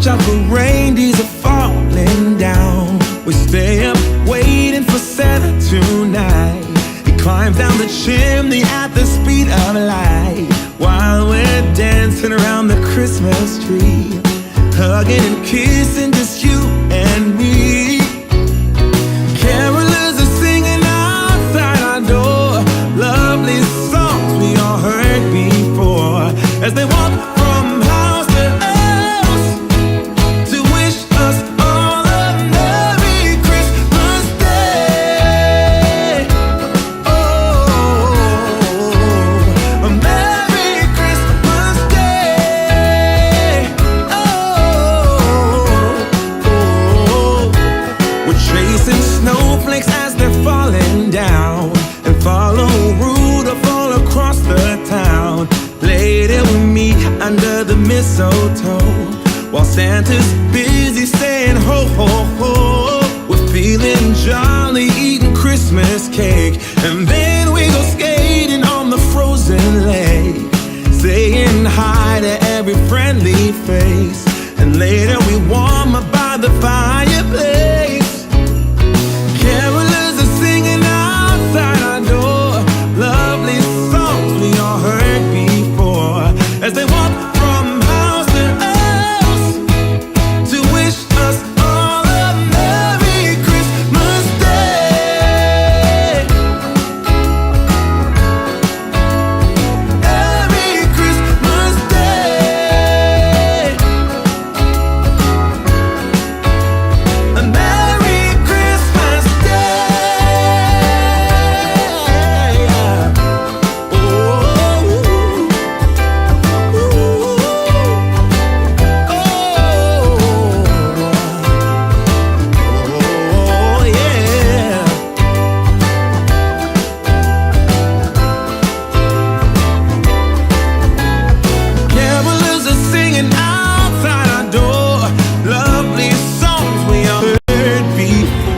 watch out for reindeers are falling down. We stay up waiting for Santa tonight. He climbs down the chimney at the speed of light, while we're dancing around the Christmas tree, hugging and kissing, just you and me. Carolers are singing outside our door, lovely songs we all heard before, as they walk from house to house to wish us all a Merry Christmas Day. Oh, a Merry Christmas Day. Oh, we're chasing snowflakes as they're falling down, and follow Rudolph all across the town. Later we meet under the mistletoe, while Santa's busy saying ho ho ho. We're feeling jolly, eating Christmas cake, and then we go skating on the frozen lake, saying hi to every friendly face, and later we warm up by the fireplace. Carolers are singing outside our door, lovely songs we all heard before, as they walk from house to house to wish us all a Merry Christmas Day. Merry Christmas Day. A Merry Christmas Day. Oh, oh, yeah. Carolers are singing outside our door, lovely songs we all heard before.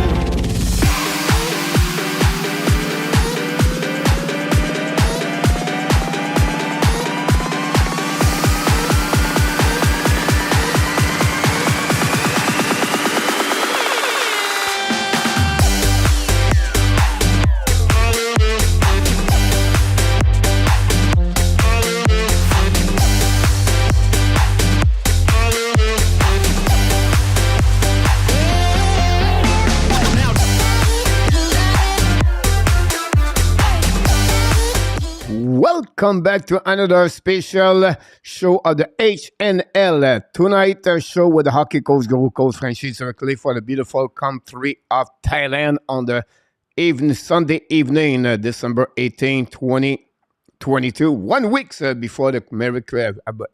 Welcome back to another special show of the HNL Tonight show with the hockey coach, Guru Coach Frenchy, directly for the beautiful country of Thailand on the Sunday evening, December 18, 2022. 1 week before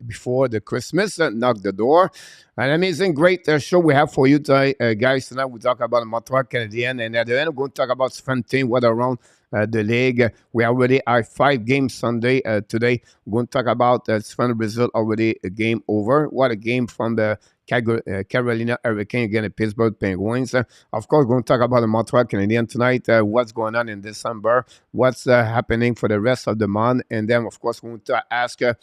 before the Christmas knock the door. An amazing, great show we have for you today, guys. Tonight we talk about the Montreal Canadiens, and at the end we're going to talk about FRENCHY, what around the league. We already have 5 games Sunday. Today we're going to talk about Spain Brazil, already a game over. What a game from the Carolina Hurricanes against the Pittsburgh Penguins. Of course, we're going to talk about the Montreal Canadiens tonight, what's going on in December, what's happening for the rest of the month, and then, of course, we're going to ask, we're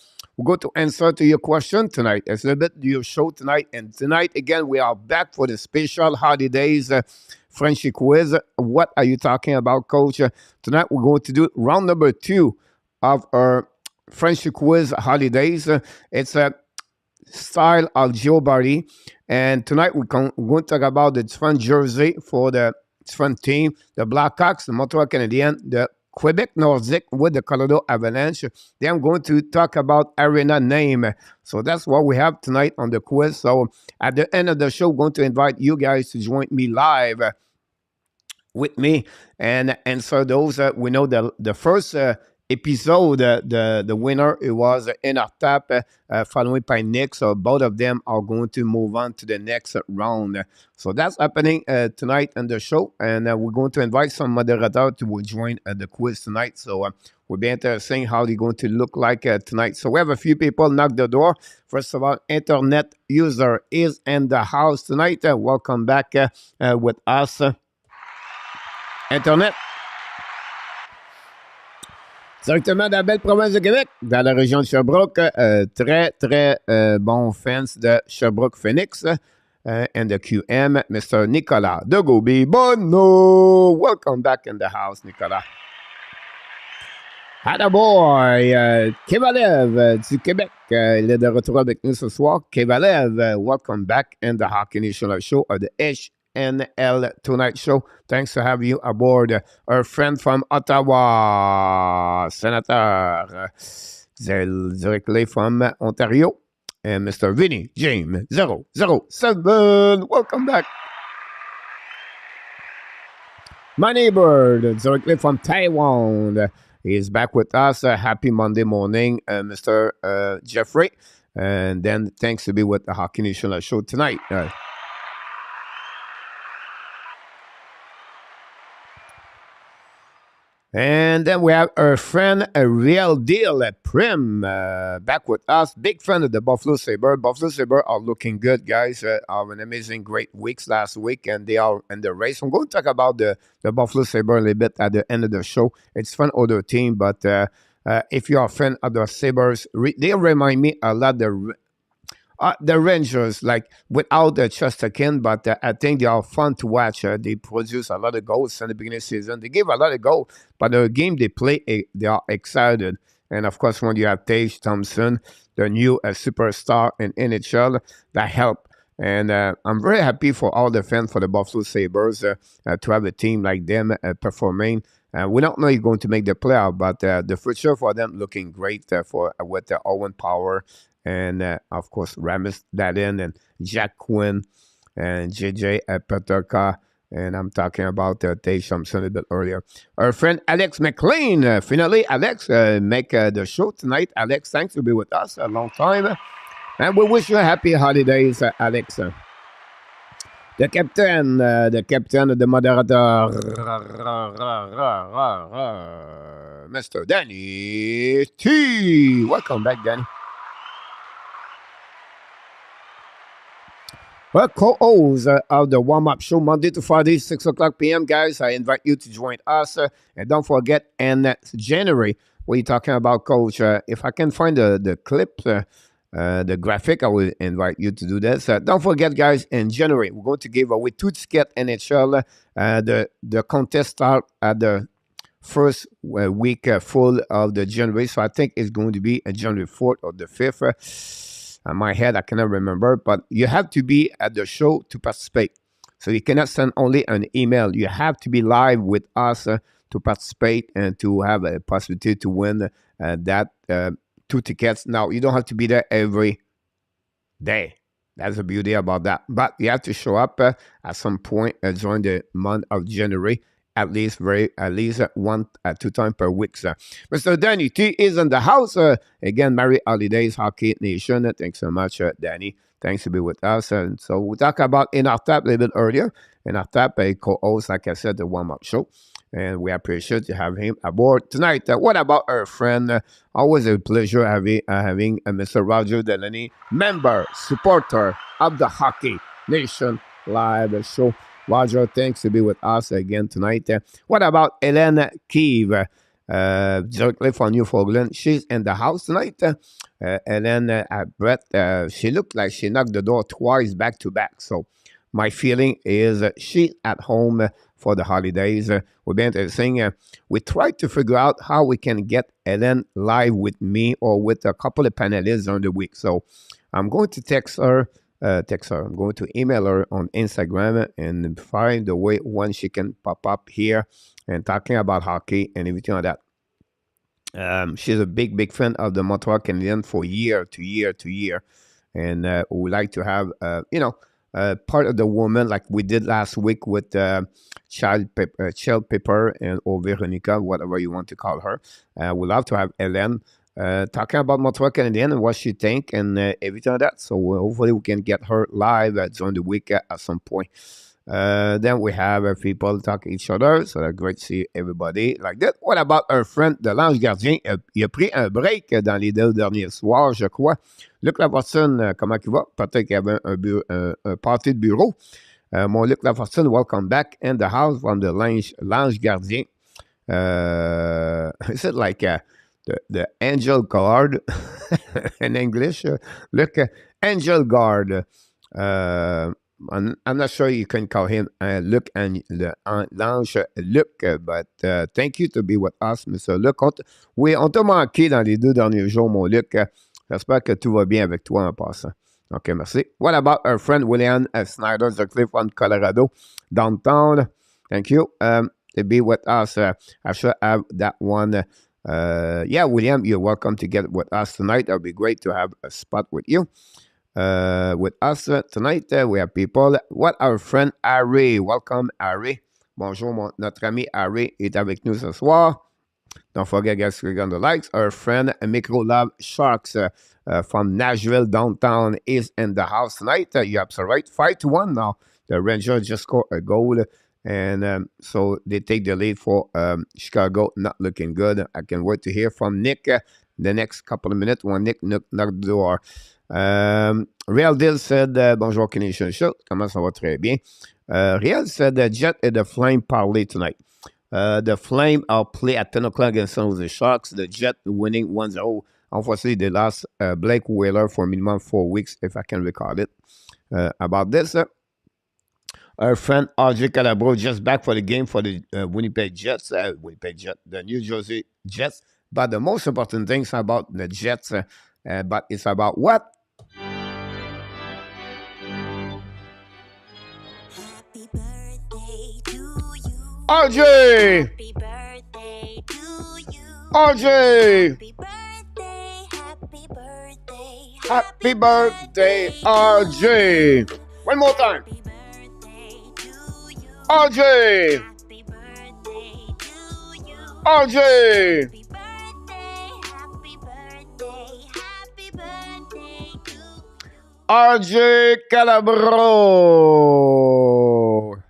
going to answer to your question tonight. It's a little bit your show tonight, and tonight, again, we are back for the special holidays Frenchy quiz. What are you talking about, Coach? Tonight, we're going to do round number 2 of our Frenchy quiz holidays. It's a style of JEOPARDY, and tonight we're going to talk about the different jersey for the different team, the Blackhawks, the Montreal Canadiens, the Quebec Nordic with the Colorado Avalanche. Then I'm going to talk about arena name. So that's what we have tonight on the quiz. So at the end of the show, we're going to invite you guys to join me live with me and answer those. We know the first episode, the winner, it was in our tap, followed by Nick. So both of them are going to move on to the next round. So that's happening tonight on the show, and we're going to invite some moderators to join the quiz tonight. So we'll be interesting how they're going to look like tonight. So we have a few people knock the door. First of all, internet user is in the house tonight. Welcome back with us, internet. Directement de la belle province de Québec, dans la région de Sherbrooke. Très bon fans de Sherbrooke Phoenix and the QM, Mr. Nicolas de Gobi Bono. Welcome back in the house, Nicolas. Attaboy, Kevalev du Québec. Il est de retour avec nous ce soir. Kevalev, welcome back in the Hockey National Show of the HNL Tonight Show. Thanks to have you aboard. Our friend from Ottawa, Senator, directly from Ontario, and Mr. Vinny James 007. Welcome back. My neighbor, directly from Taiwan. He is back with us. Happy Monday morning, Mr. Jeffrey. And then thanks to be with the Hockey National Show tonight. And then we have our friend, a real deal, Prim, back with us. Big fan of the Buffalo Sabres. Buffalo Sabres are looking good, guys. Have an amazing, great weeks last week, and they are in the race. I'm going to talk about the Buffalo Sabres a little bit at the end of the show. It's fun other team, but if you're a fan of the Sabres, they remind me a lot of the Rangers, like without Chesterkin, but I think they are fun to watch. They produce a lot of goals in the beginning of the season. They give a lot of goals, but the game they play, they are excited. And of course, when you have Tage Thompson, the new superstar in NHL, that help. And I'm very happy for all the fans for the Buffalo Sabres to have a team like them performing. We don't know you're going to make the playoff, but the future for them looking great with Owen Power. And, of course, Ramis Dadin and Jack Quinn and JJ Peterka. And I'm talking about Tage Thompson a bit earlier. Our friend Alex McLean. Finally, Alex, make the show tonight. Alex, thanks to be with us a long time. And we wish you happy holidays, Alex. The captain, the moderator, Mr. Danny T. Welcome back, Danny. Well, co-host of the warm-up show Monday to Friday, 6 o'clock p.m., guys. I invite you to join us. And don't forget, in January, what are you talking about, Coach? If I can find the clip, the graphic, I will invite you to do this. Don't forget, guys, in January, we're going to give away 2 tickets NHL. The contest starts at the first week full of the January. So I think it's going to be January 4th or the 5th. On my head, I cannot remember, but you have to be at the show to participate. So you cannot send only an email. You have to be live with us to participate and to have a possibility to win that 2 tickets. Now, you don't have to be there every day. That's the beauty about that. But you have to show up at some point during the month of January. At least 1 to 2 times per week. Mr. Danny T is in the house. Again, Merry Holidays, Hockey Nation. Thanks so much, Danny. Thanks to be with us. And so we talked about In Our Tap a little bit earlier. In Our Tap, a co-host, like I said, the warm-up show. And we appreciate to have him aboard tonight. What about our friend? Always a pleasure having Mr. Roger Delaney, member, supporter of the Hockey Nation live show. Roger, thanks to be with us again tonight. What about Hélène Keeve, directly from Newfoundland? She's in the house tonight. Hélène, Brett, she looked like she knocked the door twice back to back. So my feeling is she's at home for the holidays. We'll be interesting. We tried to figure out how we can get Hélène live with me or with a couple of panelists during the week. So I'm going to text her. I'm going to email her on Instagram and find the way when she can pop up here and talking about hockey and everything like that. She's a big fan of the Montreal Canadiens for year to year. And we would like to have, part of the woman like we did last week with Chell Pepper or Veronica, whatever you want to call her. We'd love to have Hélène talking about Montreal Canadiens and what she think and everything like that. So hopefully we can get her live during the week at some point. Then we have people talking to each other. So that's great to see everybody like that. What about our friend de l'Ange Gardien? Il a pris un break dans les 2 derniers soirs, je crois. Luc Lafortune, comment il va? Peut-être qu'il y avait un party de bureau. Mon Luc Lafortune, welcome back in the house from the l'Ange Gardien. Is it like the angel guard in English? Look, angel guard. I'm not sure you can call him Luc and l'ange Luc, but thank you to be with us, Mr. Luc. Oui, on t'a manqué dans les 2 derniers jours, mon Luc. J'espère que tout va bien avec toi en passant. OK, merci. What about our friend William Snyder, the Cliff from Colorado, downtown? Thank you to be with us. I should have that one. Yeah, William, you're welcome to get with us tonight. It'll be great to have a spot with you. With us tonight, we have people. What our friend Harry. Welcome, Harry. Bonjour, notre ami Harry est avec nous ce soir. Don't forget, guys, click on the likes. Our friend Micro Love Sharks from Nashville downtown is in the house tonight. You're absolutely right. 5-1 now. The Rangers just scored a goal, and so they take the lead for Chicago. Not looking good. I can wait to hear from Nick the next couple of minutes when Nick knocked the door. Real Deal said, bonjour Canadian Show. Comment ça va? Très bien. Real said, Jet et the Flame parlay tonight. The Flame are play at 10 o'clock against San Jose Sharks. The Jet winning 1-0. Unfortunately, they lost Blake Wheeler for minimum 4 weeks, if I can recall it. About this, our friend RJ Calabro just back for the game for the Winnipeg Jets. The New Jersey Jets. But the most important things about the Jets, but it's about what? Happy birthday to you. RJ! Happy birthday to you. RJ! Happy birthday, happy birthday. Happy birthday, RJ! One more time. Happy birthday to you. RJ! Happy birthday to you. RJ! Happy birthday, happy birthday, happy birthday to you. RJ Calabro!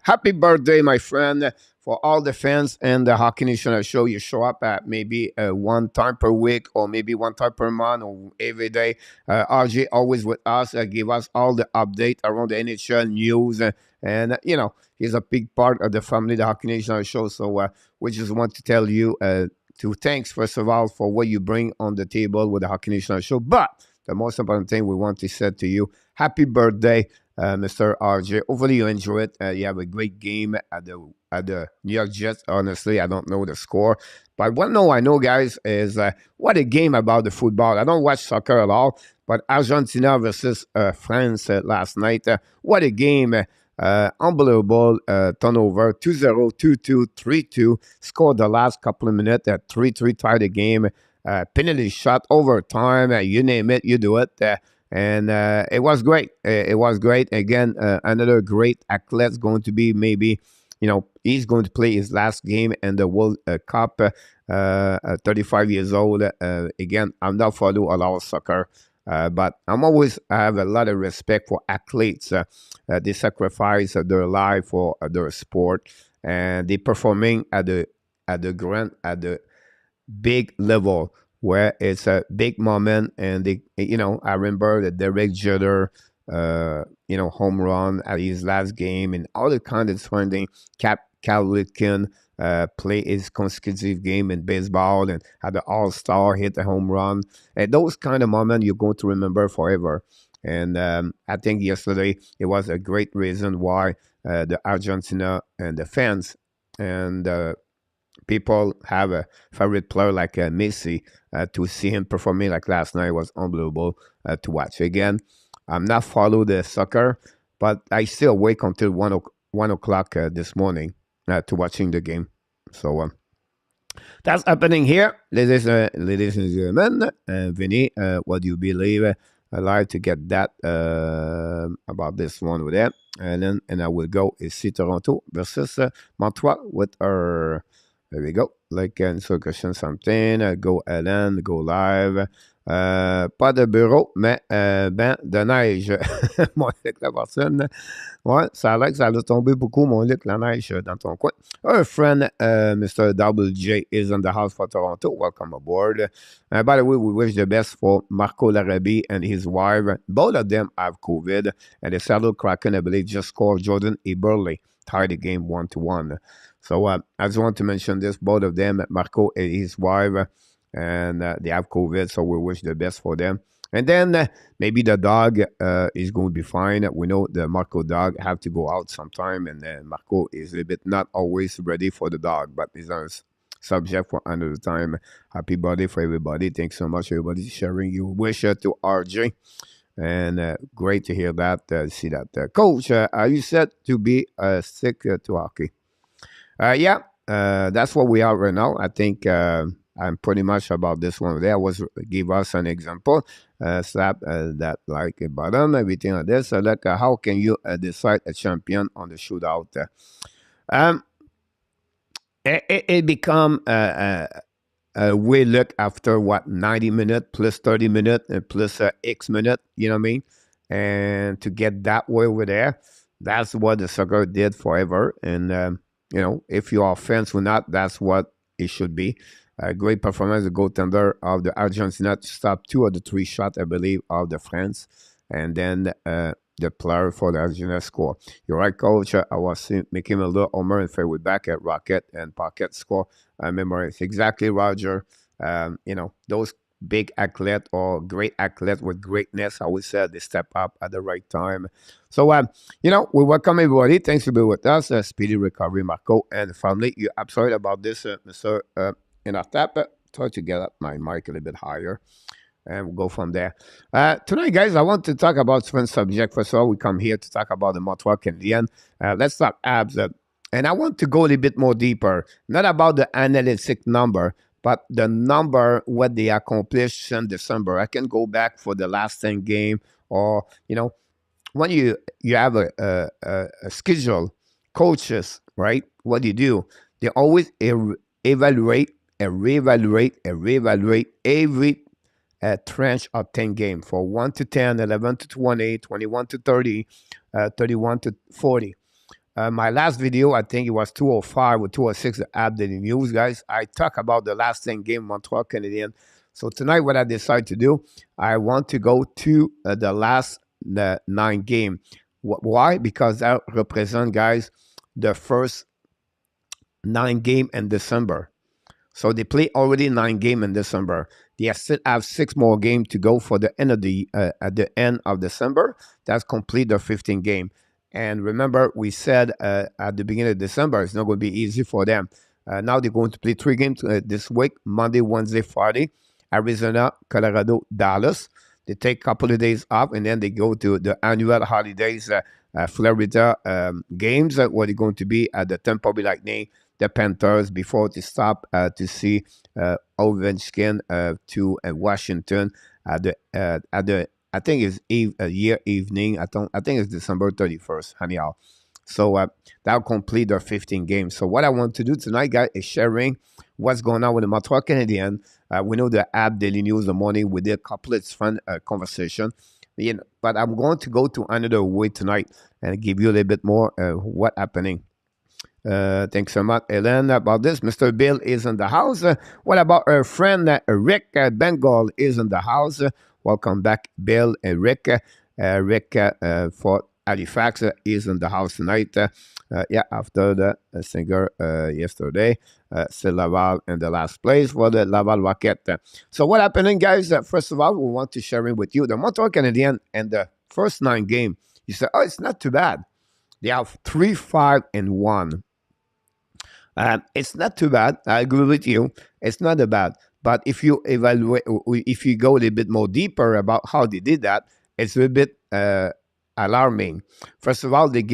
Happy birthday, my friend. For all the fans and the Hockey Nation show, you show up at maybe 1 time per week or maybe 1 time per month or every day. RJ always with us, give us all the update around the NHL news. And you know, he's a big part of the family, the Hockey Nation show. So we just want to tell you to thanks, first of all, for what you bring on the table with the Hockey Nation show. But the most important thing we want to say to you, happy birthday, Mr. RJ. Hopefully you enjoy it. You have a great game at the New York Jets. Honestly, I don't know the score. But what I know, guys, is what a game about the football. I don't watch soccer at all, but Argentina versus France last night. What a game. Unbelievable turnover. 2-0, 2-2, 3-2. Scored the last couple of minutes at 3-3, tied the game. Penalty shot, overtime, you name it, you do it. And it was great. It was great. Again, another great athlete going to be maybe, he's going to play his last game in the World Cup, 35 years old. Again, I'm not follow a lot of soccer, but I have a lot of respect for athletes. They sacrifice their life for their sport, and they performing at the big level where it's a big moment. And I remember the Derek Jeter home run at his last game, and all the kind of surrounding. Cal Ripken play his consecutive game in baseball and had the All-Star hit a home run, and those kind of moments you're going to remember forever. And I think yesterday it was a great reason why the Argentina and the fans and people have a favorite player like Messi. To see him performing like last night was unbelievable to watch. Again, I'm not follow the soccer, but I still wake until 1 o'clock this morning to watching the game. So that's happening here, ladies and gentlemen. Vinny, what do you believe? I like to get that about this one with that, and I will go see Toronto versus Montreal with our. There we go. Like answer question something. Go Alan, go live. Pas de bureau, mais de neige. Mon Luc, la personne. Ouais, ça a l'air que ça a tombé beaucoup, mon Luc, la neige dans ton coin. Our friend, Mr. WJ, is in the house for Toronto. Welcome aboard. By the way, we wish the best for Marco Larrabee and his wife. Both of them have COVID. And the Seattle Kraken, I believe, just scored Jordan Eberle. Tied the game 1-1. So I just want to mention this, both of them, Marco and his wife, and they have COVID, so we wish the best for them. And then maybe the dog is going to be fine. We know the Marco dog have to go out sometime, and Marco is a little bit not always ready for the dog, but he's on subject for another time. Happy birthday for everybody. Thanks so much, everybody, sharing your wish to RJ. And great to hear that, see that. Coach, are you set to be sick to hockey? Yeah, that's what we are right now. I think I'm pretty much about this one there. Was give us an example. Slap that like a button, everything like this. Like, how can you decide a champion on the shootout? Um, it become we look after what 90 minutes plus 30 minutes and plus X minute. You know what I mean? And to get that way over there, that's what the soccer did forever. And if you are fans or not, that's what it should be. A great performance, the goaltender of the Argentina to stop 2 of the 3 shots, I believe, of the France. And then the player for the Argentina score. You're right, coach. I was making a little homer and fair with back at Rocket and Pocket score. I remember it's exactly Roger. Those big athlete or great athlete with greatness, I would say they step up at the right time. So, we welcome everybody. Thanks for being with us. Speedy recovery, Marco and the family. You're absolutely about this, Mr. Tap. Try to get up my mic a little bit higher. And we'll go from there. Tonight, guys, I want to talk about different subject. First of all, we come here to talk about the Montreal Canadiens. Let's talk HABS. And I want to go a little bit more deeper, not about the analytic number, but the number, what they accomplished in December. I can go back for the last 10 game, or, when you have a schedule, coaches, right? What do you do? They always evaluate and reevaluate and reevaluate every tranche of 10 games for 1 to 10, 11 to 20, 21 to 30, 31 to 40. My last video, I think it was 205 or 206, the app that you use, guys. I talk about the last 10 game Montreal Canadiens. So tonight, what I decided to do, I want to go to the last 9 game. Why? Because that represents, guys, the first 9 game in December. So they play already 9 game in December. They still have 6 more games to go for the end of at the end of December. That's complete the 15 game. And remember, we said at the beginning of December, it's not going to be easy for them. Now they're going to play 3 games this week, Monday, Wednesday, Friday. Arizona, Colorado, Dallas. They take a couple of days off, and then they go to the annual holidays, Florida games, where they're going to be at the Tampa Bay Lightning, the Panthers, before they stop to see Ovechkin to Washington at the I think it's evening. I think it's December 31st, anyhow. So that'll complete their 15 games. So what I want to do tonight, guys, is sharing what's going on with the Montreal Canadiens. We know the app Daily News, the morning, we did a couple of fun conversation. But I'm going to go to another way tonight and give you a little bit more what happening. Thanks so much, Ellen, about this. Mr. Bill is in the house. What about our friend Rick Bengal is in the house? Welcome back, Bill and Rick. Rick for Halifax is in the house tonight. After the singer yesterday. C'est Laval in the last place for the Laval Rocket. So what happening, guys? First of all, we want to share with you the Montreal Canadiens and the first 9 game. You say, oh, it's not too bad. They have 3-5-1. It's not too bad. I agree with you. It's not that bad. But if you evaluate, if you go a little bit more deeper about how they did that, it's a little bit alarming. First of all, they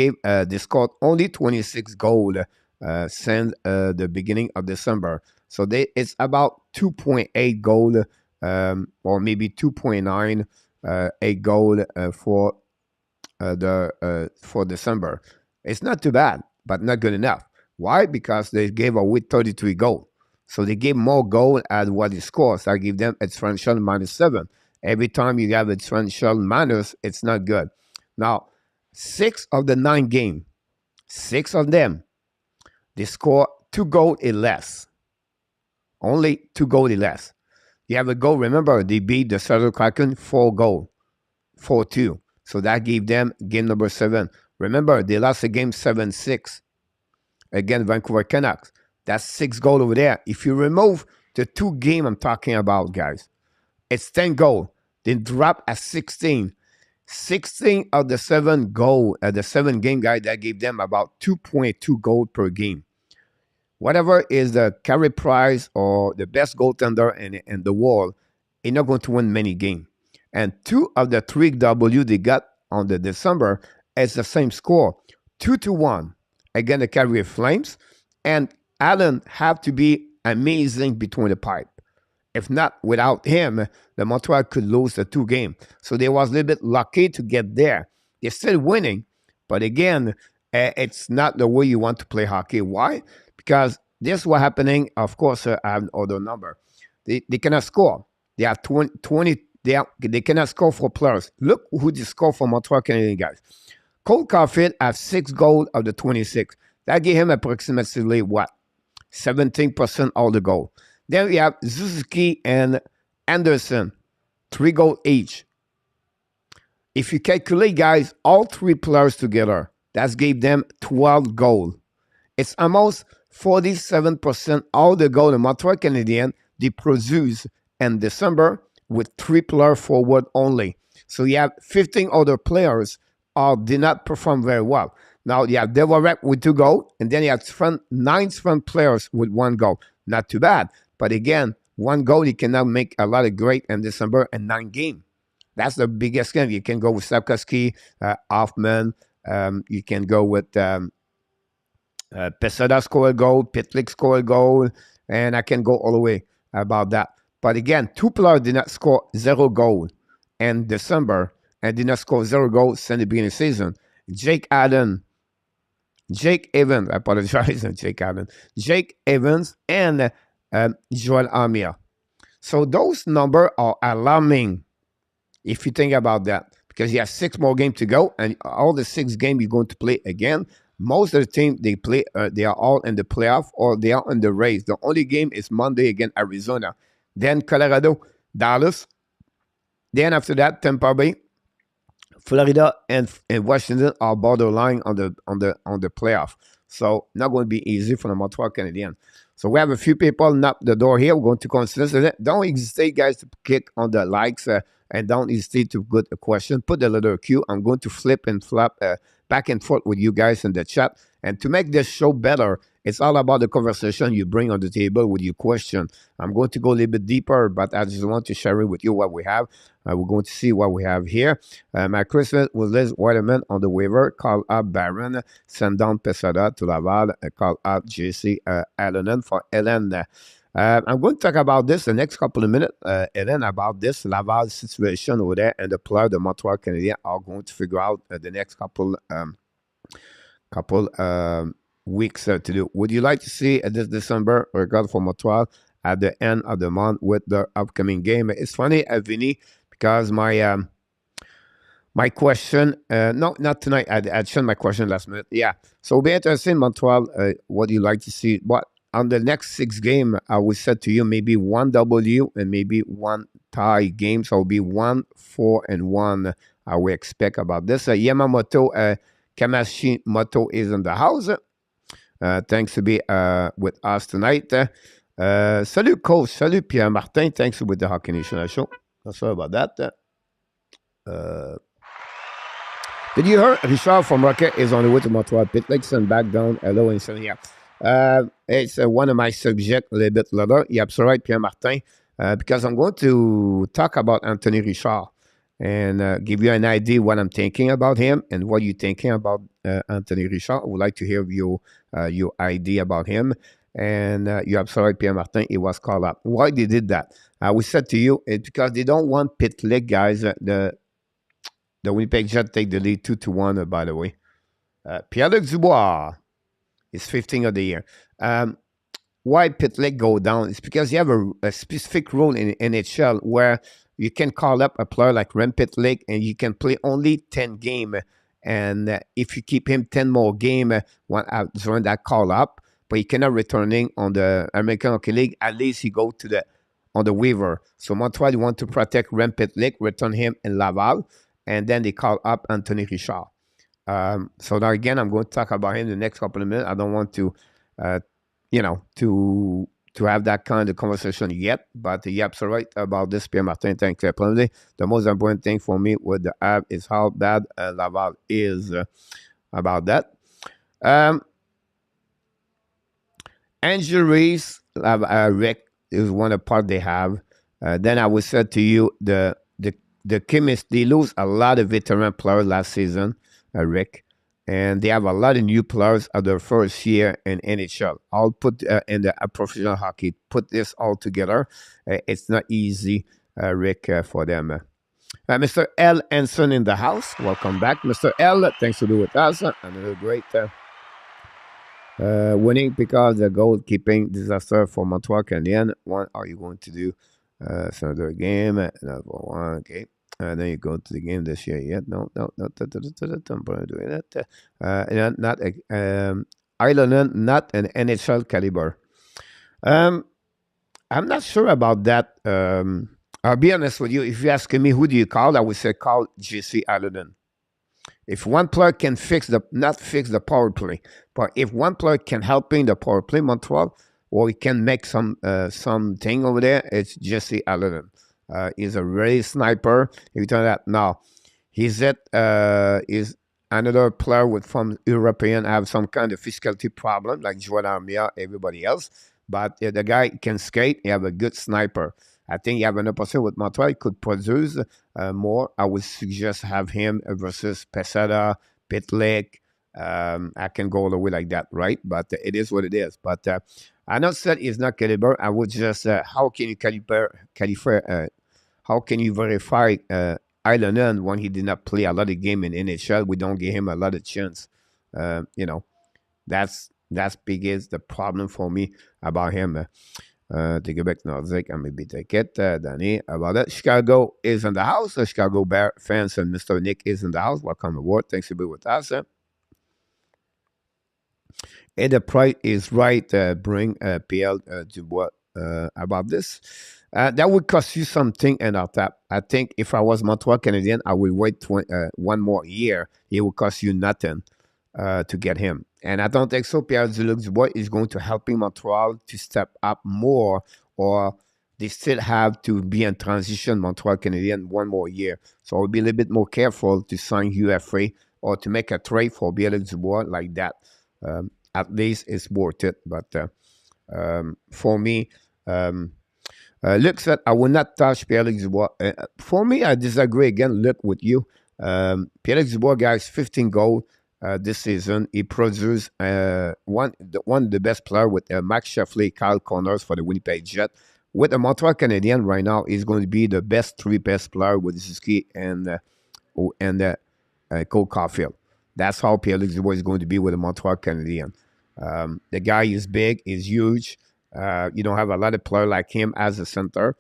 scored only 26 goals since the beginning of December. So it's about 2.8 goal or maybe 2.9 a goal for December. It's not too bad, but not good enough. Why? Because they gave away 33 goals. So they gave more goal at what it scores. So I give them a differential -7. Every time you have a differential minus, it's not good. Now, 6 of the 9 games, 6 of them, they score 2 goals or less. Only 2 goals or less. You have a goal. Remember, they beat the Seattle Kraken 4 goals, 4-2. So that gave them game number 7. Remember, they lost a game 7-6. against Vancouver Canucks. That's 6 goals over there. If you remove the 2 games I'm talking about, guys, it's 10 goals. Then drop at 16. 16 of the 7 goal, the 7 game guy that gave them about 2.2 goals per game. Whatever is the carry prize or the best goaltender in the world, you're not going to win many games. And 2 of the 3 W they got on the December is the same score, 2-1 against the Calgary Flames. And Allen have to be amazing between the pipe. If not, without him, the Montreal could lose the 2 games. So they was a little bit lucky to get there. They're still winning, but again, it's not the way you want to play hockey. Why? Because this is what's happening. Of course, I have another number. They cannot score. They have 20 they cannot score for players. Look who they score for Montreal Canadiens, guys. Cole Caulfield has 6 goals of the 26. That gave him approximately what? 17% of the goal. Then we have Suzuki and Anderson, 3 goals each. If you calculate, guys, all 3 players together, that gave them 12 goals. It's almost 47% of the goal the Montreal Canadiens they produce in December with 3 players forward only. So you have 15 other players did not perform very well. Now you have Devorek with 2 goals, and then you have 9 front players with 1 goal. Not too bad. But again, 1 goal, you cannot make a lot of great in December and 9 games. That's the biggest game. You can go with Sapkowski, Hoffman. You can go with Pesada score a goal, Pitlick score a goal, and I can go all the way about that. But again, 2 players did not score 0 goal in December and did not score 0 goals since the beginning of the season. Jake Evans, I apologize, Jake Evans, and Joel Armia. So those numbers are alarming if you think about that, because you have 6 more games to go, and all the 6 games you're going to play again. Most of the team they play, they are all in the playoff or they are in the race. The only game is Monday against Arizona, then Colorado, Dallas, then after that Tampa Bay, Florida, and Washington are borderline on the playoff. So not going to be easy for the Montreal Canadiens. So we have a few people knock the door here. We're going to consider it. Don't hesitate, guys, to click on the likes and don't hesitate to put a question. Put the letter Q. I'm going to flip and flap back and forth with you guys in the chat. And to make this show better, it's all about the conversation you bring on the table with your question. I'm going to go a little bit deeper, but I just want to share it with you what we have. We're going to see what we have here. My Christmas with Liz Waterman on the waiver. Call up Barron. Send down Pesada to Laval. Call up JC Allen for Ellen. I'm going to talk about this the next couple of minutes, Ellen, about this Laval situation over there, and the player the Montreal Canadiens are going to figure out the next couple weeks to do. Would you like to see this December record for Montreal at the end of the month with the upcoming game? It's funny, Vinny, because my question, no, not tonight. I sent my question last minute. Yeah, so be interested in Montreal. What do you like to see? What on the next 6 game? I will set to you maybe 1 W and maybe 1 tie game. So it'll be 1-4-1. I will expect about this. Yamamoto Kamashimoto is in the house. Thanks to be with us tonight. Salut, Coach. Salut, Pierre Martin. Thanks with the Hockey Nation show. Not sorry about that. Did you hear? Richard from Rocket is on the way to Montreal. Pitlick and back down. Hello, and so here. It's one of my subjects a little bit later. You're absolutely right, Pierre Martin, because I'm going to talk about Anthony Richard and give you an idea what I'm thinking about him and what you're thinking about Anthony Richard. I would like to hear your idea about him. And you're absolutely right, Pierre Martin. It was called up. Why they did that? We said to you, it's because they don't want Pitlick, guys. The Winnipeg Jets take the lead 2-1, by the way. Pierre-Luc Dubois is 15th of the year. Why Pitlick go down? It's because you have a specific rule in NHL where you can call up a player like Rem Pitlick and you can play only 10 games. And if you keep him 10 more games during that call up, but he cannot returning on the American Hockey League, at least he go to on the waiver. So Montreal want to protect Rem Pitlick, return him in Laval, and then they call up Anthony Richard. So now again, I'm going to talk about him in the next couple of minutes. I don't want to, uh, to have that kind of conversation yet. But you're absolutely right about this, Pierre Martin. Thank you plenty. The most important thing for me with the app is how bad Laval is about that. Injuries, Rick, is one of the part they have. Then I would say to you, the chemist, they lose a lot of veteran players last season, Rick, and they have a lot of new players at their first year in NHL. I'll put in the professional hockey, put this all together. It's not easy, Rick, for them. Mr. L. Ensign in the house. Welcome back, Mr. L. Thanks for being with us. Another great winning because the goalkeeping disaster for Montreal Canadiens. What are you going to do? It's another game. Another one. Okay. Then you go to the game this year yet? No. I'm doing that. Not Ireland, not an NHL caliber. I'm not sure about that. I'll be honest with you. If you're asking me who do you call, I would say call JC Ireland. If one player can not fix the power play, but if one player can help in the power play, Montreal, or he can make something over there, it's Jesse Allen. He's a really sniper. If you tell that now, is another player from European have some kind of physicality problem like Joel Armia, everybody else, but the guy can skate. He have a good sniper. I think you have an opportunity with Montreal. He could produce more. I would suggest have him versus Pesada, Pitlick. I can go all the way like that, right? But it is what it is. But I not said he's not caliber. I would just how can you verify Ireland when he did not play a lot of game in NHL? We don't give him a lot of chance. That's biggest the problem for me about him. The Quebec Nordic, and maybe take it, Danny, about that. Chicago is in the house. The Chicago Bear fans and Mr. Nick is in the house. Welcome aboard. Thanks for being with us. And the price is right. Bring PL Dubois about this. That would cost you something in our tap. I think if I was Montreal Canadian, I would wait one more year. It would cost you nothing to get him. And I don't think so. Pierre-Luc Dubois is going to help Montreal to step up more, or they still have to be in transition, Montreal Canadian, one more year. So I'll be a little bit more careful to sign UFA or to make a trade for Pierre-Luc Dubois like that. At least it's worth it. But for me, Luc said, I will not touch Pierre-Luc Dubois. For me, I disagree again, Luc, with you. Pierre-Luc Dubois, guys, 15 goals. This season, he produced one of the best players with Max Sheffley, Kyle Connors for the Winnipeg Jet. With the Montreal Canadiens right now, he's going to be the three best player with Suzuki and Cole Caulfield. That's how Pierre-Luc Dubois is going to be with the Montreal Canadiens. The guy is big, is huge. You don't have a lot of players like him as a center.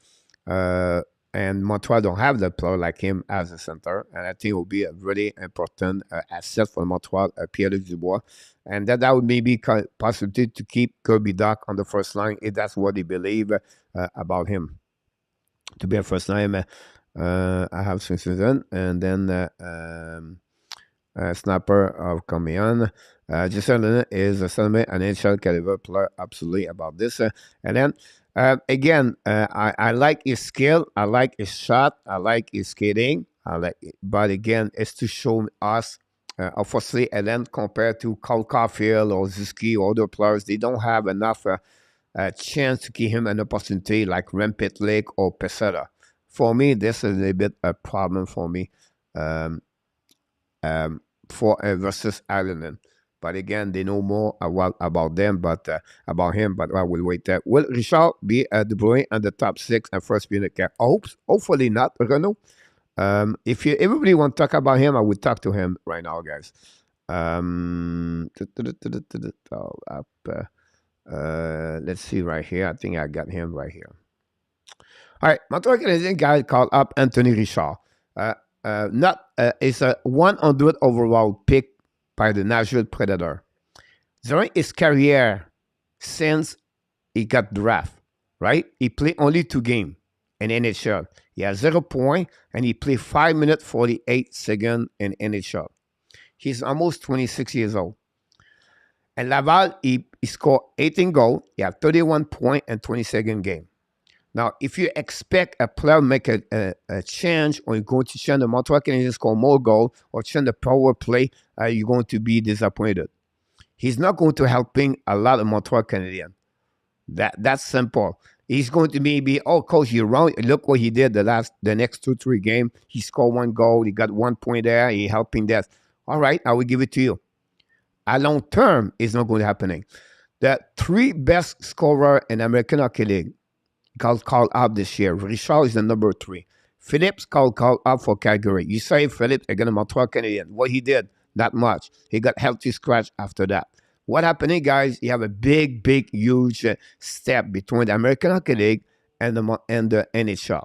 And Montreal don't have that player like him as a center. And I think it will be a really important asset for Montreal, Pierre-Luc Dubois. And that would maybe possibility to keep Kirby Dach on the first line if that's what they believe about him. To be a first line, I have Swinson. And then Snapper of Comian. Jason is a Salmon and NHL caliber player, absolutely about this. And then again, I like his skill, I like his shot, I like his skating, but again, it's to show us, obviously, and then compared to Cole Caulfield or Zuski or other players, they don't have enough chance to give him an opportunity like Rempit Lake or Pesera. For me, this is a little bit a problem for me for versus Ireland. But again, they know more about them, but about him. But I will wait there. Will Richard be De Bruyne in the top 6 and first be in the cap? Hopefully not, Renaud. If everybody want to talk about him, I would talk to him right now, guys. Let's see right here. I think I got him right here. All right, Montreal Canadiens guy called up Anthony Richard. It's a 100 overall pick by the Nashville Predator. During his career, since he got drafted, right? He played only 2 games in NHL. He has 0 points, and he played 5 minutes 48 seconds in NHL. He's almost 26 years old. And Laval, he scored 18 goals. He had 31 points in 22nd game. Now, if you expect a player to make a change or you're going to change the Montreal Canadiens score more goals or change the power play, you're going to be disappointed. He's not going to helping a lot of Montreal Canadiens. That's simple. He's going to maybe, oh, coach, you're wrong. Look what he did the next 2-3 games. He scored 1 goal. He got 1 point there. He helping that. All right, I will give it to you. At long term, it's not going to happen. The 3 best scorer in American Hockey League called up this year. Richard is the number 3. Phillips called up for Calgary. You say Phillips against Montreal Canadiens. What he did, not much. He got healthy scratch after that. What happening, guys? You have a big, huge step between the American Hockey League and the NHL.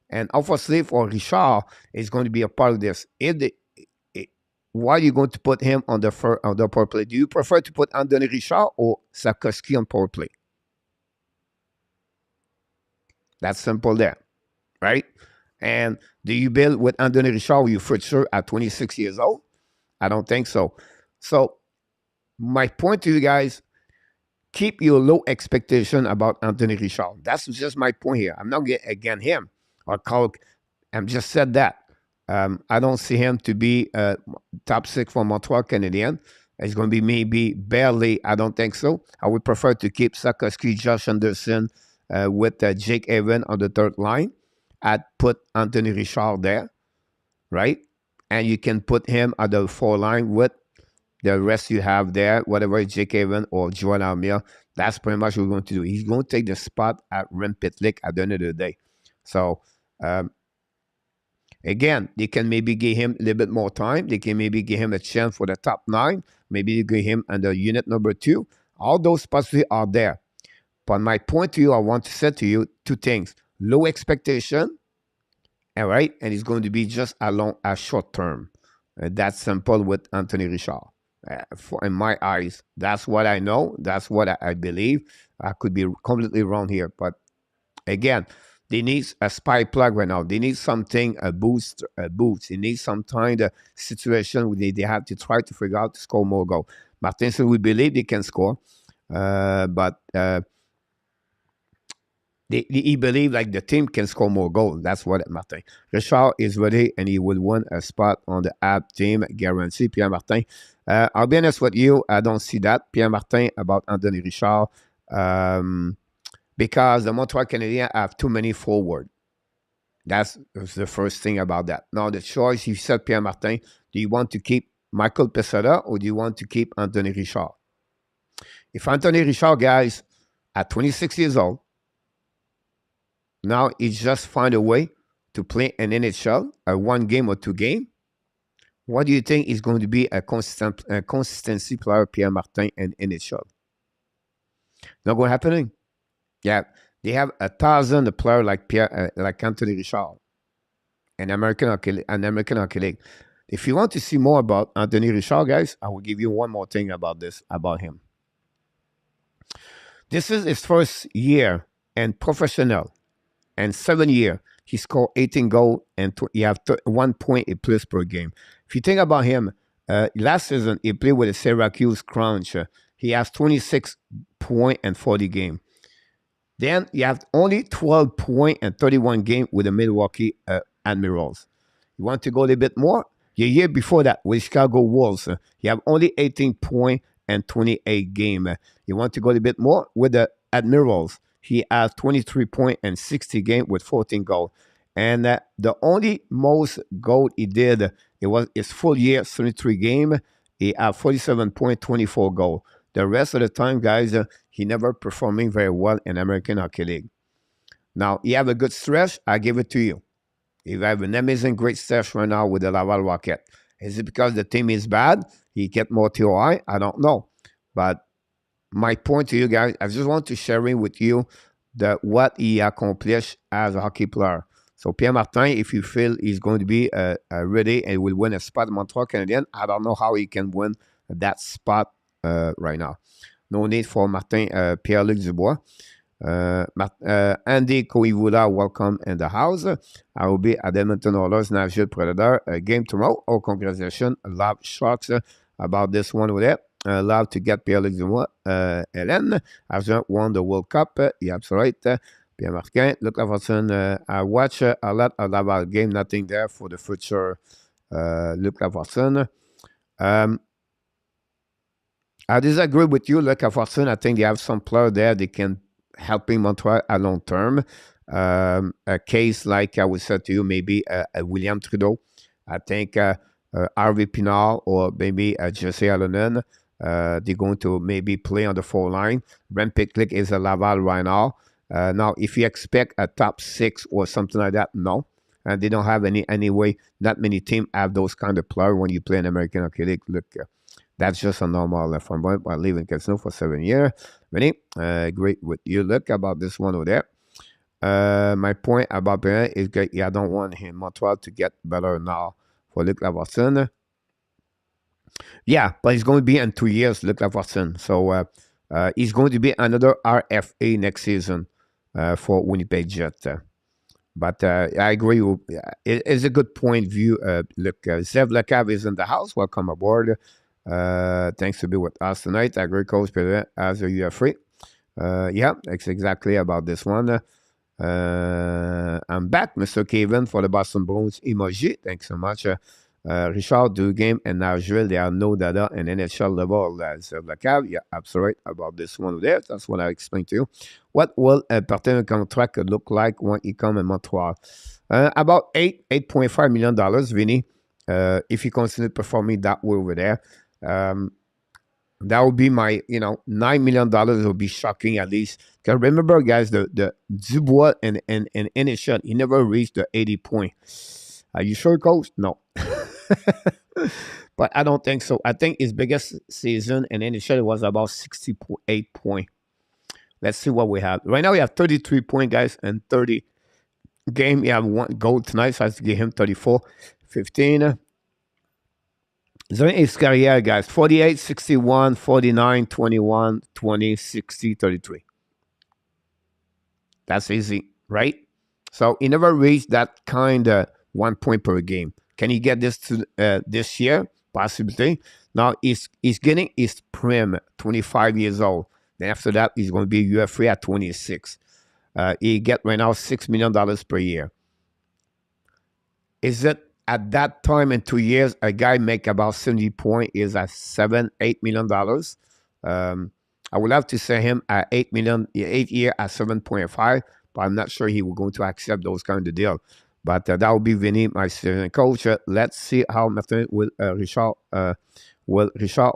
And obviously for Richard, it's going to be a part of this. Why are you going to put him on the power play? Do you prefer to put Anthony Richard or Sarkowski on power play? That's simple there, right? And do you build with Anthony Richard with you for sure at 26 years old? I don't think so. So my point to you guys, keep your low expectation about Anthony Richard. That's just my point here. I'm not against him or Carl. I'm just said that. I don't see him to be top 6 for Montreal Canadiens. It's going to be maybe barely. I don't think so. I would prefer to keep Sarkowski, Josh Anderson with Jake Evan on the 3rd line. I'd put Anthony Richard there, right? And you can put him at the 4th line with the rest you have there, whatever Jake Evan or Joel Armia. That's pretty much what we're going to do. He's going to take the spot at Rem Pitlick at the end of the day. So, again, they can maybe give him a little bit more time. They can maybe give him a chance for the top 9. Maybe they give him under unit number 2. All those possibilities are there. But my point to you, I want to say to you 2 things. Low expectation, all right? And it's going to be just a short term. That's simple with Anthony Richard. In my eyes, that's what I know. That's what I believe. I could be completely wrong here. But again, they need a spy plug right now. They need something, a boost. They need some kind of situation where they have to try to figure out to score more goals. Martin said we believe they can score, but he believe like the team can score more goals. That's what Martin. Richard is ready and he will win a spot on the HABS team, guarantee. Pierre Martin. I'll be honest with you, I don't see that. Pierre Martin about Anthony Richard. Because the Montreal Canadiens have too many forward. That's the first thing about that. Now, the choice, you said Pierre Martin, do you want to keep Michael Pesada or do you want to keep Anthony Richard? If Anthony Richard, guys, at 26 years old, now he just find a way to play an NHL, a 1 game or 2 game, what do you think is going to be a consistency player, Pierre Martin, in NHL? Not going to happen. Yeah, they have 1,000 players like Anthony Richard, an American Hockey League. If you want to see more about Anthony Richard, guys, I will give you one more thing about him. This is his first year in professional, and 7 years. He scored 18 goals and he have 1 point plus per game. If you think about him, last season he played with the Syracuse Crunch. He has 26 points and 40 games. Then you have only 12 points and 31 games with the Milwaukee Admirals. You want to go a little bit more? The year before that with Chicago Wolves, you have only 18 points and 28 games. You want to go a little bit more with the Admirals? He has 23 points and 60 games with 14 goals. And the only most goal he did, it was his full year, 73 games. He had 47 points, 24 goals. The rest of the time, guys, he never performing very well in American Hockey League. Now, he have a good stretch. I give it to you. He have an amazing, great stretch right now with the Laval Rocket. Is it because the team is bad? He get more TOI? I don't know. But my point to you guys, I just want to share with you what he accomplished as a hockey player. So Pierre Martin, if you feel he's going to be ready and will win a spot in Montreal Canadiens, I don't know how he can win that spot right now. No need for Martin Pierre-Luc Dubois. Andy Koivula, welcome in the house. I will be at Edmonton Oilers Nashville Predator game tomorrow. Oh, congratulations. Love Sharks about this one with it. Love to get Pierre-Luc Dumois. Hélène, Argent won the World Cup. Yeah, that's right. Pierre Martin, Luc Lafortune. I watch a lot of Laval game. Nothing there for the future. Luc Lafortune. I disagree with you, Luc Lafortune. I think they have some player there. They can helping Montreal at long term. A case like I would say to you, maybe William Trudeau. I think Harvey Pinard or maybe Jesse Allonen. They're going to maybe play on the 4 line. Brent Picklick is a Laval right now. Now, if you expect a top 6 or something like that, no. And they don't have anyway. Not many teams have those kind of players when you play an American Hockey League. Look, that's just a normal from point. I live in Casino for 7 years. Vinny, great with you. Look about this one over there. My point about Perrin is that I don't want him Montreal to get better now for Luc Lafortune. Yeah, but he's going to be in 2 years, Luc Lafortune. So he's going to be another RFA next season for Winnipeg Jets. But I agree. It's a good point of view. Look, Zev Lekav is in the house. Welcome aboard. Thanks to be with us tonight. I agree, Coach Peter, as you are free. Yeah, that's exactly about this one. I'm back, Mr. Kevin, for the Boston Bruins emoji. Thanks so much. Richard, do game in Nashville. There are no data in NHL level. Zev Lekav, yeah, absolutely about this one there. That's what I explained to you. What will a part-time contract look like when he comes in Montreal? About $8.5 million, Vinny. If he continues performing that way over there, that would be my, $9 million would be shocking at least. Because remember, guys, the Dubois and NHL, he never reached the 80 point. Are you sure, Coach? No. But I don't think so. I think his biggest season in NHL was about 68 point. Let's see what we have. Right now, we have 33 point, guys, and 30 game. You have one goal tonight, so I have to give him 34. 15. During his career, guys, 48, 61, 49, 21, 20, 60, 33. That's easy, right? So he never reached that kind of 1 point per game. Can he get this to this year? Possibly. Now he's getting his prime, 25 years old. Then after that, he's going to be UFA at 26. He get right now $6 million per year. Is it at that time in 2 years, a guy make about 70 points is at $7-8 million? I would love to say him at 8 year at 7.5, but I'm not sure he will going to accept those kind of deal. But that will be Vinny, my assistant coach. Let's see how Martin will Richard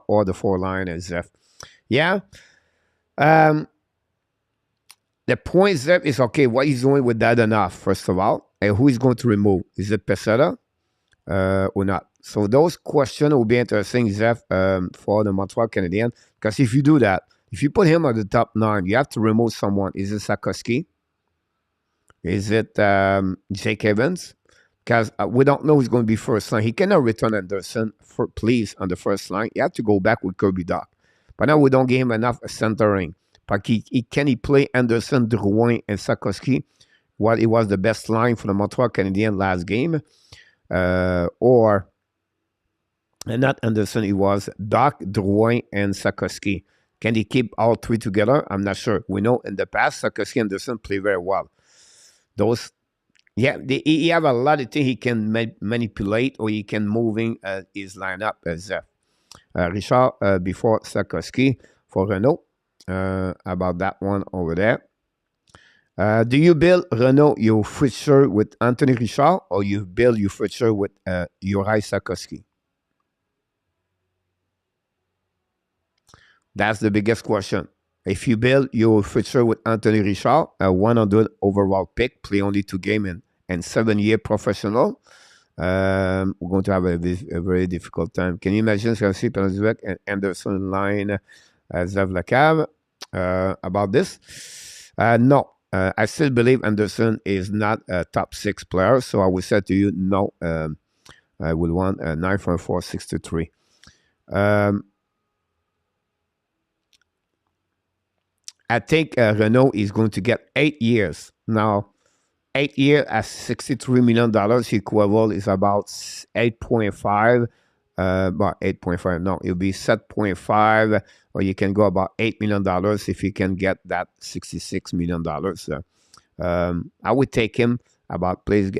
or the 4 line is. Yeah. The point Zef is okay. What he's doing with that enough, first of all, and who is going to remove? Is it Peseta or not? So those questions will be interesting, Zef, for the Montreal Canadiens. Because if you do that, if you put him at the top 9, you have to remove someone. Is it Sakoski? Is it Jake Evans? Because we don't know who's going to be first line. He cannot return Anderson, please, on the first line. You have to go back with Kirby Doc. But now we don't give him enough centering. But can he play Anderson, Drouin, and Sakoski? What it was the best line for the Montreal Canadiens last game. Or, and not Anderson, it was Doc, Drouin, and Sakoski. Can he keep all 3 together? I'm not sure. We know in the past, Sakoski and Anderson play very well. Those, yeah, he have a lot of things he can manipulate or he can moving his lineup as Richard before Sakoski for Renault. About that one over there. Do you build Renault your future with Anthony Richard or you build your future with Juraj Sakoski? That's the biggest question. If you build your future with Anthony Richard, a 100 overall pick, play only 2 games and 7-year professional, we're going to have a very difficult time. Can you imagine Chelsea, Penalty and Anderson line Zev Lekav about this? No. I still believe Anderson is not a top 6 player, so I will say to you, no. I will want 9.463. I think Renault is going to get 8 years. Now, 8 years at $63 million equivalent is about 8.5. About 8.5. No, it'll be 7.5, or you can go about $8 million if you can get that $66 million. I would take him. About please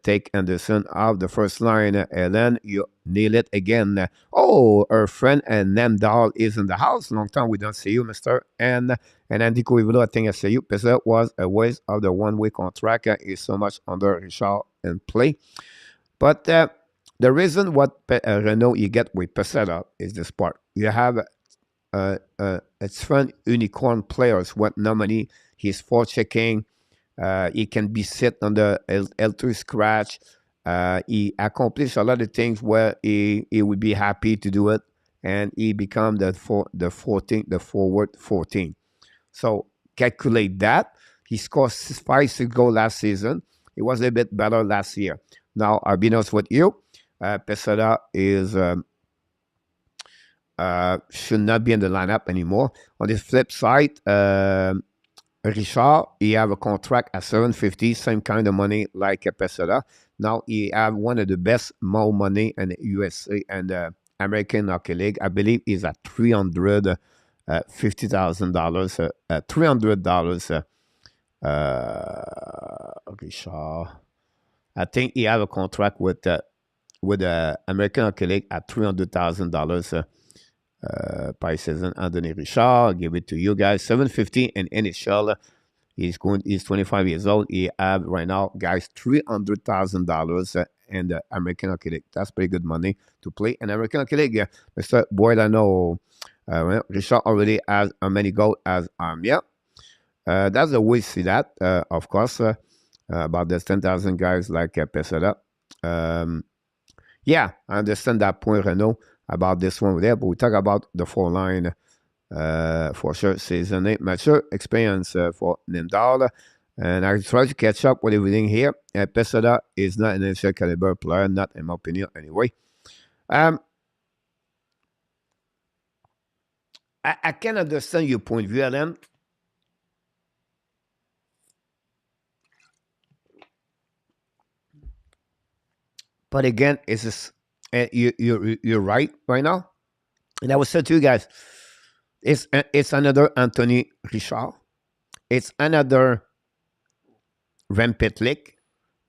take Anderson off the first line. And then you nail it again. Oh, our friend and Namdal is in the house. Long time we don't see you, Mr. And Andy Coivilo, I think I see you. Pesada was a waste of the one-way contract. Is so much under Richard in play. But the reason what Renault you get with Pesada is this part. You have it's fun unicorn players with no money. He's for checking. He can be set on the L2 scratch. He accomplished a lot of things where he would be happy to do it, and he become the forward 14. So calculate that. He scored 5-6 goals last season. It was a bit better last year. Now, I'll be honest with you. Pesada is should not be in the lineup anymore. On the flip side, Richard, he have a contract at $750, same kind of money like Pesada. Now he have one of the best more money in the USA and the American Hockey League. I believe he's at $350,000. $300. Richard, I think he have a contract with the American Hockey League at $300,000. Per season. Anthony Richard, I'll give it to you guys. $750 in NHL. He's 25 years old. He have right now, guys, $300,000 in the American Hockey League. That's pretty good money to play in American Hockey League. Mr. Boyd, I know Richard already has as many goals as Armia. That's the way to see that, of course, about the 10,000 guys like Pesada. Yeah, I understand that point, Renault, about this one there, but we talk about the 4 line for sure. Season 8 mature experience for Nimdal. And I try to catch up with everything here. Pesada is not an NHL caliber player, not in my opinion anyway. I can understand your point of view, Alan. But again, it's just, you're right now. And I will say to you guys, it's another Anthony Richard. It's another Rempetlik.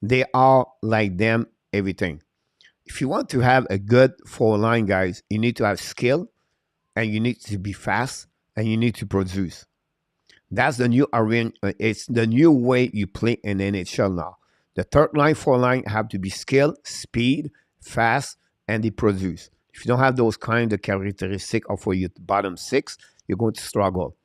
They are like them, everything. If you want to have a good 4-line, guys, you need to have skill, and you need to be fast, and you need to produce. That's the new arena. It's the new way you play in NHL now. The 3rd line, 4th line have to be skill, speed, fast, and they produce. If you don't have those kind of characteristics for your bottom 6, you're going to struggle.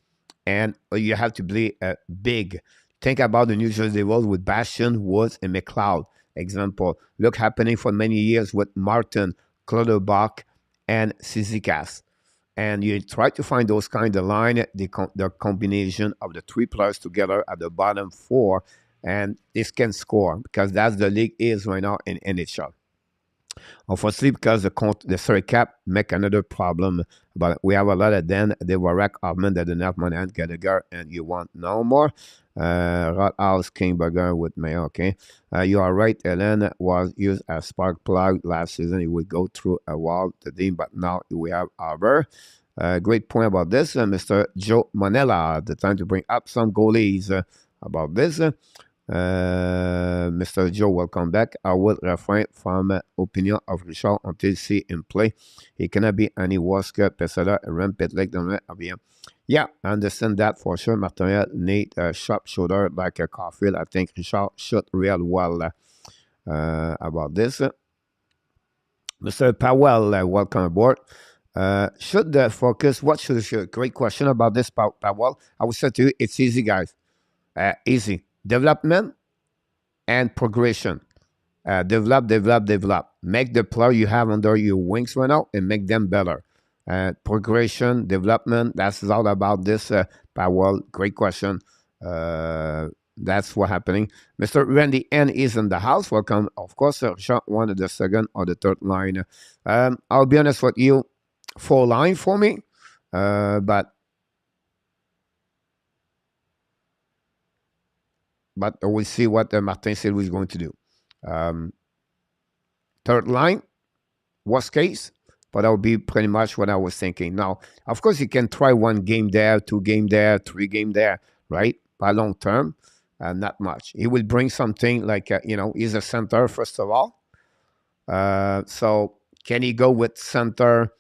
And you have to be big. Think about the New Jersey Devils with Bastian, Woods, and McLeod. Example, look happening for many years with Martin, Clutterbuck, and Cizikas. And you try to find those kind of line, the combination of the 3 players together at the bottom 4, and this can score, because that's the league is right now in NHL. Unfortunately, because the salary cap make another problem, but we have a lot of them. They were rack Armand that didn't have money and Gallagher, and you want no more. Rothaus, Kingberger with me, okay. You are right, Ellen was used as spark plug last season. He would go through a wall the team, but now we have Arbor. Great point about this, Mr. Joe Manella. The time to bring up some goalies about this. Mr. Joe, welcome back. I will refrain from opinion of Richard until see him play. He cannot be any worse que Pesada, Rampet like them. Yeah, I understand that for sure. Martin need a sharp shoulder like a Caulfield. I think Richard shot real well about this. Mr. Powell, welcome aboard. Should the focus, what should great question about this, Powell. I would say to you, it's easy, guys. Easy. Development and progression. Develop. Make the player you have under your wings right now and make them better. Progression, development, that's all about this. Powell, great question. That's what's happening. Mr. Randy N is in the house. Welcome. Of course, one of the 2nd or the 3rd line. I'll be honest with you, 4 line for me. But but we'll see what Martin Saint-Louis is going to do. Third line, worst case, but that would be pretty much what I was thinking. Now, of course, you can try 1 game there, 2 game there, 3 game there, right? By long term, not much. He will bring something like, he's a center, first of all. So can he go with center?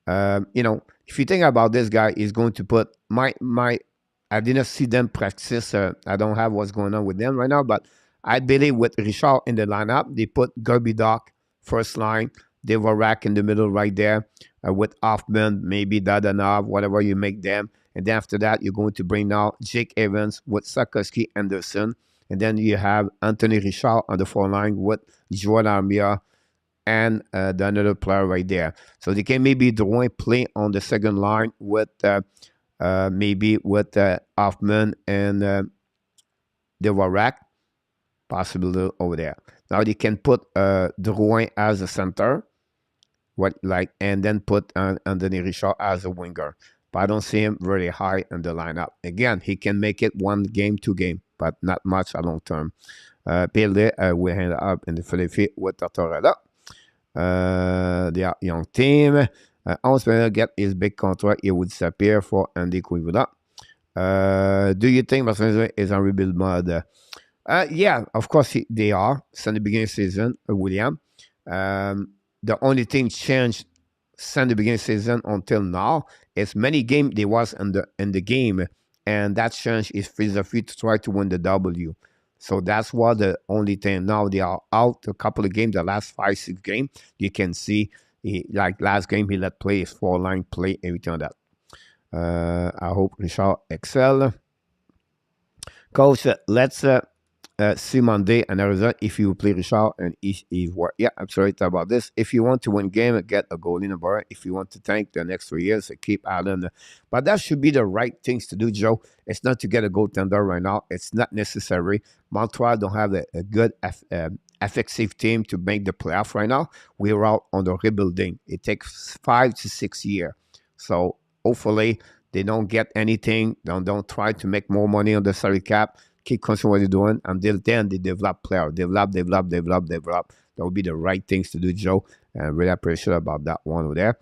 If you think about this guy, he's going to put I didn't see them practice. I don't have what's going on with them right now, but I believe with Richard in the lineup, they put Gerby Doc first line, Devorak in the middle right there, with Hoffman, maybe Dadanov, whatever you make them. And then after that, you're going to bring now Jake Evans with Sarkowski Anderson. And then you have Anthony Richard on the 4 line with Joel Armia and the another player right there. So they can maybe Drouin play on the second line with maybe with Hoffman and Devorak, possibly over there. Now they can put Drouin as a center, and then put Anthony Richard as a winger. But I don't see him very high in the lineup. Again, he can make it 1 game, 2 game, but not much at long term. Pele will hand up in the Philadelphia with Tortorella. They are young team. Once Pele get his big contract, he would disappear for Andy Quivoda. Do you think Martinez is on rebuild mode? Yeah, of course they are. Since the beginning of the season, William. The only thing changed since the beginning of the season until now is many games they was in the game, and that changed his philosophy to try to win the W. So that's what the only thing. Now they are out a couple of games, the last 5-6 games. You can see, like last game, he let play his 4-line play, everything like that. I hope Richard excel. Coach, let's see Monday and Arizona if you play Richard and if work. Yeah, I'm sorry about this. If you want to win game, get a goal in the bar. If you want to tank the next 3 years, keep Allen. But that should be the right things to do, Joe. It's not to get a goaltender right now. It's not necessary. Montreal don't have a good effective team to make the playoff right now. We're out on the rebuilding. It takes 5 to 6 years. So hopefully they don't get anything. Don't try to make more money on the salary cap. Keep controlling what you're doing. Until then, they develop players. Develop. That would be the right things to do, Joe. And really appreciate about that one over there.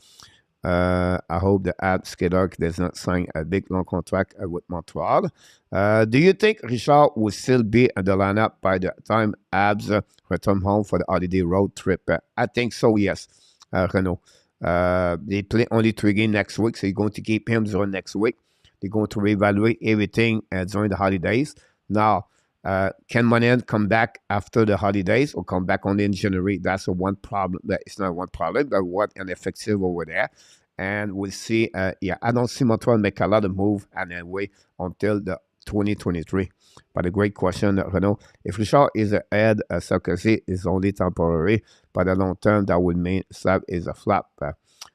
I hope the HABS skater does not sign a big long contract with Montreal. Do you think Richard will still be in the lineup by the time HABS return home for the holiday road trip? I think so, yes, Renaud. They play only 3 games next week, so you're going to keep him during next week. They're going to reevaluate everything during the holidays. Now, can Monahan come back after the holidays or come back only in January? That's one problem. It's not one problem, but what an effective over there. And we'll see. I don't see Montreal make a lot of move and then wait until the 2023. But a great question, Renaud. If Richard is ahead, Sarkozy is only temporary, but the long term, that would mean Slav is a flop.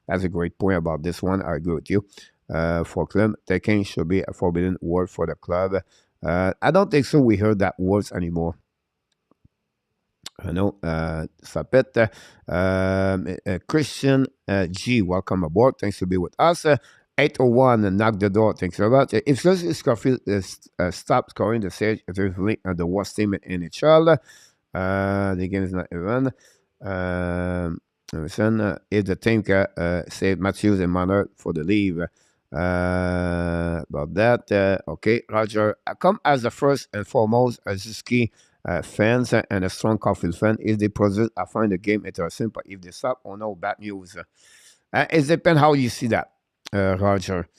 That's a great point about this one. I agree with you. For club, taking should be a forbidden word for the club. I don't think so. We heard that words anymore. No, SEPT. Christian G, welcome aboard. Thanks to be with us. 801, knock the door. Thanks a lot. If Scofield stops scoring, the Sage is definitely the worst team in NHL. The game is not even. If the team can save Matthews and Manor for the leave. About that, okay, Roger. I come as the first and foremost a Zuski fans and a strong Caulfield fan. If they produce, I find the game interesting, but if they stop, oh no, bad news. It depends how you see that, Roger.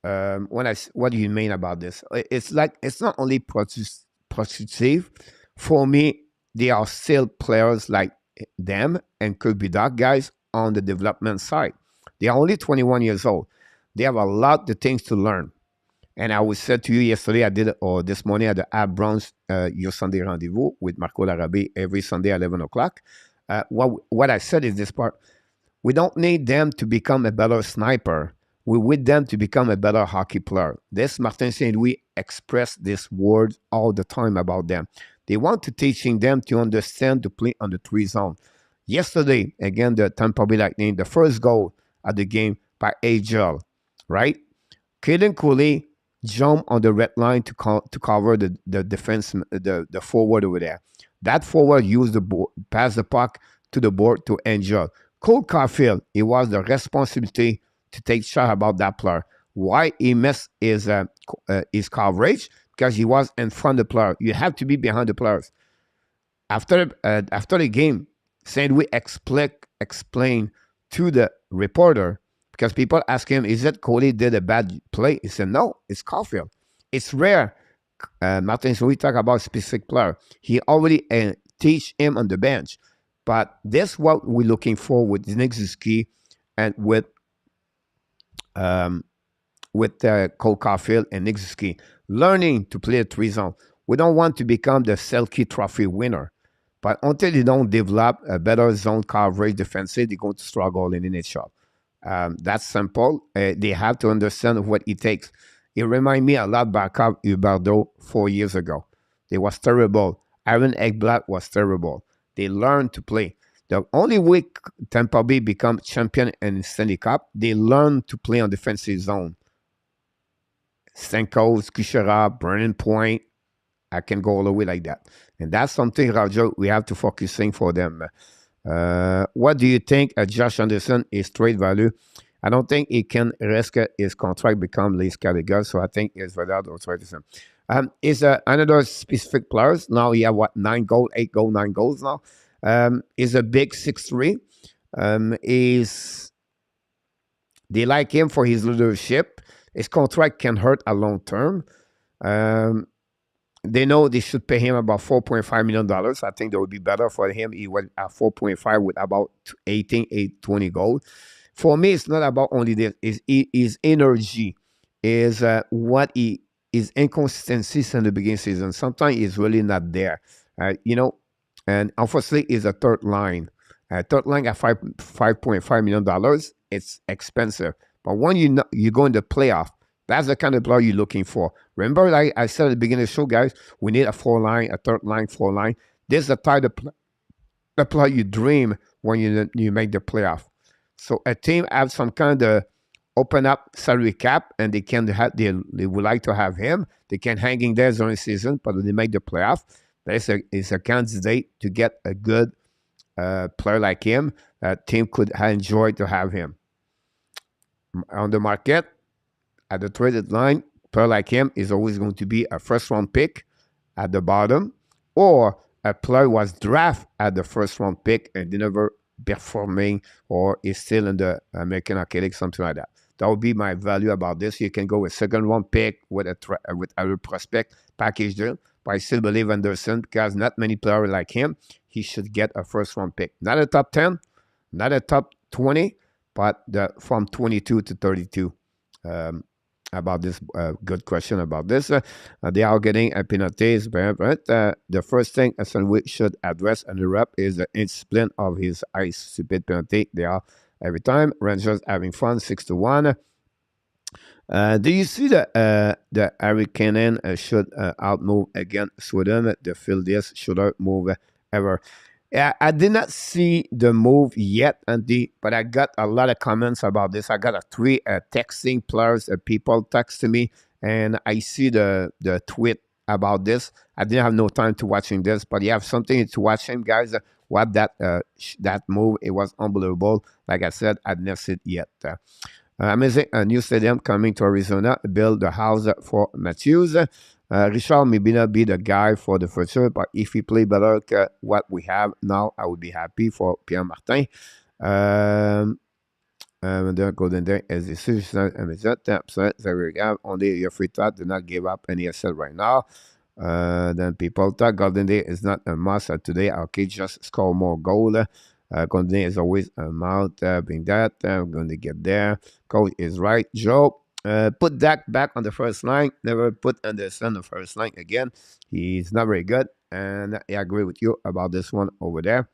What do you mean about this? It's like it's not only positive. For me, they are still players like them and could be that guys on the development side. They are only 21 years old. They have a lot of things to learn. And I was said to you yesterday, I did it, or this morning at the App Browns Your Sunday Rendezvous with Marco Larrabee every Sunday at 11 o'clock. What I said is this part. We don't need them to become a better sniper. We want them to become a better hockey player. This Martin St. Louis express this word all the time about them. They want to teaching them to understand to play on the 3 zone. Yesterday, again, the Tampa Bay Lightning, the first goal at the game by AJL. Right? Kaden Cooley jump on the red line to cover the defense, the forward over there. That forward used the board, pass the puck to the board to injure. Cole Caulfield, it was the responsibility to take charge about that player. Why he missed his coverage? Because he was in front of the player. You have to be behind the players. After the game, Saint Louis explained to the reporter, because people ask him, is it Cody did a bad play? He said, no, it's Caulfield. It's rare. Martin, so we talk about specific player. He already teach him on the bench. But this what we're looking for with Nick Zuski and with Cole Caulfield and Nick Zuski. Learning to play a 3-zone. We don't want to become the Selke Trophy winner. But until they don't develop a better zone coverage defensive, they're going to struggle in the NHL. That's simple. They have to understand what it takes. It reminds me a lot about Huberdeau 4 years ago. They was terrible. Aaron Ekblad was terrible. They learned to play. The only way Tampa Bay become champion in Stanley Cup, they learned to play on defensive zone. Stamkos, Kucherov, Brennan Point, I can go all the way like that. And that's something, Roger, we have to focusing for them. What do you think Josh Anderson is trade value? I don't think he can risk his contract become Leafs Gallagher, so I think it's without those trades. Is another specific players. Now he have 9 goals, 8 goals, 9 goals now. Is a big 6'3". They like him for his leadership. His contract can hurt a long term. They know they should pay him about $4.5 million. I think that would be better for him. He went at 4.5 with about 20 goals. For me, it's not about only this. His energy is his inconsistencies in the beginning season. Sometimes he's really not there. And unfortunately, it's a third line. Third line at $5.5 million. It's expensive. But when you go in the playoff, that's the kind of player you're looking for. Remember, like I said at the beginning of the show, guys, we need a 4-line, a third line, 4-line. This is the type of the player you dream when you make the playoff. So a team have some kind of open up salary cap, and they would like to have him. They can hang in there during the season, but when they make the playoff, it's a candidate to get a good player like him. That team could enjoy to have him on the market. At the traded line, player like him is always going to be a first-round pick at the bottom, or a player was drafted at the first-round pick and they never performing or is still in the American Hockey League, something like that. That would be my value about this. You can go with second-round pick with a prospect package deal, but I still believe Anderson, because not many players like him, he should get a first-round pick. Not a top 10, not a top 20, but from 22 to 32. About this good question about this. They are getting a penalties, but the first thing we should address in Europe is the indiscipline of his ice stupid penalty. They are every time. Rangers having fun, 6-1. Do you see the Harry Kane should outmove again Sweden? The Philadelphia should move ever. I did not see the move yet, Andy, but I got a lot of comments about this. I got 3 texting players, people text to me, and I see the tweet about this. I didn't have no time to watching this, but you have something to watch him, guys. What that move, it was unbelievable. Like I said, I didn't see it yet. Amazing, a new stadium coming to Arizona, build the house for Matthews. Richard may not be the guy for the future, but if he play better than what we have now, I would be happy for Pierre Martin. Then Golden Day as a decision, only your free thought, do not give up any asset right now. Then people talk Golden Day is not a must today. Okay, just score more goal. Golden Day is always a mouth. Being that, I'm going to get there. Coach is right. Joe. Put Dak back on the first line. Never put Anderson on the first line again. He's not very good. And I agree with you about this one over there.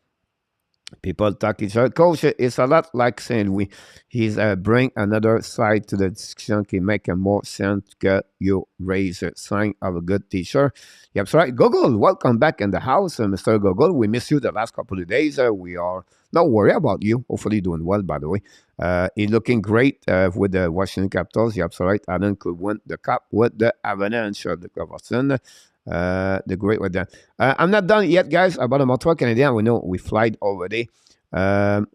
People talk each other. Coach, it's a lot like saying he's bring another side to the discussion can make a more sense. Get you raise a sign of a good teacher. Yep, that's right. Google, welcome back in the house, Mr. Google. We missed you the last couple of days. We are not worried about you. Hopefully, doing well, by the way. He's looking great with the Washington Capitals. Yep, that's right. Allen could win the cup with the Avalanche of the Cleverton. The great with that. I'm not done yet, guys, about the Montreal Canadiens. We know we flight already.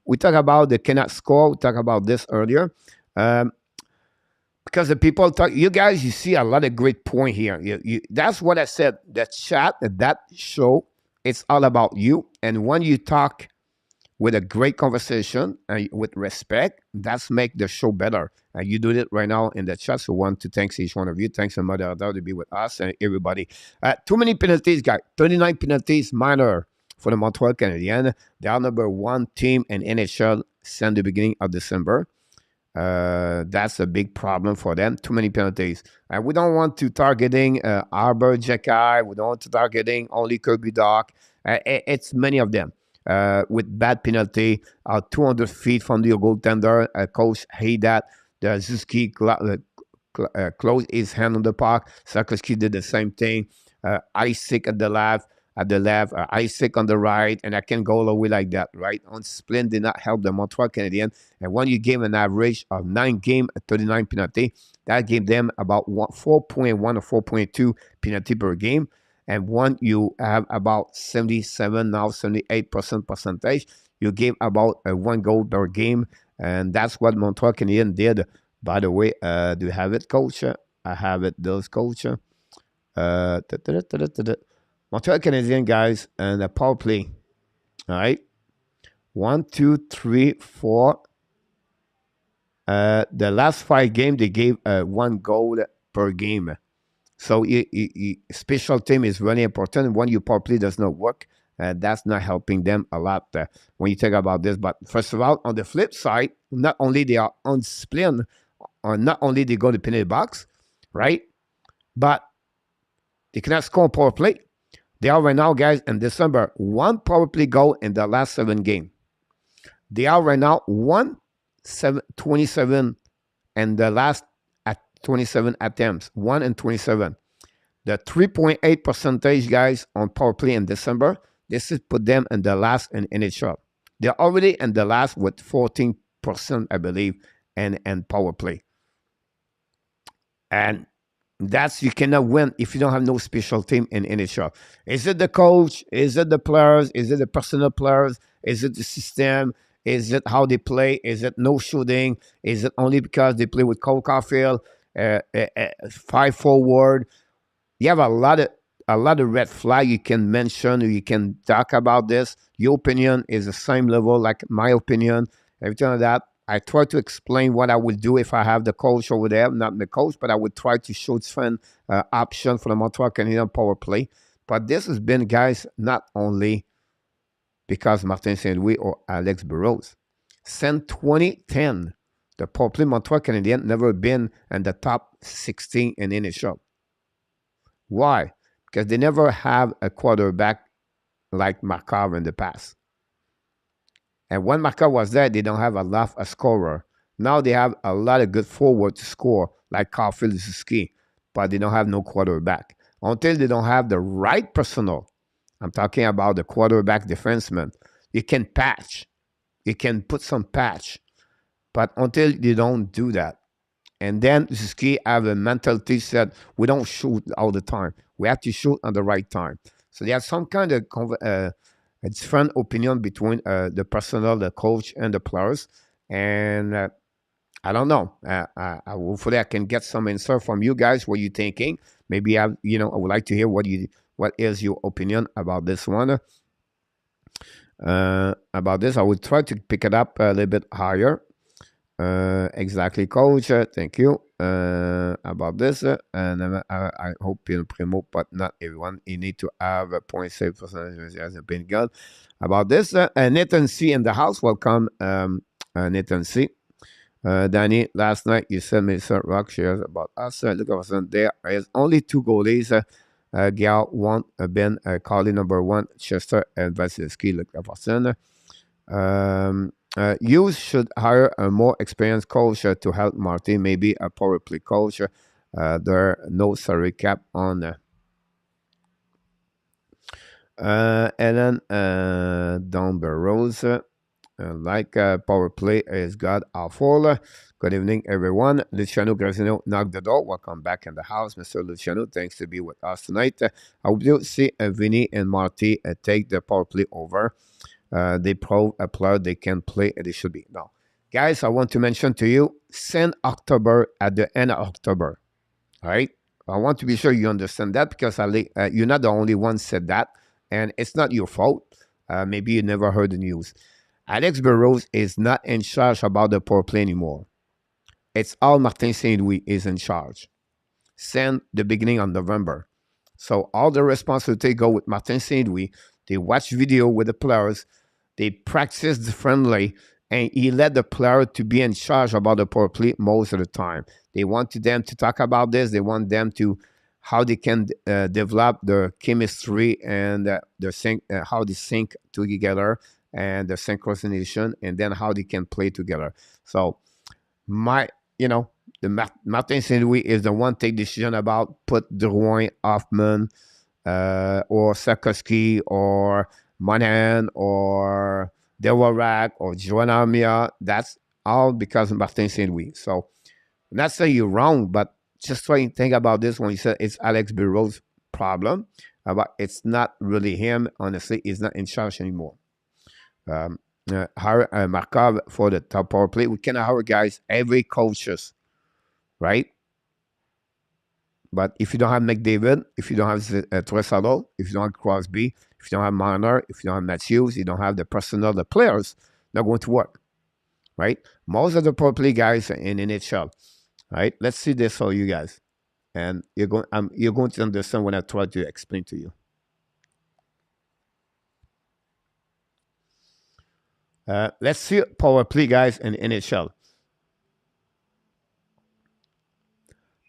We talk about the cannot score. We talked about this earlier. Because the people talk, you guys, you see a lot of great point here. That's what I said. That chat, that show, it's all about you. And when you talk with a great conversation and with respect, that's make the show better. And you do it right now in the chat. So want to thank each one of you. Thanks to Mother to be with us and everybody. Too many penalties, guys. 39 penalties minor for the Montreal Canadiens. They are number one team in NHL since the beginning of December. That's a big problem for them. Too many penalties. We don't want to targeting Arbor Jekai. We don't want to targeting only Kirby Doc. It's many of them. With bad penalty, 200 feet from the goaltender. Coach hate that. The Zuski closed his hand on the puck. Sarkozy did the same thing. Isaac at the left, Isaac on the right, and I can go all the way like that, right? On Splint did not help the Montreal Canadiens. And when you give an average of 9 games at 39 penalty, that gave them about 4.1 or 4.2 penalty per game. And when you have about 77, now 78% percentage, you give about 1 goal per game. And that's what Montreal Canadiens did. By the way, do you have it, Coach? I have it, those, Coach. Montreal Canadiens, guys, and the power play. All right. 1, 2, 3, 4. The last 5 games, they gave 1 goal per game. So special team is really important. When your power play does not work, that's not helping them a lot when you think about this. But first of all, on the flip side, not only they are on Splint, or not only they go to penalty box, right? But they cannot score on power play. They are right now, guys, in December, 1 power play goal in the last 7 games. They are right now 27 and the last at 27 attempts, 1 and 27. The 3.8 percentage, guys, on power play in December, this is put them in the last in NHL. They're already in the last with 14%, I believe, and power play. And that's, you cannot win if you don't have no special team in NHL. Is it the coach? Is it the players? Is it the personal players? Is it the system? Is it how they play? Is it no shooting? Is it only because they play with Cole Caulfield, 5 forward? You have a lot of red flag you can mention, or you can talk about this. Your opinion is the same level like my opinion. Everything like that. I try to explain what I would do if I have the coach over there. Not the coach, but I would try to show different option for the Montreal Canadiens power play. But this has been, guys, not only because Martin Saint-Louis or Alex Burrows. Since 2010, the power play Montreal Canadiens never been in the top 16 in NHL. Why? Because they never have a quarterback like Markov in the past. And when Markov was there, they don't have a lot of scorer. Now they have a lot of good forward to score, like Caulfield Suzuki, but they don't have no quarterback. Until they don't have the right personnel, I'm talking about the quarterback defenseman, you can patch. You can put some patch. But until they don't do that, and then Suzuki have a mentality that we don't shoot all the time. We have to shoot on the right time. So they have some kind of a different opinion between the personnel, the coach, and the players. And I don't know. Hopefully, I can get some answer from you guys. What you thinking? Maybe I would like to hear what is your opinion about this one. About this, I would try to pick it up a little bit higher. Exactly, coach. Thank you about this. And I hope you'll promote, but not everyone. You need to have a 0.7 percentage as a been good about this. Nathan C in the house. Welcome, Nathan C. Danny, last night you sent me some rock shares about us. Look at us. There is only 2 goalies. Gal 1, Ben Carly number 1, Chester and Vasilevsky. Look at us. You should hire a more experienced coach to help Marty, maybe a power play coach. There no salary cap on. Ellen Don Burrows, power play is God awful. Good evening, everyone. Luciano Grazino knocked the door. Welcome back in the house, Mr. Luciano. Thanks to be with us tonight. I hope you see Vinny and Marty take the power play over. They prove a player they can play and they should be. Now, guys, I want to mention to you, send October at the end of October. All right? I want to be sure you understand that because you're not the only one said that, and it's not your fault. Maybe you never heard the news. Alex Burrows is not in charge about the power play anymore. It's all Martin Saint-Louis is in charge. Since the beginning of November. So all the responsibility go with Martin Saint-Louis. They watch video with the players. They practice differently, and he let the player to be in charge about the power play most of the time. They want them to talk about this. They want them to how they can develop their chemistry and how they sync together and the synchronization, and then how they can play together. So Martin St. Louis is the one take decision about put Drouin, Hoffman, or Sarkowski, or Monahan, or Dewarak, or Joanna Armia. That's all because of Martin St. Louis. So, I'm not saying you're wrong, but just try and think about this when you said it's Alex Burrows' problem. But it's not really him. Honestly, he's not in charge anymore. Hire Markov for the top power play. We can hire guys, every coaches, right? But if you don't have McDavid, if you don't have Tresalo, if you don't have Crosby, if you don't have Marner, if you don't have Matthews, you don't have the personnel, the players, not going to work, right? Most of the power play guys are in NHL, right? Let's see this for you guys, and you're going to understand when I try to explain to you. Let's see power play guys in NHL.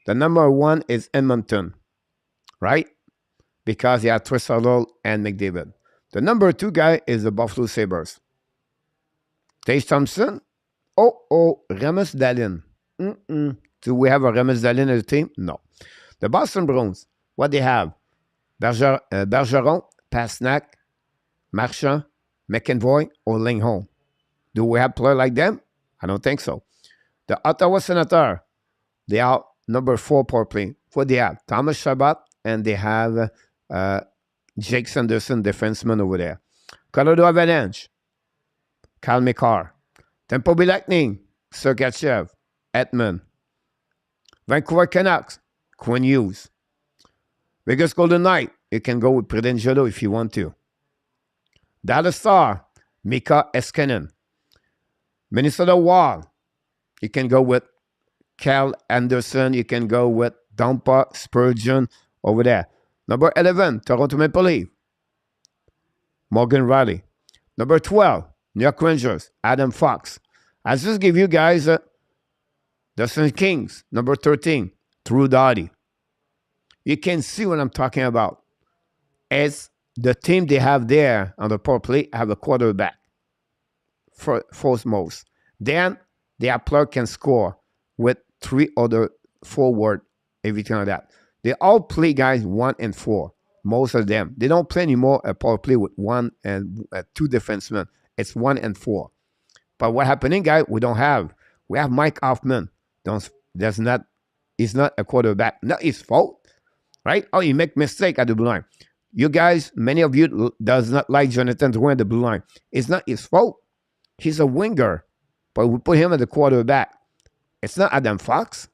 The number one is Edmonton, right? Because they have Tresalo and McDavid. The number two guy is the Buffalo Sabres. Tage Thompson. Ramus Dallin. Do we have a Ramus Dallin as a team? No. The Boston Bruins, what they have? Bergeron, Pasnak, Marchand, McEnroy, or Lingholm. Do we have players like them? I don't think so. The Ottawa Senators, they are number 4 power play. What they have? Thomas Chabot, and they have Jake Sanderson, defenseman over there. Colorado Avalanche, Kyle McCarr. Tampa Bay Lightning, Sergachev, Edmund. Vancouver Canucks, Quinn Hughes. Vegas Golden Knight, you can go with Predangelo if you want to. Dallas Star, Mika Eskinen. Minnesota Wild, you can go with Cal Anderson. You can go with Dampa Spurgeon over there. Number 11, Toronto Maple Leafs, Morgan Riley. Number 12, New York Rangers, Adam Fox. I just give you guys the St. Kings, number 13, Drew Doughty. You can see what I'm talking about. As the team they have there on the power play have a quarterback, first most. Then their player can score with 3 other forward, everything like that. They all play guys 1 and 4. Most of them. They don't play anymore a power play with 1 and 2 defensemen. It's 1 and 4. But what happening, guys? We have Mike Hoffman. He's not a quarterback. Not his fault, right? Oh, he make mistake at the blue line. You guys, many of you does not like Jonathan Drouin at the blue line. It's not his fault. He's a winger, but we put him at the quarterback. It's not Adam Fox.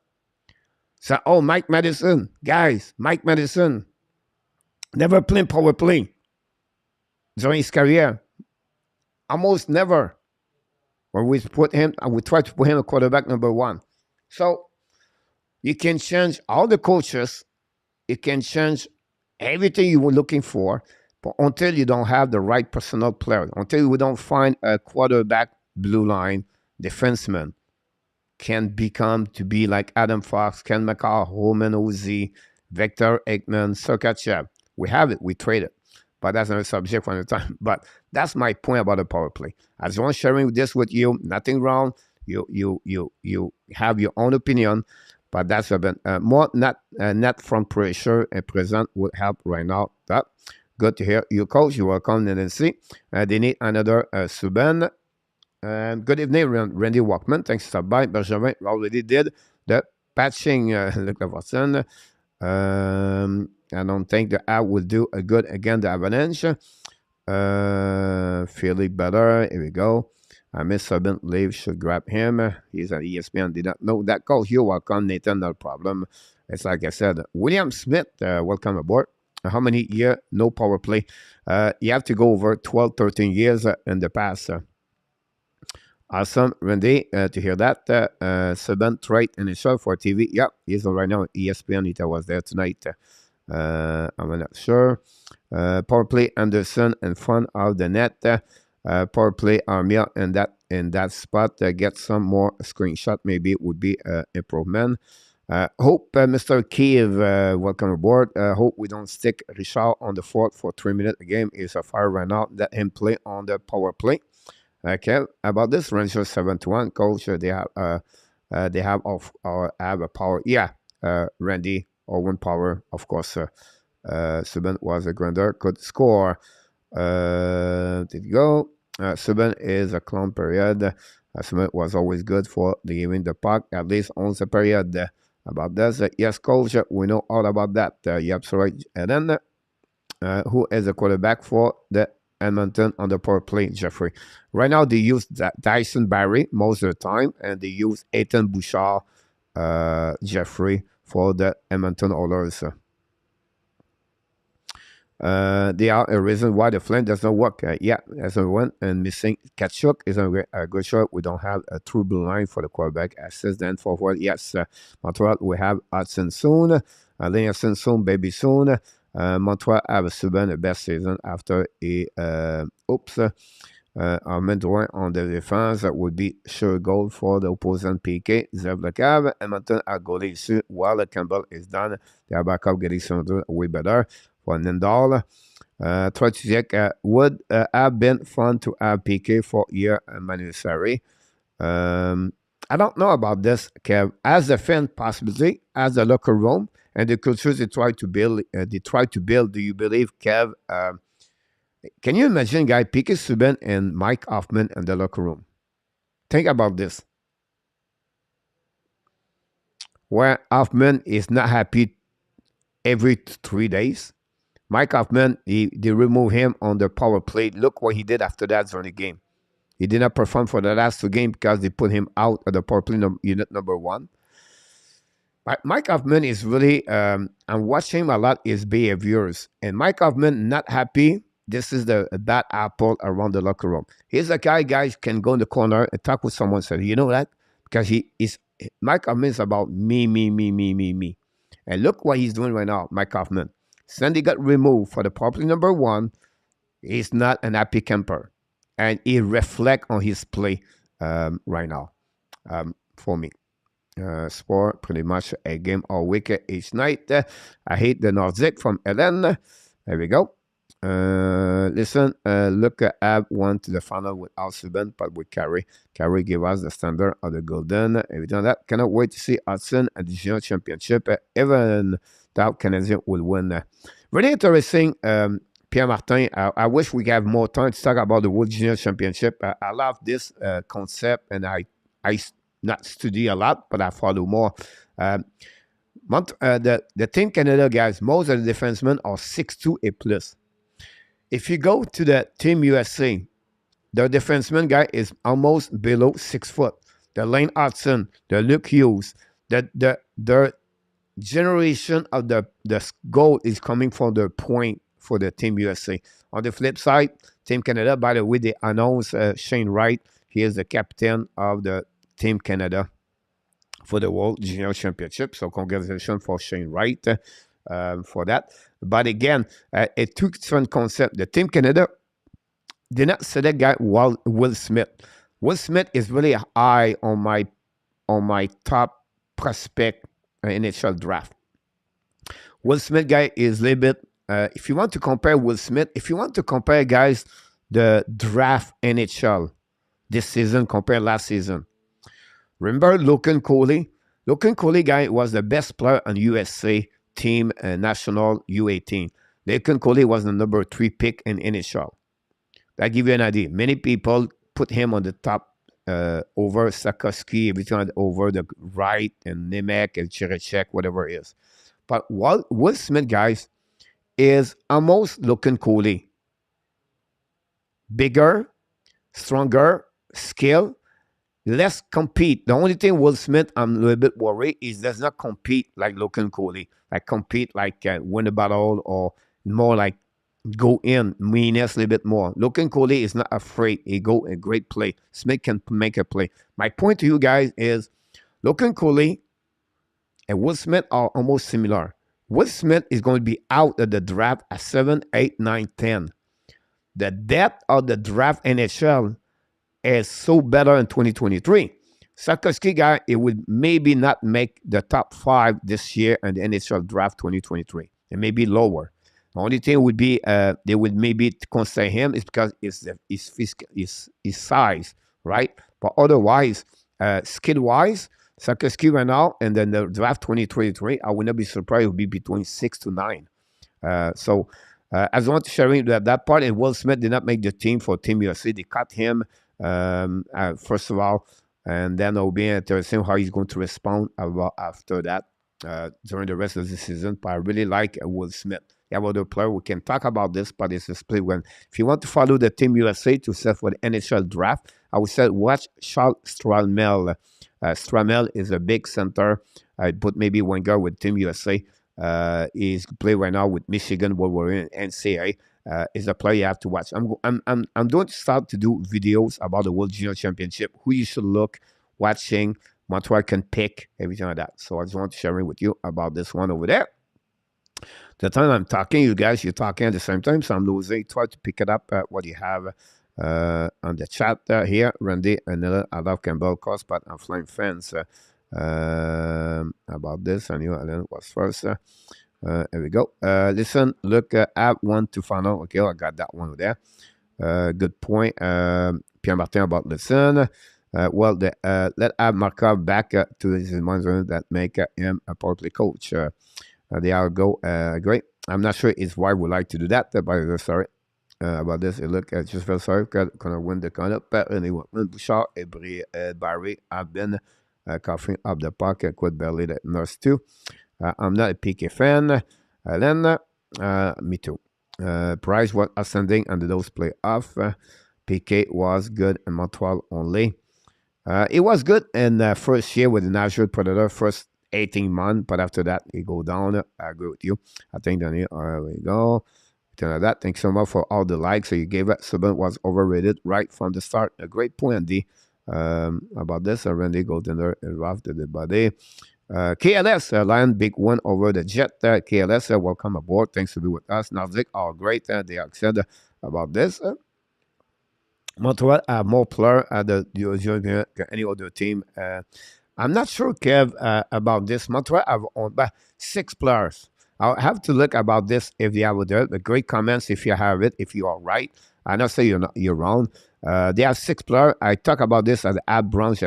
So, Mike Madison. Guys, Mike Madison never played power play during his career. Almost never. When we try to put him a quarterback number 1. So, you can change all the coaches. You can change everything you were looking for, but until you don't have the right personnel player, until we don't find a quarterback blue line defenseman can become to be like Adam Fox, Ken McCall, Roman Ozzy, Victor Ekman, Sergachev. We have it. We trade it. but that's another subject for another time. But that's my point about the power play. I just want sharing this with you. Nothing wrong. You have your own opinion, but that's a bit more not from pressure and present would help right now. That good to hear you, coach. You're welcome, Nancy. They need another Subban. Good evening, Randy Walkman. Thanks for stopping by. Benjamin already did the patching. Look at Watson. I don't think the app will do a good against the Avalanche. Feeling better. Here we go. I miss Subban. Leave should grab him. He's at ESPN. Did not know that call. You're welcome, Nathan. No problem. It's like I said. William Smith, welcome aboard. How many years? No power play. You have to go over 12, 13 years in the past. Awesome, Randy, to hear that. Subban trade initial for TV. Yep, he's on right now on ESPN. It was there tonight. I'm not sure. Power play Anderson in front of the net. Power play Armia in that spot. Get some more screenshot. Maybe it would be improvement. Hope Mr. Kiev, welcome aboard. Hope we don't stick Richard on the fort for 3 minutes a game. Is a fire right now. Let him play on the power play. Okay, about this Rangers 7-1 coach, they have a power. Yeah, Randy or one power, of course. Subban was a grinder, could score. Did you go? Subban is a clown period. Subban was always good for giving the puck at least on the period. About this, yes, coach, we know all about that. Yep, so right. And then, who is the quarterback for the Edmonton on the power play, Jeffrey? Right now, they use Dyson Barry most of the time, and they use Ethan Bouchard, Jeffrey, for the Edmonton Oilers. They are a reason why the Flame does not work. Yeah, as a one, and missing Kachuk is a good shot. We don't have a true blue line for the quarterback. Assist then forward. Yes, Montreal, we have Hudson soon. Linnea soon, baby soon. Montreal have a Subban the best season after a our midway on the defense would be sure goal for the opposing PK. Zev Lecav, Edmonton are goalie issue while Campbell is done. Their backup getting something way better for Nindal. Try to check would have been fun to have PK for year anniversary. I don't know about this, Kev. As a fan, possibly as a locker room and the cultures they try to build. Do you believe, Kev? Can you imagine, guy, P.K. Subban and Mike Hoffman in the locker room? Think about this. Where Hoffman is not happy every 3 days. Mike Hoffman, they remove him on the power play. Look what he did after that during the game. He did not perform for the last 2 games because they put him out of the power play unit number 1. But Mike Hoffman is really, I'm watching him a lot, his behaviors. And Mike Hoffman not happy. This is the bad apple around the locker room. He's a guy, guys, can go in the corner and talk with someone and say, you know that? Because Mike Hoffman is about me. And look what he's doing right now, Mike Hoffman. Since he got removed for the property number 1, he's not an happy camper. And he reflects on his play right now for me. Sport, pretty much a game all week each night. I hate the Nordic from Ellen. There we go. Listen, look at one to the final with Subban, but with Carey. Carey give us the standard of the golden. Everything that. Cannot wait to see Hudson at the junior championship. Even doubt Canadiens will win. Really interesting, Pierre Martin. I wish we have more time to talk about the World Junior Championship. I love this concept, and I not study a lot, but I follow more. The Team Canada guys, most of the defensemen are 6'2" a plus. If you go to the Team USA, the defenseman guy is almost below 6 foot. The Lane Hudson, the Luke Hughes, the generation of the goal is coming from the point for the Team USA. On the flip side, Team Canada, by the way, they announced Shane Wright. He is the captain of the Team Canada for the World Junior Championship. So congratulations for Shane Wright for that. But again, it took different concept. The Team Canada did not select guy Will Smith. Will Smith is really high on my top prospect initial draft. Will Smith guy is a little bit if you want to compare Will Smith, if you want to compare, guys, the draft NHL this season compared last season, remember Logan Coley? Logan Coley, guy, was the best player on USA team national U18. Logan Coley was the number 3 pick in NHL. That give you an idea. Many people put him on the top over Sakoski, everything over the right, and Nemec and Chirichek, whatever it is. But Will Smith, guys, is almost Logan Coley. Bigger, stronger, skill, less compete. The only thing Will Smith, I'm a little bit worried, is does not compete like Logan Coley. Like compete like win a battle, or more like go in, meanness a little bit more. Logan Coley is not afraid. He go a great play. Smith can make a play. My point to you guys is Logan Coley and Will Smith are almost similar. Will Smith is going to be out of the draft at 7, 8, 9, 10. The depth of the draft NHL is so better in 2023. Sakoski, guy, it would maybe not make the top 5 this year in the NHL draft 2023. It may be lower. The only thing would be they would maybe consider him is because his size, right? But otherwise, skill-wise, Sakoski right now, and then the draft 2023, I would not be surprised it would be between 6 to 9. So I just want to share that part. And Will Smith did not make the team for Team USA. They cut him, first of all, and then it'll be interesting how he's going to respond after that during the rest of the season. But I really like Will Smith. You have other player, we can talk about this, but it's a split one. If you want to follow the Team USA to set for the NHL draft, I would say watch Charles Stramel. Stramel is a big center. I put maybe one guy with Team USA. He's playing right now with Michigan, where we're in NCAA. Is a player you have to watch. I'm going to start to do videos about the World Junior Championship, who you should look, watching, Montreal can pick, everything like that. So I just want to share with you about this one over there. The time I'm talking, you guys, you're talking at the same time, so I'm losing. Try to pick it up what you have on the chat here. Randy, and I love Campbell course, but I'm flying fans about this. I knew Alan was first. Here we go. Listen, look, app one to find out. Okay, I got that one there. Good point. Pierre Martin about listen. Well, let add Markov back to his mindset that make him a power play coach. They are go great. I'm not sure his wife would like to do that, but I'm sorry about this. Look, I just feel sorry because I win the kind of anyway. Bouchard and Barry have been coughing up the pocket. Quit barely that nurse too. I'm not a PK fan. Then, me too. Price was ascending under those playoffs. PK was good in Montreal only. It was good in the first year with the Nashville Predator, first 18 months, but after that, it go down. I agree with you. I think then there we go. That. Thanks so much for all the likes. So you gave it. Subban was overrated right from the start. A great point, D. About this. Randy Goldender and Ralph did it, buddy. KLS, Lion, big one over the Jet. KLS, welcome aboard. Thanks to be with us. Narvik, all great. They are excited about this. Montreal have more players than any other team. I'm not sure, Kev, about this. Montreal have about 6 players. I'll have to look about this if they have it. But great comments if you have it, if you are right. I not say you're wrong. They have 6 players. I talk about this at the app branch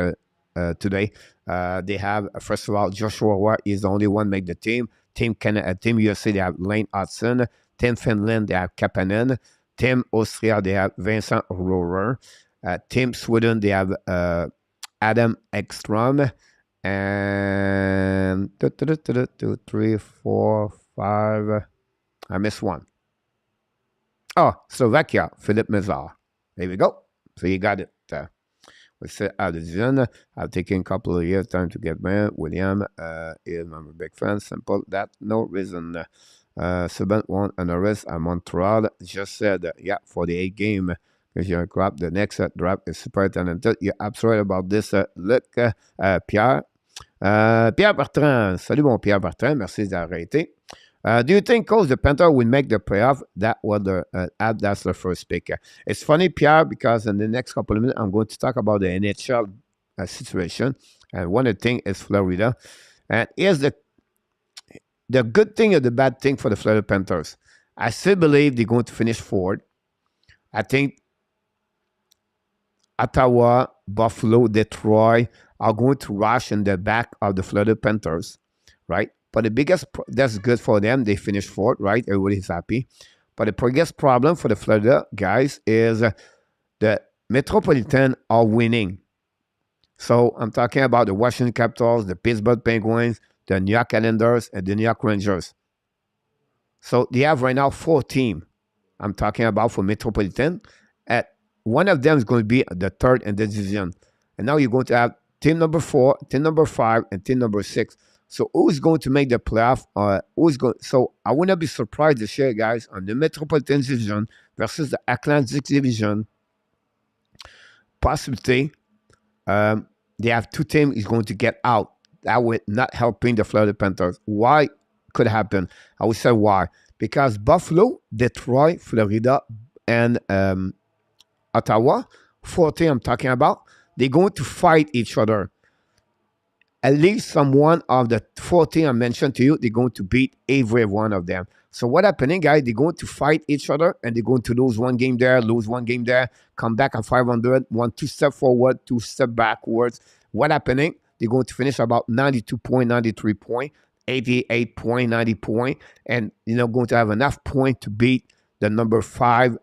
today. They have, first of all, Joshua Roy is the only one make the team. Team Canada, Team USA, they have Lane Hudson. Team Finland, they have Kapanen. Team Austria, they have Vincent Rohrer. Team Sweden, they have Adam Ekstrom. And 2, 3, 4, 5. I missed one. Oh, Slovakia, Philip Mizar. There we go. So you got it. We said out of June. I've taken a couple of years time to get married. William is I'm a big fan. Simple. That no reason. Subban won an arrest at Montreal. Just said, yeah, for the 8 game. Because you're crap. The next draft is super talented. You're absolutely about this. Look, Pierre. Pierre Bertrand. Salut, mon Pierre Bertrand. Merci d'arrêter. Do you think, Coach, the Panther will make the playoff? That was that's the first pick. It's funny, Pierre, because in the next couple of minutes, I'm going to talk about the NHL situation. And one of the things is Florida. And here's the good thing and the bad thing for the Florida Panthers. I still believe they're going to finish fourth. I think Ottawa, Buffalo, Detroit are going to rush in the back of the Florida Panthers, right? But the biggest, that's good for them. They finished fourth, right? Everybody's happy. But the biggest problem for the Florida guys is the Metropolitan are winning. So I'm talking about the Washington Capitals, the Pittsburgh Penguins, the New York Islanders, and the New York Rangers. So they have right now 4 teams. I'm talking about for Metropolitan. At one of them is going to be the third in the division. And now you're going to have team number 4, team number 5, and team number 6. So who's going to make the playoff? So I would not be surprised this year, guys, on the Metropolitan Division versus the Atlantic Division. Possibly, they have 2 teams is going to get out. That would not helping the Florida Panthers. Why could happen? I would say why. Because Buffalo, Detroit, Florida, and Ottawa, 4 teams I'm talking about, they're going to fight each other. At least someone of the 4 teams I mentioned to you, they're going to beat every one of them. So what happening, guys? They're going to fight each other, and they're going to lose 1 game there, lose 1 game there, come back at 500, 2 step forward, 2 step backwards. What happening? They're going to finish about 92 point, 93 point, 88 point, 90 point, and going to have enough point to beat the number 5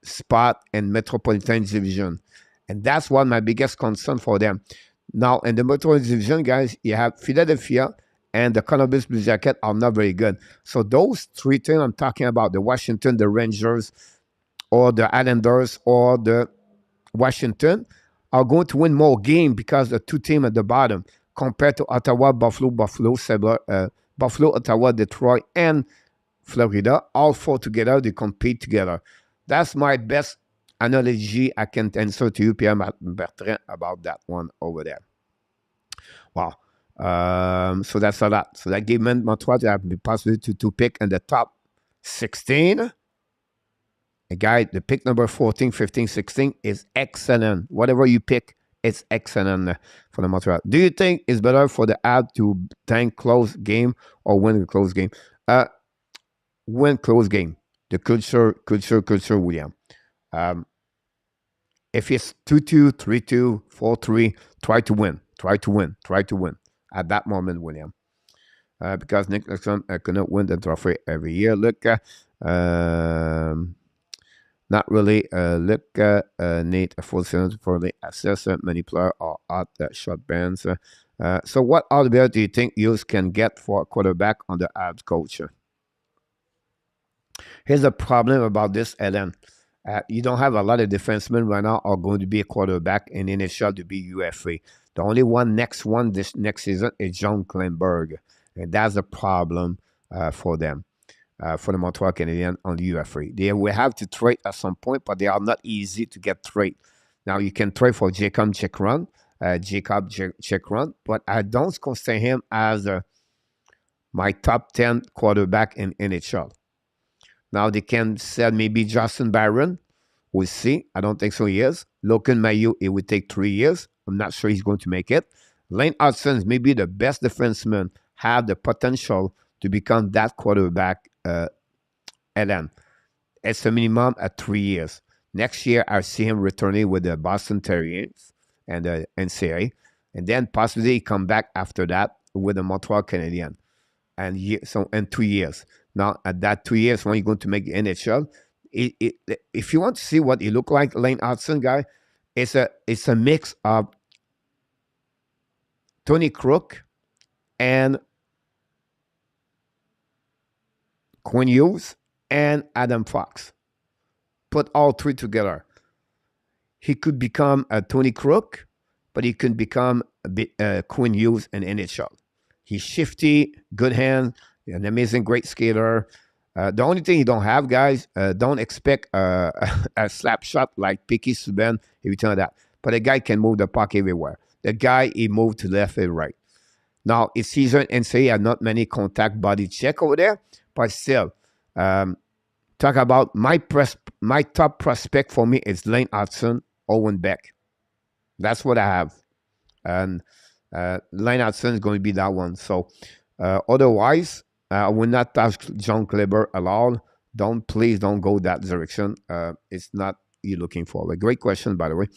spot in Metropolitan Division. And that's what my biggest concern for them. Now, in the Metropolitan Division, guys, you have Philadelphia and the Columbus Blue Jackets are not very good. So those 3 teams I'm talking about, the Washington, the Rangers, or the Islanders, or the Washington, are going to win more games because the 2 teams at the bottom compared to Ottawa, Buffalo, Ottawa, Detroit, and Florida. All 4 together, they compete together. That's my best analogy I can answer to you, Pierre Bertrand, about that one over there. Wow. So that's a lot. So that gave Montreal the possibility to pick in the top 16. A guy, the pick number 14, 15, 16 is excellent. Whatever you pick, it's excellent for the Montreal. Do you think it's better for the Habs to tank close game or win a close game? Win close game. The culture, William. If it's 2-2, 3-2, 4-3, try to win. At that moment, William. Because Nick Nixon cannot win the trophy every year. Look, not really. Need a full season for the assessor. Many players are at the short bands. So what other do you think you can get for a quarterback on the Habs coach? Here's the problem about this, Ellen. You don't have a lot of defensemen right now are going to be a quarterback in NHL to be UFA. The only next one this next season is John Kleinberg. And that's the problem for them, for the Montreal Canadiens on the UFA. They will have to trade at some point, but they are not easy to get trade. Now, you can trade for Jacob Chekron, but I don't consider him as my top 10 quarterback in NHL. Now, they can sell maybe Justin Barron. We'll see. I don't think so he is. Logan Mailloux, it would take 3 years. I'm not sure he's going to make it. Lane Hudson is maybe the best defenseman, have the potential to become that quarterback, Ellen. It's a minimum at 3 years. Next year, I see him returning with the Boston Terriers and the NCAA. And then possibly he come back after that with the Montreal Canadiens. So in 2 years. Now, at that 2 years, when you're going to make the NHL, if you want to see what he look like, Lane Hudson guy, it's a mix of Tony Crook and Quinn Hughes and Adam Fox. Put all 3 together. He could become a Tony Crook, but he could become a bit Quinn Hughes in NHL. He's shifty, good hand, an amazing, great skater. The only thing you don't have, guys, don't expect a slap shot like Piquet Subban, everything like that. But the guy can move the puck everywhere. The guy, he moved to left and right. Now, it's season and say he had not many contact body check over there, but still, talk about my top prospect for me is Lane Hudson, Owen Beck. That's what I have. And Lane Hudson is going to be that one. So, otherwise, I will not touch John Kleber at all. please don't go that direction. It's not you looking for. A great question, by the way.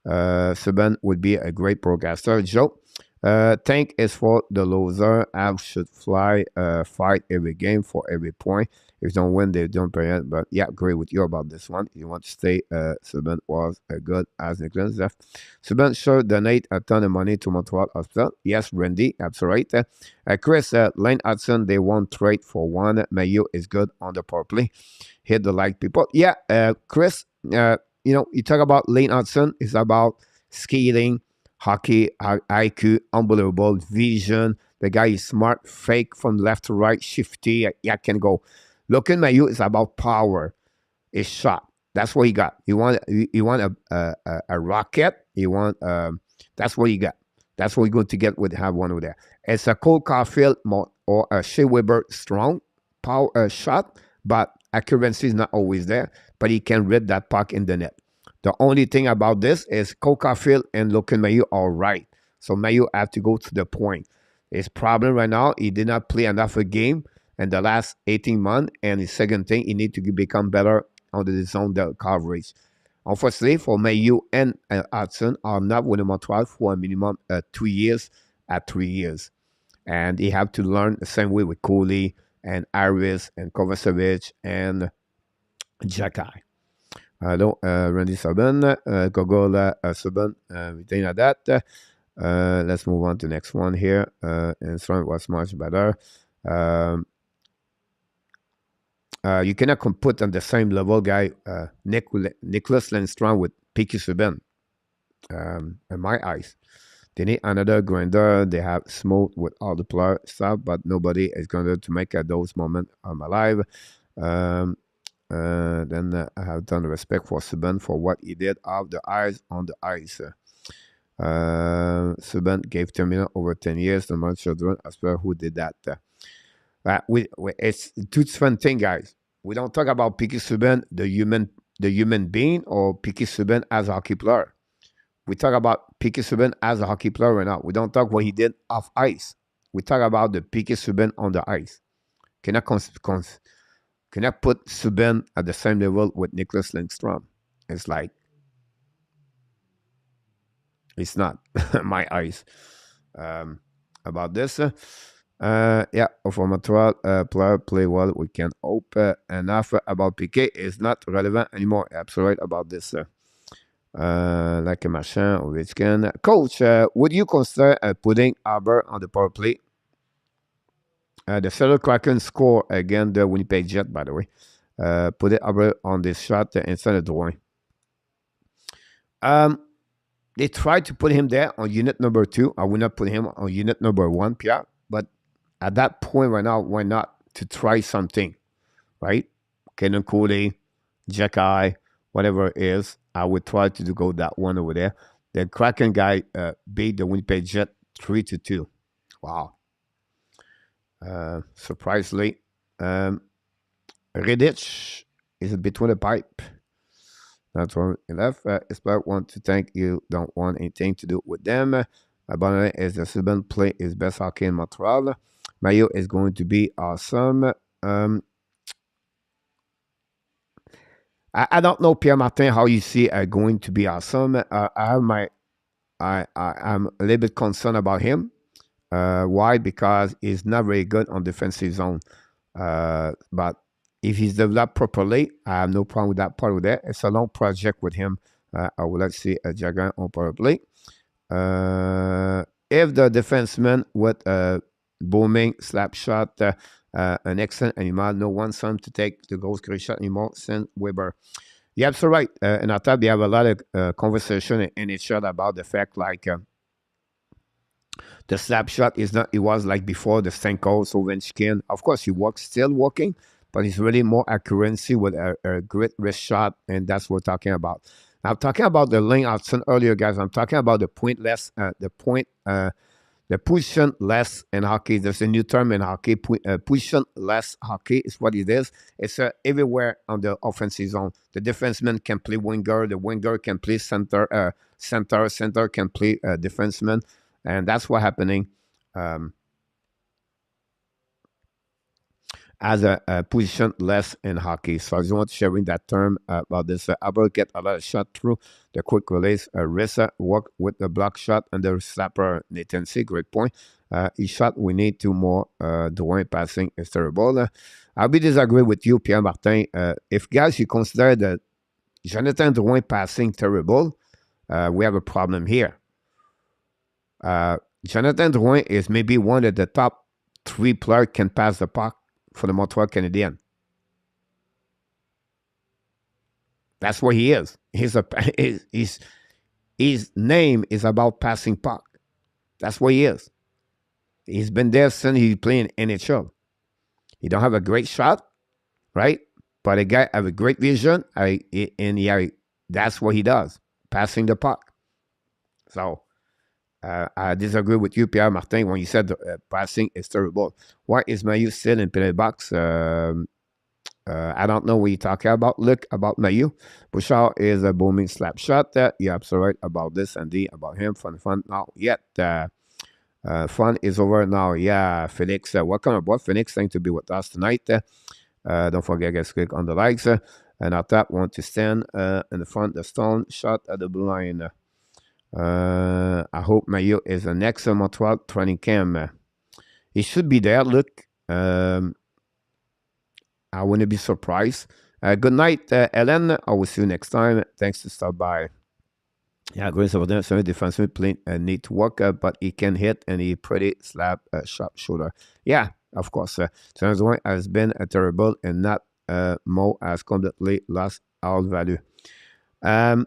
Subban would be a great broadcaster. Joe, tank is for the loser. Avs should fight every game for every point. If they don't win, they don't pay it. But yeah, agree with you about this one. You want to stay. Subban was good as Nicholas left. Subban sure donate a ton of money to Montreal Hospital. Yes, Randy, absolutely. Chris, Lane Hudson, they won't trade for one. Mayo is good on the power play. Hit the like people. Yeah, Chris, you talk about Lane Hudson. It's about skating, hockey, IQ, unbelievable vision. The guy is smart, fake from left to right, shifty. Yeah, can go. Looking Mayu is about power. It's shot. That's what he got. You want a rocket. You want that's what you got. That's what you're going to get with have one over there. It's a Cole Caulfield or a Shea Weber strong power shot, but accuracy is not always there. But he can read that puck in the net. The only thing about this is Cole Caulfield and Logan Mayu are right. So Mayu have to go to the point. His problem right now, he did not play enough a game in the last 18 months. And the second thing, he need to become better on the zone coverage. Unfortunately, for Mayu and Hudson are not with the Montreal for a minimum 2 years at 3 years. And they have to learn the same way with Cooley and Iris and Kovacevic and Jacky. Hello, Randy Subban, Gogola Subban, retain that. Let's move on to the next one here. And front was much better. You cannot put on the same level guy Nicholas Lindstrom with Piqué Subban. In my eyes, they need another grinder. They have smooth with all the player stuff, but nobody is going to make those moments alive. Then I have done respect for Subban for what he did off the ice on the ice. Subban gave Terminal over 10 years to my children as well who did that. It's two different things, guys. We don't talk about Piqué Subban, the human being, or Piqué Subban as a hockey player. We talk about Piqué Subban as a hockey player right now. We don't talk what he did off ice. We talk about the Piqué Subban on the ice. Cannot put Subban at the same level with Nicholas Lindstrom. It's like, it's not my eyes about this. Yeah, for Montreal player play well, we can hope enough about Piqué is not relevant anymore. Absolutely about this. Like a Machin, Ovechkin. Coach, would you consider putting Aber on the power play? The Seattle Kraken score again the Winnipeg Jet, by the way. Put it Aber on this shot instead of Drouin. They tried to put him there on unit number 2. I will not put him on unit number 1, Pierre. But at that point right now, why not to try something, right? Kenan Cooley, Jacky, whatever it is, I would try to go that one over there. The Kraken guy beat the Winnipeg Jet 3-2. Wow. Surprisingly, Redditch is between the pipe. That's one left. Espert want to thank you. Don't want anything to do with them. Abandoned is the Subban play his best hockey in Montreal. Mayo is going to be awesome. I don't know, Pierre Martin, how you see going to be awesome. I'm a little bit concerned about him. Why? Because he's not very good on defensive zone. But if he's developed properly, I have no problem with that part of that. It's a long project with him. I would like to see a Jagger on power play. If the defenseman with booming slap shot, an excellent animal, no one son to take the goal screen shot anymore, send Weber. You're absolutely right. And I thought they have a lot of conversation in each other about the fact like the slap shot is not, it was like before the Stanko, Ovechkin. Of course, he still working, but it's really more accuracy with a great wrist shot, and that's what we're talking about. Now, talking about the lane I've seen earlier, guys, I'm talking about the position less in hockey. There's a new term in hockey. Position less hockey is what it is. It's everywhere on the offensive zone. The defenseman can play winger. The winger can play center. Center can play defenseman. And that's what's happening. as a position less in hockey. So I just want to sharing that term about this. Albert get a lot of shot through the quick release. Rissa work with the block shot and the slapper. Nathan C, great point. He shot. We need two more. Drouin passing is terrible. I'll be disagree with you, Pierre Martin. If guys you consider that Jonathan Drouin passing terrible, we have a problem here. Jonathan Drouin is maybe one of the top 3 players can pass the puck for the Montreal Canadiens. That's what he is. His name is about passing puck. That's what he is. He's been there since he played in NHL. He don't have a great shot, right? But a guy have a great vision, that's what he does, passing the puck. So I disagree with you, Pierre Martin, when you said passing is terrible. Why is Mayu still in penalty box? I don't know what you're talking about. Look about Mayu. Bouchard is a booming slap shot. You're absolutely right about this, Andy, about him. Fun, not yet. Fun is over now. Yeah, Felix, welcome aboard. Felix, thanks to be with us tonight. Don't forget, guys, click on the likes. And I tap want to stand in the front, the stone shot at the blue line. I hope Mayo is the next Montreal training camp. He should be there. Look, I wouldn't be surprised. Good night, Ellen. I will see you next time. Thanks to stop by. Yeah, Grace over there. Some defensive play need to work, but he can hit and he pretty slap sharp shoulder. Yeah, of course. One has been terrible and not Mo has completely lost all value. I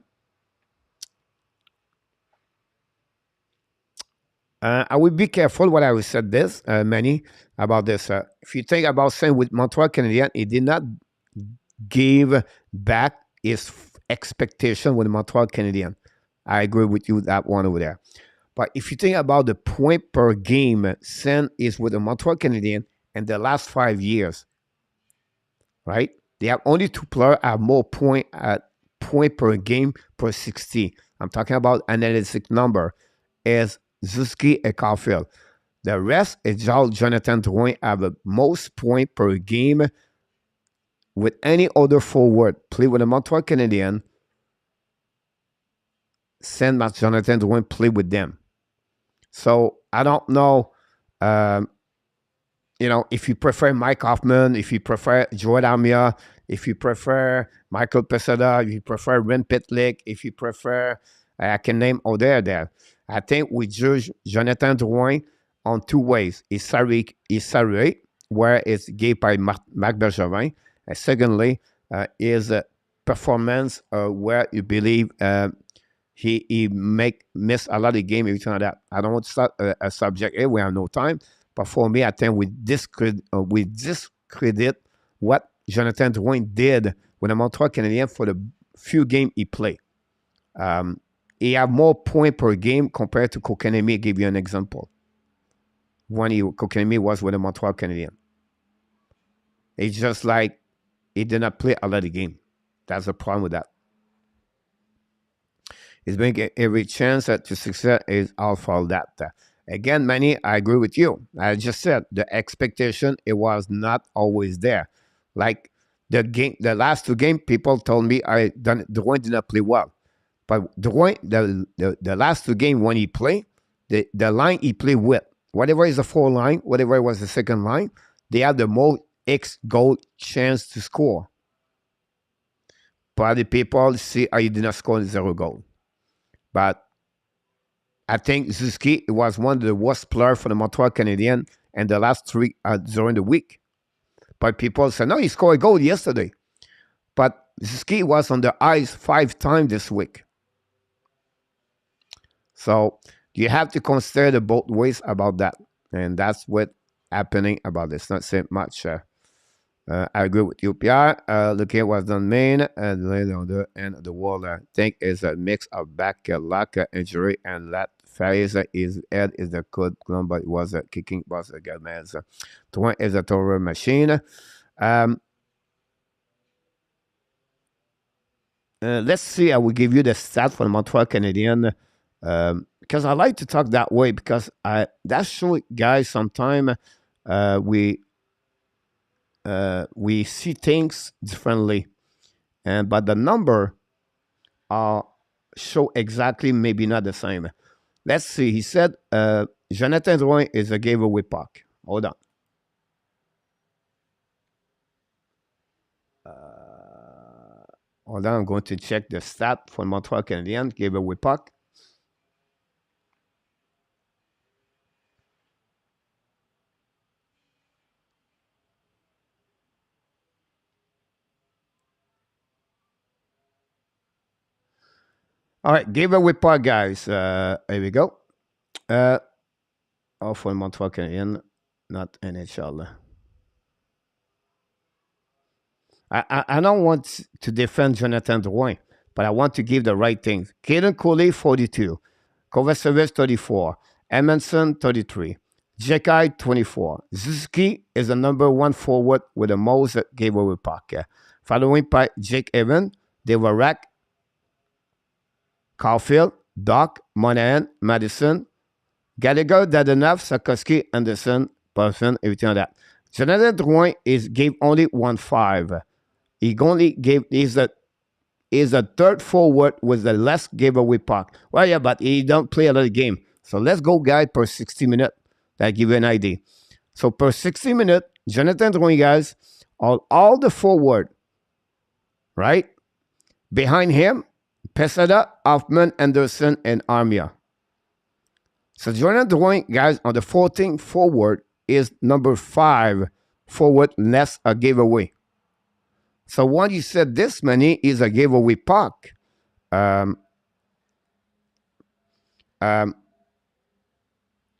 will be careful what I will say this, Manny, about this. If you think about saying with Montreal Canadiens, he did not give back his expectation with Montreal Canadiens. I agree with you that one over there. But if you think about the point per game, Sen is with the Montreal Canadiens in the last 5 years, right? They have only 2 players have more point per game per 60. I'm talking about analytic number is Zuski and Caulfield. The rest is all Jonathan Drouin have the most point per game with any other forward play with the Montreal Canadiens. Send Mark Jonathan Drouin play with them. So I don't know, if you prefer Mike Hoffman, if you prefer Joel Armia, if you prefer Michael Pesada, if you prefer Ren Pitlick, if you prefer, I can name there. I think we judge Jonathan Drouin on 2 ways. His salary, where it's gave by Marc Bergevin, and secondly, his performance, where you believe he miss a lot of game every time that. I don't want to start a subject here. We have no time. But for me, I think we discredit what Jonathan Drouin did with the Montreal Canadiens for the few games he played. He had more points per game compared to Kokanemi. I'll give you an example. When Kokanemi was with the Montreal Canadiens. It's just like he did not play a lot of game. That's the problem with that. He's been getting every chance to success is all for that. Again, Manny, I agree with you. I just said the expectation, it was not always there. Like the last 2 games, people told me Drouin did not play well. But Drouin, the last 2 games when he played, the line he played with, whatever is the 4 line, whatever was the second line, they have the most X goal chance to score. But the people see he did not score 0 goal. But I think Zuski was one of the worst players for the Montreal Canadiens in the last 3 during the week. But people say, no, he scored a goal yesterday. But Zuski was on the ice 5 times this week. So you have to consider the both ways about that. And that's what's happening about this. Not saying much. I agree with you, Pierre. Looking at what's done main and later on the end of the world, I think is a mix of back luck injury and that phase. His head is the good club, but it was a kicking boss again, man. So, Drouin is a total machine. Let's see. I will give you the stat for the Montreal Canadiens because I like to talk that way because that show guys sometime we we see things differently, but the number show exactly maybe not the same. Let's see. He said Jonathan Drouin is a giveaway puck. Hold on. Hold on. I'm going to check the stat for Montreal Canadiens giveaway puck. All right, giveaway puck, guys. Here we go. For Montreal Canadiens, not NHL. I don't want to defend Jonathan Drouin, but I want to give the right things. Kaden Cooley, 42. Kovacevic, 34. Edmondson, 33. Jekai, 24. Zuski is the number one forward with the most giveaway puck. Following by Jake Evans, Devarak, Caulfield, Doc, Monahan, Madison, Gallagher, Dadonov, Sarkowski, Anderson, Person, everything like that. Jonathan Drouin gave only 1-5. He only gave is a third forward with the less giveaway puck. Well, yeah, but he don't play a lot of game. So let's go, guys, per 60 minutes. That give you an idea. So per 60 minutes, Jonathan Drouin, guys, all the forward, right? Behind him, Pesada, Hoffman, Anderson, and Armia. So Jonathan Drouin, guys, on the 14th forward is number 5 forward less a giveaway. So when you said this many is a giveaway puck, I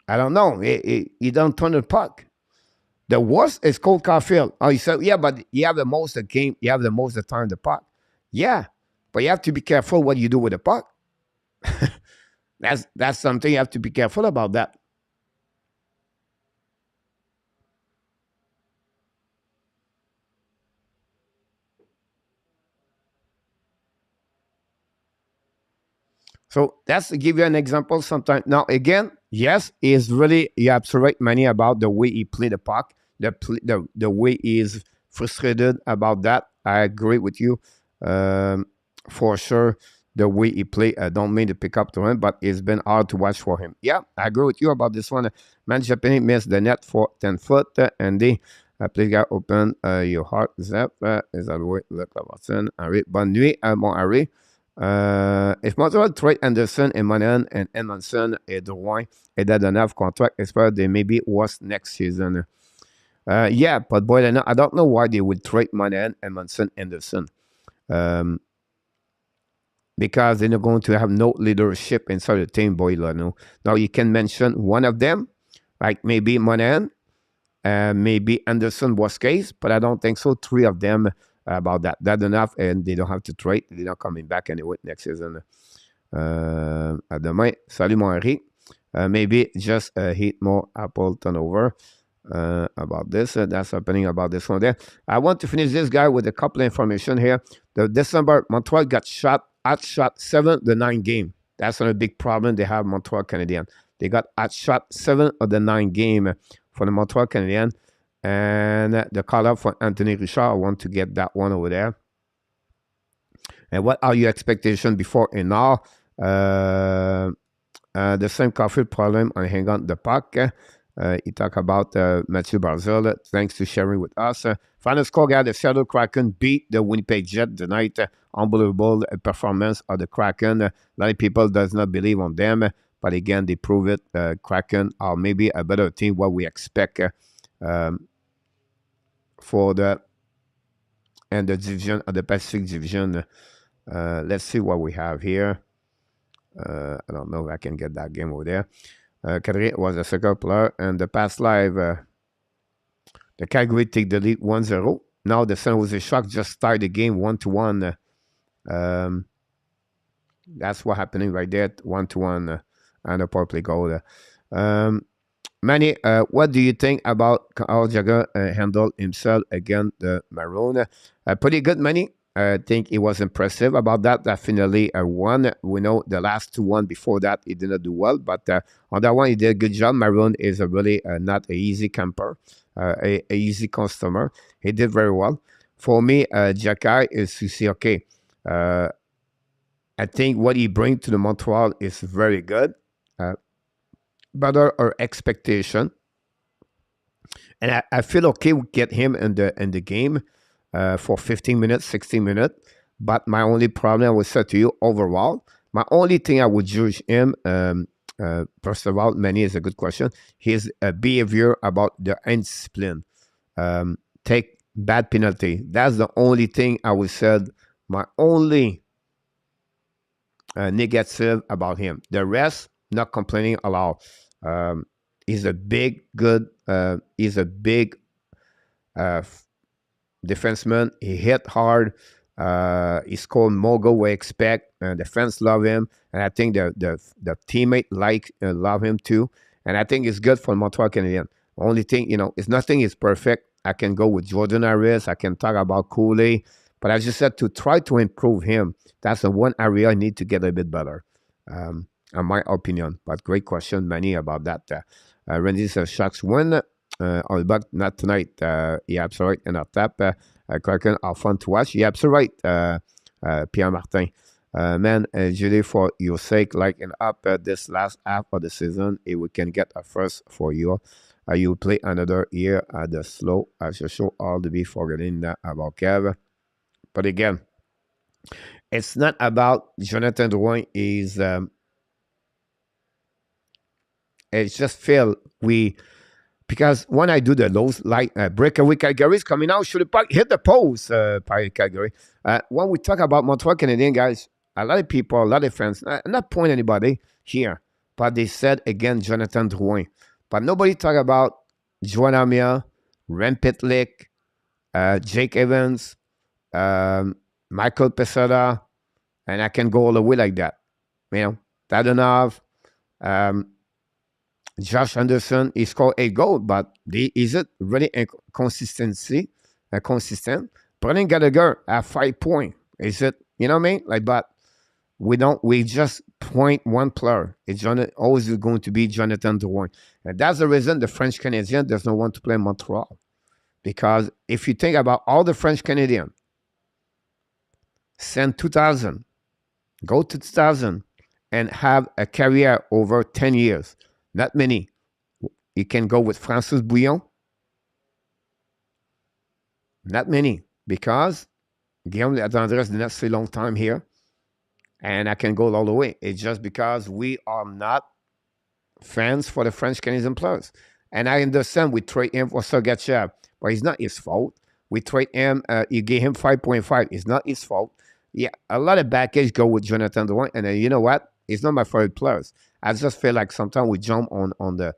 don't know. He don't turn the puck. The worst is Cole Caulfield. Oh, you said, yeah, but you have the most of the game. You have the most of the time the puck. Yeah, but you have to be careful what you do with the puck. That's something you have to be careful about that. So that's to give you an example sometimes. Now, again, yes, he's really, you absolutely many about the way he played the puck, the way he is frustrated about that. I agree with you. For sure, the way he played, I don't mean to pick up to him, but it's been hard to watch for him. Yeah, I agree with you about this one. Man Japanese missed the net for 10 foot, and they please guys open your heart. Zap, is that way? Look, Watson, Harry. Bonne nuit, mon Harry. If Montreal trade Anderson and Monahan and Edmondson et Drouin et Dadonov contract expire, they may be worse next season. Yeah, but boy, I don't know why they would trade Monahan, Edmondson, Anderson. Because they're not going to have no leadership inside the team, boy. No. Now you can mention one of them, like maybe Monahan, maybe Anderson was case, but I don't think so. 3 of them. About that. That's enough, and they don't have to trade. They're not coming back anyway next season. À demain. Salut, mon Henri. Maybe just hit more Apple turnover about this. That's happening about this one there. I want to finish this guy with a couple of information here. The December, Montreal got outshot 7 of the 9 game. That's not a big problem they have, Montreal Canadiens. They got outshot 7 of the 9 game for the Montreal Canadiens. And the call-up for Anthony Richard, I want to get that one over there. And what are your expectations before and now? The same Caulfield problem on hang on the puck. He talked about Mathieu Barzal. Thanks to sharing with us. Final score, guys, the Seattle Kraken beat the Winnipeg Jets tonight. Unbelievable performance of the Kraken. A lot of people does not believe on them. But again, they prove it. Kraken are maybe a better team what we expect. For the division of the Pacific Division. Let's see what we have here. I don't know if I can get that game over there. Kadri was a second player, and the past live, the Calgary take the lead 1-0. Now the San Jose Sharks just tied the game 1-1. That's what happening right there, 1-1, and a power play goal. Manny, what do you think about how Jagger handled himself against the Maroon? Pretty good, Manny. I think it was impressive about that. That finally won. We know the last 2-1 before that, he did not do well. But on that one, he did a good job. Maroon is a really not an easy camper. a easy customer. He did very well. For me, Jacky is to see, okay, I think what he brings to the Montreal is very good. Better our expectation. And I feel okay we get him in the game for 15 minutes, 16 minutes. But my only problem, I will say to you, overall, my only thing I would judge him, first of all, Manny is a good question, his behavior about the indiscipline. Take bad penalty. That's the only thing I would say, my only negative about him. The rest, not complaining at all. He's a big, good, he's a big defenseman. He hit hard. He scored more goal we expect. The fans love him, and I think the teammate love him too. And I think it's good for Montreal Canadiens. Only thing, is nothing is perfect. I can go with Jordan Harris. I can talk about Cooley, but I just said to try to improve him. That's the one area I need to get a bit better, in my opinion. But great question, Manny, about that. Randy says, Sharks win. But not tonight. Yeah, absolutely. And our tap, Kraken are fun to watch. Yeah, absolutely right, Pierre Martin. Man, Julie, for your sake, like and up this last half of the season, if we can get a first for you, you play another year at the slow. I should show all to be forgetting that about Kev. But again, it's not about Jonathan Drouin. It's just feel because when I do the lows, like breakaway Calgary is coming out, should have hit the post, Calgary. When we talk about Montreal Canadiens, guys, a lot of people, a lot of fans, I'm not pointing anybody here, but they said again Jonathan Drouin. But nobody talk about Joan Armia, Rem Pitlick, Jake Evans, Michael Pesada, and I can go all the way like that. Dadonov, Josh Anderson, he scored 8 goals, but is it really consistent? Brendan Gallagher at 5 points. Is it, you know what I mean? But we just point one player. It's always going to be Jonathan Drouin. And that's the reason the French Canadian does not want to play Montreal. Because if you think about all the French Canadians, send 2000, go to 2000, and have a career over 10 years. Not many. You can go with Francis Bouillon. Not many. Because Guillaume Latendresse did not stay a long time here. And I can go all the way. It's just because we are not fans for the French Canadian players. And I understand we trade him for Sergachev, but it's not his fault. We trade him, you gave him 5.5. It's not his fault. Yeah, a lot of baggage go with Jonathan Drouin. And then you know what? It's not my favorite players. I just feel like sometimes we jump on the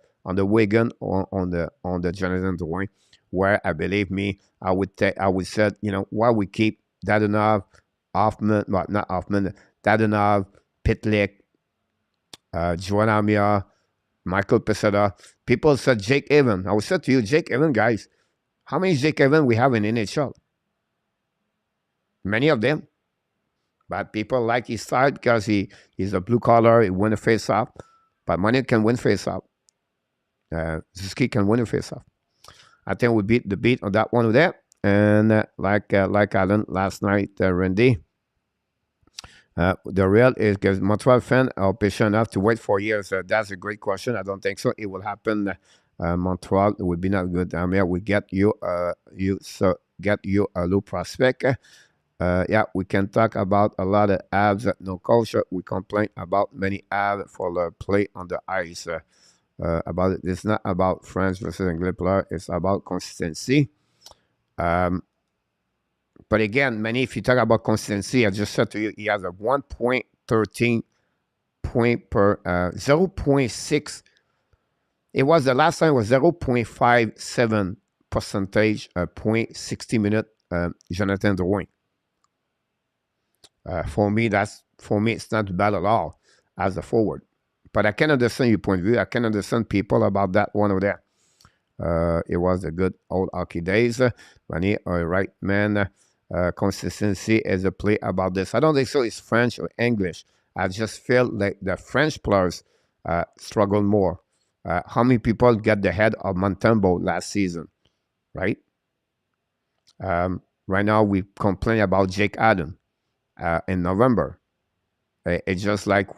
wagon or on the Jonathan Drouin, where I believe me, I would say, why we keep Dadonov, Hoffman, well, not Hoffman, Dadonov, Pitlick, Joan Armia, Michael Pesada. People said Jake Evans. I would say to you, Jake Evans, guys, how many Jake Evans we have in NHL? Many of them. But people like his style because he's a blue collar, he win a face-off. But Money can win face-off. Zuski can win a face-off. I think we beat the beat on that one there. And like Alan last night, Randy, the real is because Montreal fans are patient enough to wait 4 years. That's a great question. I don't think so. It will happen. Montreal would be not good. I mean, we get you a low prospect. Yeah, we can talk about a lot of abs at no culture. We complain about many abs for the play on the ice. About it. It's not about French versus English player. It's about consistency. But again, if you talk about consistency, I just said to you, he has a 1.13 point per 0.6. It was the last time it was 0.57 percentage point 60 minute Jonathan Drouin. For me, it's not bad at all as a forward. But I can understand your point of view. I can understand people about that one over there. It was the good old hockey days. Money, all right, man. Consistency is a play about this. I don't think so. It's French or English. I just feel like the French players struggle more. How many people get the head of Montembeault last season? right? Right now, we complain about Jake Adam in November. It's just like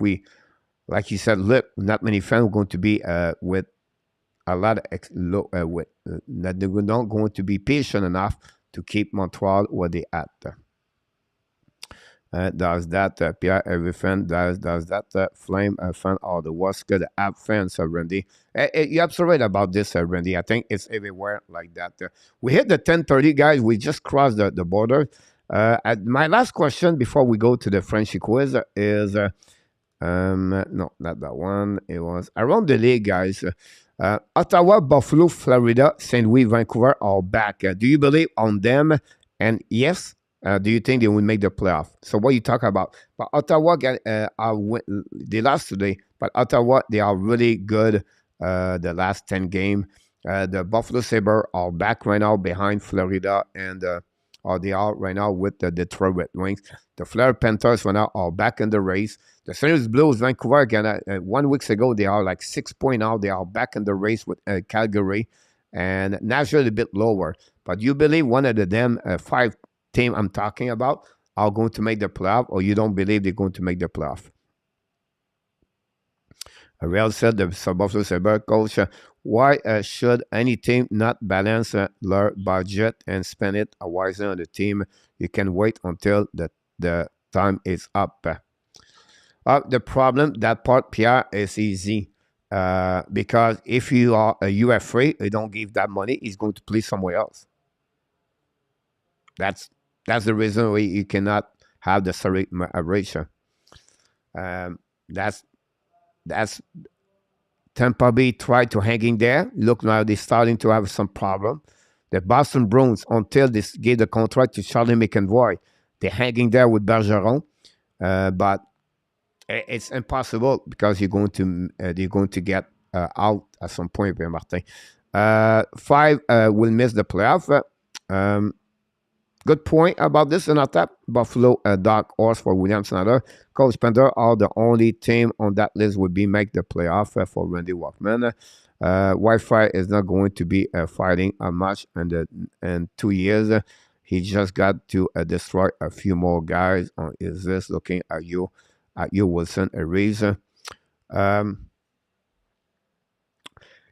like you said, look, not many fans are going to be with a lot of that they're not going to be patient enough to keep Montreal where they at. Does that Pierre every fan does that flame fan or the what's good app fans Randy? You're absolutely right about this, Randy. I think it's everywhere like that. We hit the 10:30, guys. We just crossed the border. My last question before we go to the Frenchy quiz is no, not that one. It was around the league, guys. Ottawa, Buffalo, Florida, St. Louis, Vancouver are back. Do you believe on them? And yes, do you think they will make the playoff? So what you talk about? But Ottawa they lost today, but Ottawa they are really good. The last 10 game, the Buffalo Sabres are back right now behind Florida and. Or they are right now with the Detroit Red Wings. The Florida Panthers right now are back in the race. The St. Louis Blues, Vancouver, again, 1 week ago, they are like 6 points now. They are back in the race with Calgary. And Nashville a bit lower. But you believe one of them 5 team I'm talking about are going to make the playoff, or you don't believe they're going to make the playoff? Real said, the Buffalo Sabres coach, why should any team not balance their budget and spend it wisely on the team? You can wait until the time is up. The problem, that part, Pierre, is easy. Because if you are a UFA, you don't give that money, he's going to play somewhere else. That's the reason why you cannot have the salary ratio. That's Tampa Bay tried to hang in there. Look, now they're starting to have some problem. The Boston Bruins, until they gave the contract to Charlie McAvoy, they're hanging there with Bergeron. But it's impossible because they're going to get out at some point, Pierre Martin. 5 will miss the playoff. Good point about this in our top. Buffalo, Dark Horse for William Snyder. Coach Panther are the only team on that list would be make the playoff for Randy Walkman. Wi-Fi is not going to be fighting a match in 2 years. He just got to destroy a few more guys. Is this looking at you, Wilson Reeves?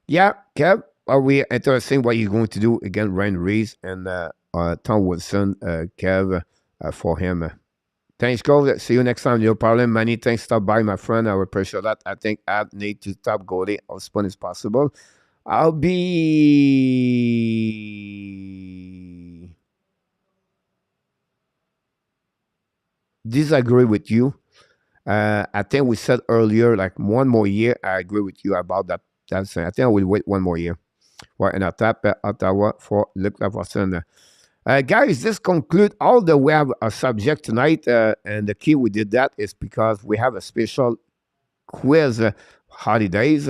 Yeah, Kev, are we interesting what you're going to do again, Ryan Reeves and Tom Wilson, Kev, for him. Thanks, Cole. See you next time. No problem. Many thanks. Stop by, my friend. I would appreciate that. I think I need to stop goalie as soon as possible. I'll be disagree with you. I think we said earlier, like 1 more year. I agree with you about that. I think I will wait 1 more year. We're in a tap Ottawa for Luc Laforcade. Guys, this concludes all the we have a subject tonight, and the key we did that is because we have a special quiz holidays,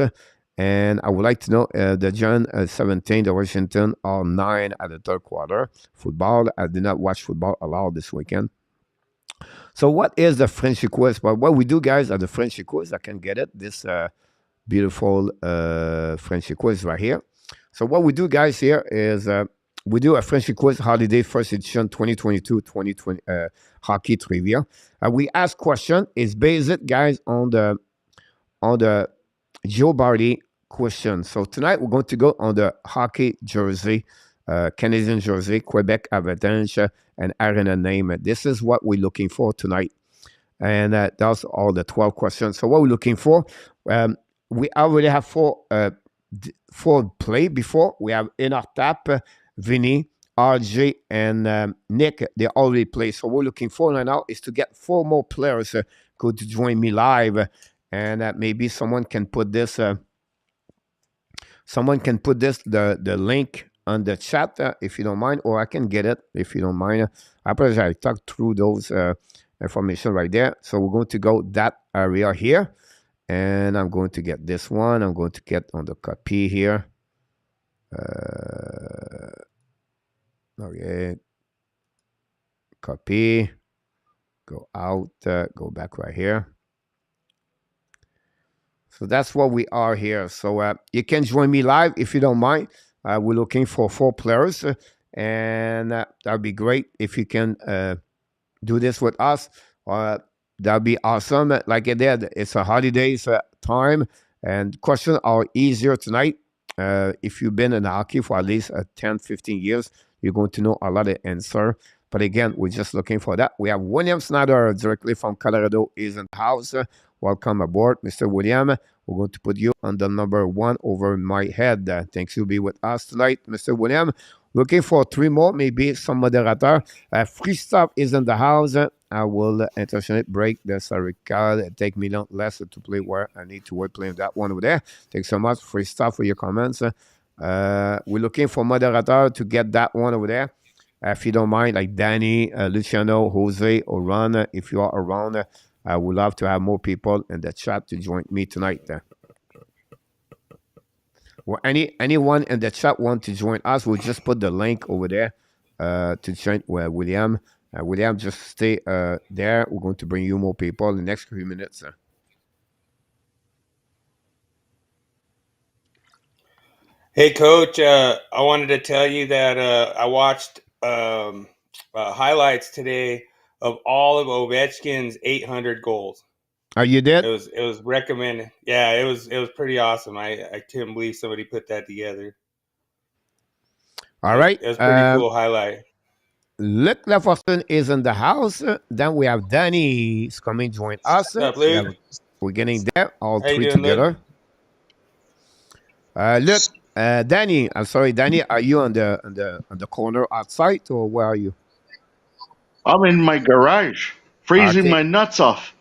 and I would like to know the June 17, the Washington are 9 at the third quarter. Football, I did not watch football a lot this weekend. So what is the Frenchy quiz? But what we do, guys, at the Frenchy quiz, I can get it, this beautiful Frenchy quiz right here. So what we do, guys, here is we do a Frenchy quiz holiday first edition 2022-2020 hockey trivia. We ask question is based, guys, on the JEOPARDY question. So tonight we're going to go on the hockey jersey, Canadian jersey, Quebec Avalanche, and arena name. This is what we're looking for tonight. And that's all the 12 questions. So what we're looking for, we already have 4 play before. We have in our tap, Vinny, RJ, and Nick. They already play. So what we're looking for right now is to get 4 more players go to join me live. And maybe someone can put this, the link on the chat if you don't mind, or I can get it if you don't mind. I talked through those information right there. So we're going to go that area here. And I'm going to get this one. I'm going to get on the copy here. Okay. Copy. Go out. Go back right here. So that's what we are here. So you can join me live if you don't mind. We're looking for 4 players, and that'd be great if you can do this with us. That'd be awesome. Like I did, it's a holidays time, and questions are easier tonight. If you've been in hockey for at least 10, 15 years, you're going to know a lot of answer. But again, we're just looking for that. We have William Snyder directly from Colorado is in the house. Welcome aboard, Mr. William. We're going to put you on the number 1 over my head. Thanks you'll be with us tonight, Mr. William. Looking for 3 more, maybe some moderator. Free Stop is in the house. I will intentionally break the record. It take me less to play where I need to work playing that one over there. Thanks so much, Free Stop, for your comments. We're looking for moderator to get that one over there. If you don't mind, like Danny, Luciano, Jose, or Ron, if you are around, I would love to have more people in the chat to join me tonight. Well, anyone in the chat want to join us, we'll just put the link over there to join William. William, just stay there. We're going to bring you more people in the next few minutes. Hey, Coach, I wanted to tell you that I watched highlights today of all of Ovechkin's 800 goals. Are you dead? It was recommended. Yeah, it was pretty awesome. I couldn't believe somebody put that together. All right. It was pretty cool highlight. Luc Lafortune is in the house. Then we have Danny is coming to join us. What's up, Luke? We're getting there, all How you 3 doing, together. Look, Danny, I'm sorry, Danny, are you on the corner outside, or where are you? I'm in my garage, freezing Okay. my nuts off.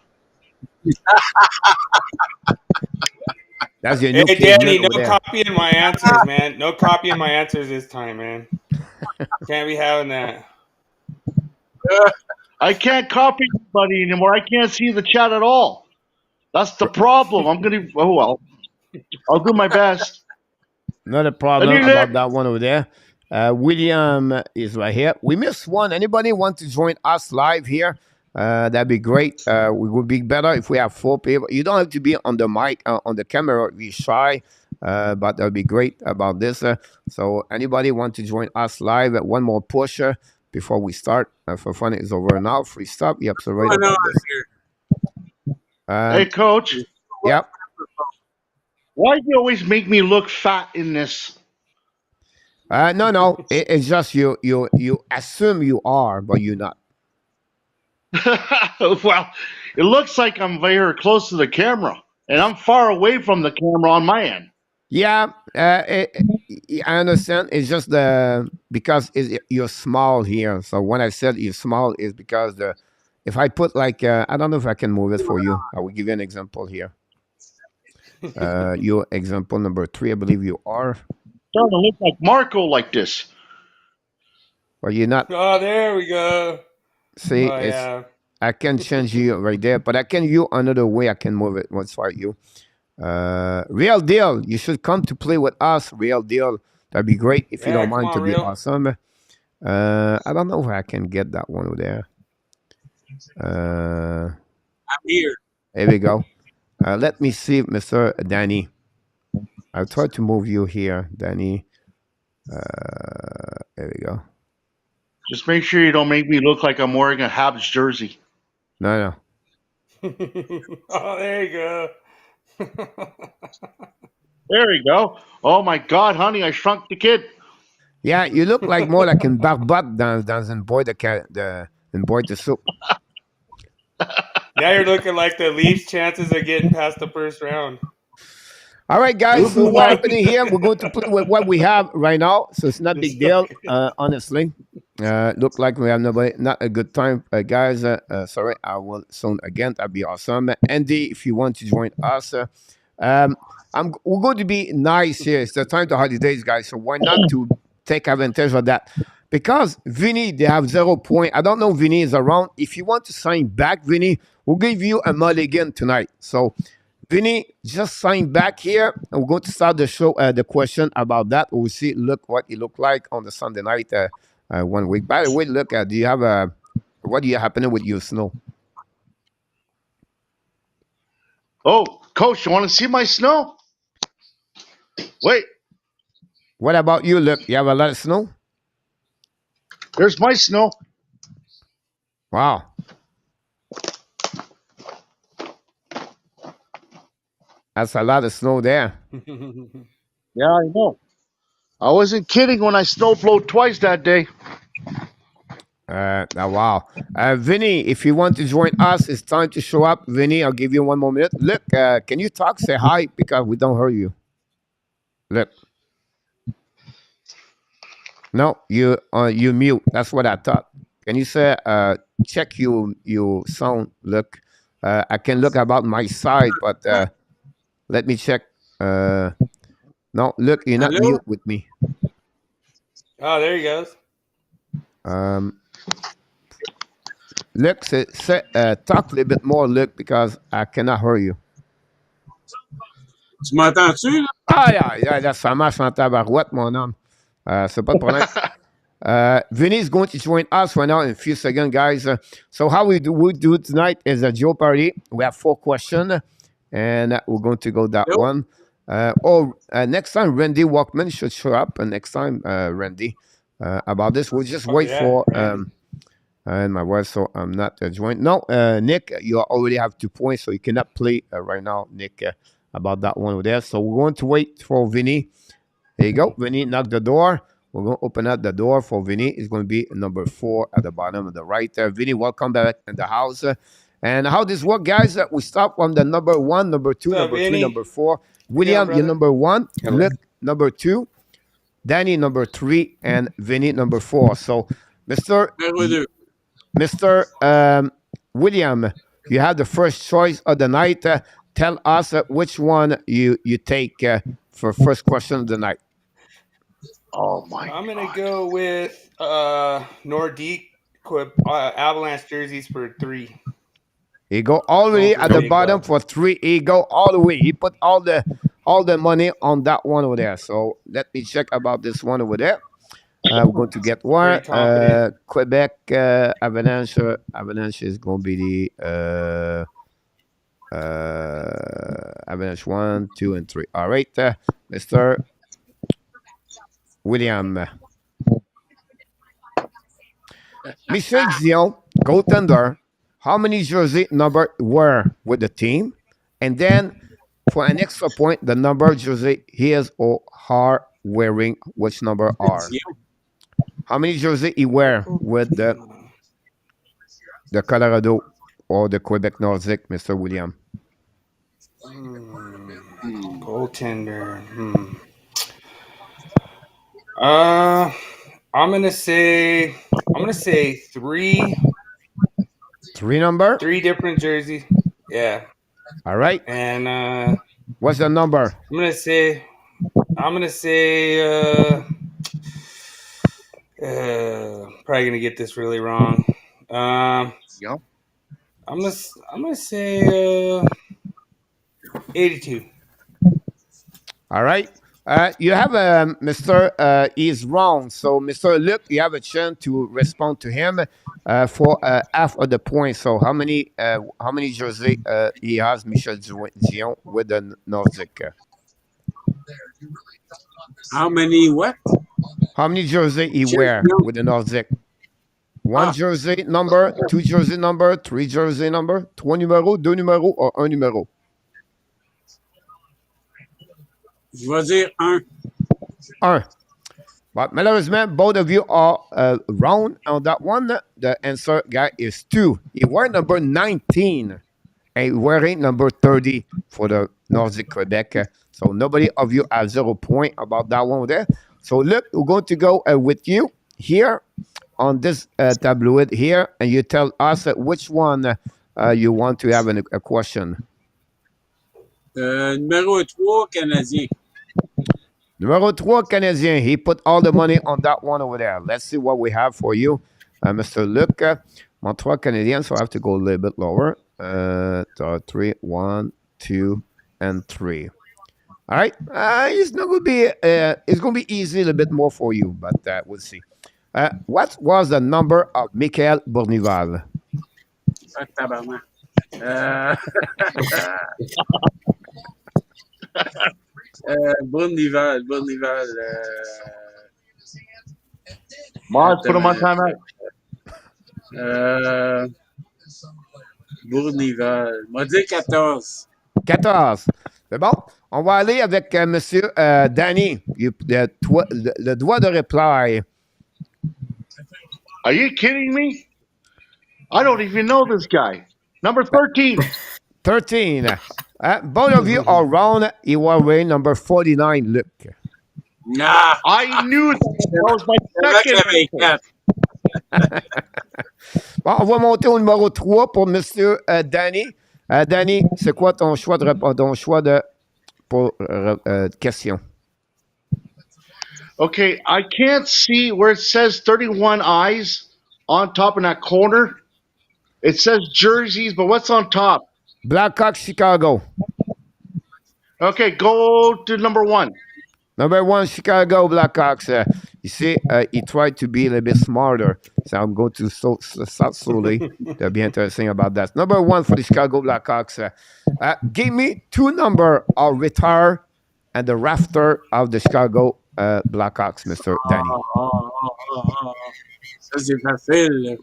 That's your new Hey, kid, Danny, Luc, no over there. copying my answers, man. No copying my answers this time, man. Can't be having that. I can't copy anybody anymore. I can't see the chat at all. That's the problem. Oh well, I'll do my best. Not a problem Any about Luc? that one over there. William is right here. We missed one. Anybody want to join us live here? That'd be great. We would be better if we have 4 people. You don't have to be on the mic, on the camera, be shy, but that'd be great about this. So anybody want to join us live? One more push before we start. For fun is over now. Free stop. Yep, so right about this. Hey, Coach, Yep. why do you always make me look fat in this? No. It's just you assume you are, but you're not. Well, it looks like I'm very close to the camera, and I'm far away from the camera on my end. Yeah, I understand. It's just because you're small here. So when I said you're small, is because if I put like I don't know if I can move it for you. I will give you an example here. Your example number 3, I believe you are. Starting to look like Marco like this. Or you're not. Oh, there we go. See, Oh, yeah. I can change you right there, but I can you another way. I can move it. What's for you? Real deal. You should come to play with us. Real deal. That'd be great if you Yeah, don't come mind. To on, be Real. awesome. I don't know if I can get that one over there. I'm here. There we go. Let me see, Mr. Danny. I'll try to move you here, Danny. There we go. Just make sure you don't make me look like I'm wearing a HABS jersey. No. Oh, there you go. There you go. Oh my God, honey, I shrunk the kid. Yeah, you look like more like in Barbat dans une boîte une boîte de soup. Now you're looking like the Leafs' chances of getting past the first round. All right, guys. We'll So be what's back. happening here? We're going to play with what we have right now, so it's not a big deal. Honestly, look like we have not a good time, guys. Sorry, I will soon again. That'd be awesome. Andy, if you want to join us, we're going to be nice here. It's the time to holidays, guys. So why not to take advantage of that? Because Vinny, they have 0 point. I don't know if Vinny is around. If you want to sign back, Vinny, we'll give you a mulligan tonight. So. Vinny, just sign back here, and we're going to start the show. The question about that, we'll see. Look what it looked like on the Sunday night 1 week. By the way, look, do you have what do you happening with your snow? Oh, Coach, you want to see my snow? Wait. What about you, Luke? You have a lot of snow? There's my snow. Wow. That's a lot of snow there. Yeah, I know. I wasn't kidding when I snowblowed twice that day. Wow. Vinny, if you want to join us, it's time to show up. Vinny, I'll give you 1 more minute. Look, can you talk? Say hi because we don't hear you. Look. No, you mute. That's what I thought. Can you say check you sound? Look, I can look about my side, but let me check. No, look, you're not Hello? mute with me. Oh, there he goes. Look, talk a little bit more, look, because I cannot hear you. Tu m'entends-tu, là? Ah, yeah, ça marche en tabarouette, mon homme. C'est pas de problème. Vinny is going to join us right now in a few seconds, guys. So how we do tonight is a Jeopardy. We have 4 questions, and we're going to go that Hello? one. Next time, Randy Walkman should show up. And next time, Randy, about this, we'll just wait yeah, for Randy. and my wife. So I'm not joined. No, Nick, you already have 2 points, so you cannot play right now, Nick, about that one over there. So we're going to wait for Vinny. There you go. Vinny, knock the door. We're going to open up the door for Vinny. It's going to be number 4 at the bottom of the right. Vinny, welcome back in the house. And how this work, guys? We start from the number 1, number 2, What's up, number 3, Vinny? number 4. William, you're brother? number 1. Luke, number 2. Danny, number 3. And Vinny, number 4. So, Numéro 2. Mr. William, you have the first choice of the night. Tell us which one you take for first question of the night. Oh my! I'm gonna go with Nordique Avalanche jerseys for 3. He go all the way at the bottom for 3. He go all the way. He put all the money on that one over there. So let me check about this one over there. We're going to get one. Quebec Avalanche. Avalanche is going to be the Avalanche 1, 2, and 3. All right, Mr. William. Michel Dion, goaltender. How many jersey number were with the team? And then for an extra point, the number jersey he is or are wearing, which number are? How many jersey he wear with the Colorado or the Quebec Nordic, Mr. William? Goaltender. I'm gonna say 3. 3 number? 3 different jerseys. Yeah. All right. And what's the number? I'm gonna say probably gonna get this really wrong. Yeah. I'm gonna say 82. All right. You have Mr. He's wrong. So, Mr. Luke, you have a chance to respond to him for half of the point. So, how many jersey he has, Michel Dion, with the Nordic? How many what? How many jersey he wear with the Nordic? 1 jersey number, 2 jersey number, 3 jersey number, 3 numéros, 2 numéros, or 1 numéro? Je vais dire 1. 1. But malheureusement, both of you are wrong on that one. The answer, guy, is 2. He wear number 19 and wearing number 30 for the Nordic Quebec. So nobody of you has 0 point about that one there. So look, we're going to go with you here on this tableau here, and you tell us which one you want to have a question. Numéro 3, Canadien. Numéro 3, Canadien. He put all the money on that one over there. Let's see what we have for you, Mr. Luc. Montreal Canadiens, so I have to go a little bit lower. 3, 1, 2, and 3. All right. It's not going to be. It's going to be easy, a little bit more for you, but we'll see. What was the number of Michael Bournival? Bournival. Mars, Attends put him une on minute. timeout. Bournival. M'a dit 14. 14. C'est bon. On va aller avec Monsieur Danny. Le droit de reply. Are you kidding me? I don't even know this guy. Number 13. 13. Both of you are wrong. You are wearing number 49, Luc. Ah! I knew that was my C'est vrai qu'il y second. avait 4. Bon, on va monter au numéro 3 pour Monsieur Danny. Danny, c'est quoi ton choix de question? Okay, I can't see where it says 31 eyes on top in that corner. It says jerseys, but what's on top? Blackhawks, Chicago. Okay, go to number 1. Number 1, Chicago Blackhawks. You see, he tried to be a little bit smarter. So I'm going to start slowly. That'll be interesting about that. Number 1 for the Chicago Blackhawks. Give me 2 numbers of retire and the rafter of the Chicago Blackhawks, Mr. Danny. Ça, c'est facile.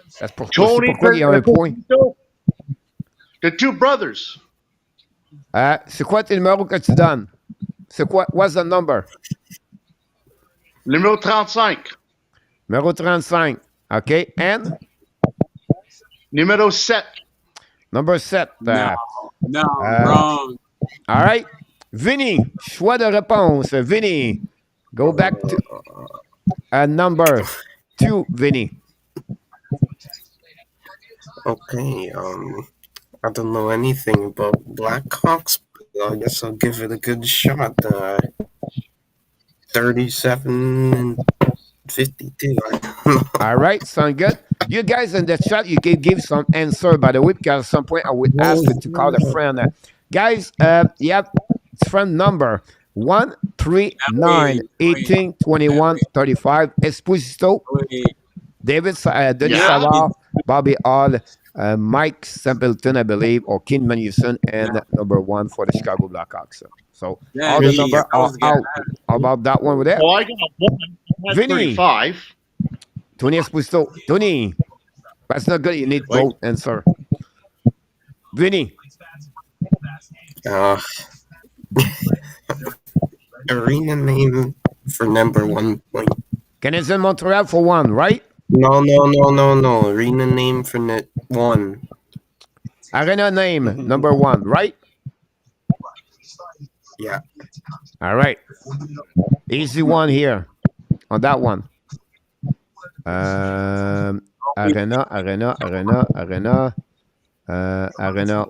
C'est Tony, pourquoi il y a un point. the 2 brothers. C'est quoi tes numéros que tu donnes? C'est quoi? What's the number? Numéro 35. Numéro 35. OK. And? Numéro 7. Number 7. No, wrong. All right. Vinny, choix de réponse. Vinny, go back to number 2, Vinny. Okay, I don't know anything about Blackhawks, but I guess I'll give it a good shot. 37 and 52. I don't know. All right, sound good. You guys in the chat, you can give some answer, by the way, because at some point I would ask you to call a friend. Guys, you have friend number 1, 3, 9, 18, 21, 35. Esposito, Oui. David, Denis Savard, Bobby Hall, Mike Stapleton, I believe, or Ken Manuson, and number 1 for the Chicago Blackhawks. So Yeah, all the really, number I are was out. How about that one with that? Oh, I got 1. I had Vinny. 35. Tony Esposito. Tony, that's not good. You need both answer. Vinny. Arena name for number 1 point. Canadiens Montreal for 1, right? No. Arena name for net 1. Arena name, number 1, right? Yeah. All right. Easy one here on that one. Arena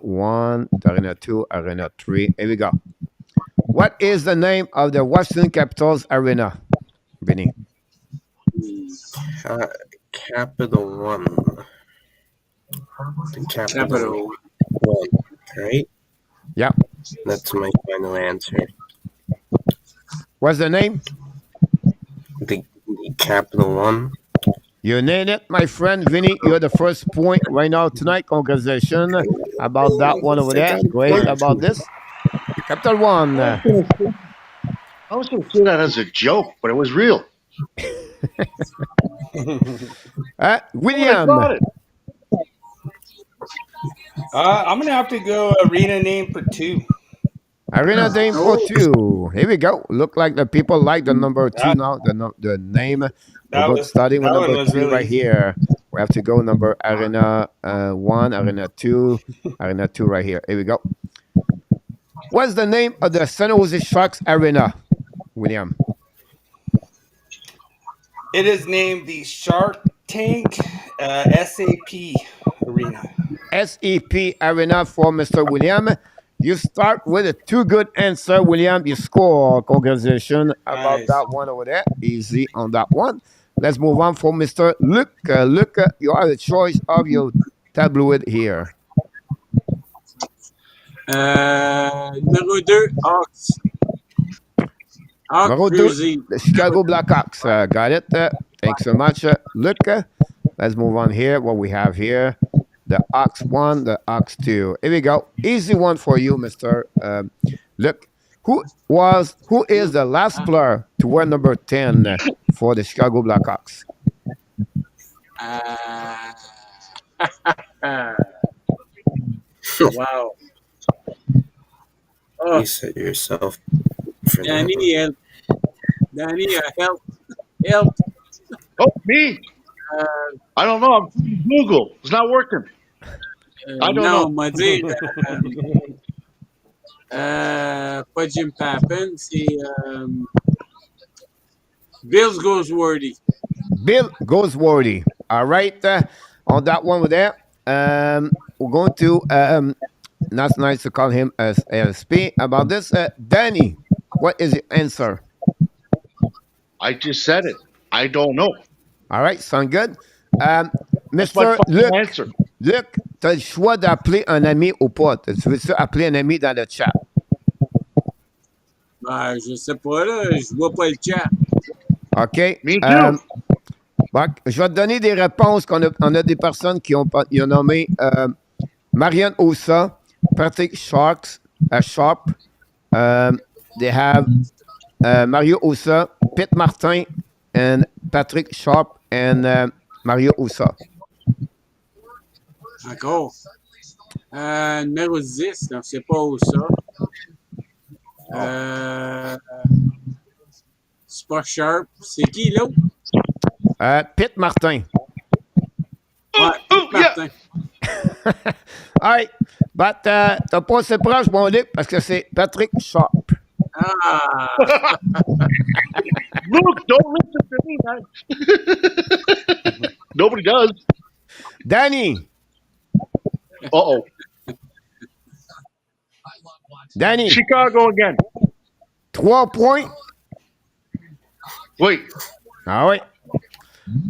1, Arena 2, Arena 3. Here we go. What is the name of the Washington Capitals Arena, Vinny? Capital One. The Capital One, right? Yeah. That's my final answer. What's the name? The Capital One. You nailed it, my friend Vinny. You're the first point right now tonight. Congratulations about that one over there. Great about this. Capital One. I was going to say that as a joke, but it was real. William. I I'm gonna have to go arena name for 2. Arena name for 2. Here we go. Look like the people like the number 2 now. The name. We're starting with number 2 really right here. We have to go number Arena 1, Arena 2, Arena 2 right here. Here we go. What's the name of the San Jose Sharks Arena, William? It is named the Shark Tank SAP Arena. SEP Arena for Mr. William. You start with a 2 good answer, William. You score. Congratulations about Nice. that one over there. Easy on that one. Let's move on for Mr. Luc. Luc, you have the choice of your tabloid here. Numéro 2, Hawks. Numéro Hawks 2, jersey. the Chicago Blackhawks. Got it. Thanks so much, Luc. Let's move on here. What we have here. The Hawks 1, the Hawks 2. Here we go. Easy one for you, Mr. Luc. Who is the last player to wear number 10 for the Chicago Blackhawks? Uh, wow. Oh, You said yourself, Fernando. Danny, help. Danny, help. Help. Oh, me? Uh, I don't know. I'm trying to Google. It's not working. I don't non, know. on m'a dit, pas Jim Pappen, c'est Bills Goldsworthy. Bill Goldsworthy. All right. On that one with that, we're going to, that's nice to call him as LSP. About this, Danny, what is the answer? I just said it. I don't know. All right, sound good? That's my Mr. fucking Luc, answer. Luc, tu as le choix d'appeler un ami ou pas. Tu veux-tu appeler un ami dans le chat? Ben, je sais pas, là. Je vois pas le chat. OK? Me too. Bon, je vais te donner des réponses on a des personnes qui ont nommé Marianne Ossa, Patrick Sharp. They have Mario Ossa, Pete Martin, and Patrick Sharp, and Mario Ossa. Encore. Numéro 10, non, c'est pas où ça. C'est pas Sharp. C'est qui, l'autre? Pete Martin. Ouais, Pete Martin. All right. But t'as pas assez proche, mon Luc, parce que c'est Patrick Sharp. Ah! Luke, don't listen to me, man. Nobody does. Danny. Uh-oh. Danny. Chicago again. 3 points. Wait. Ah oui.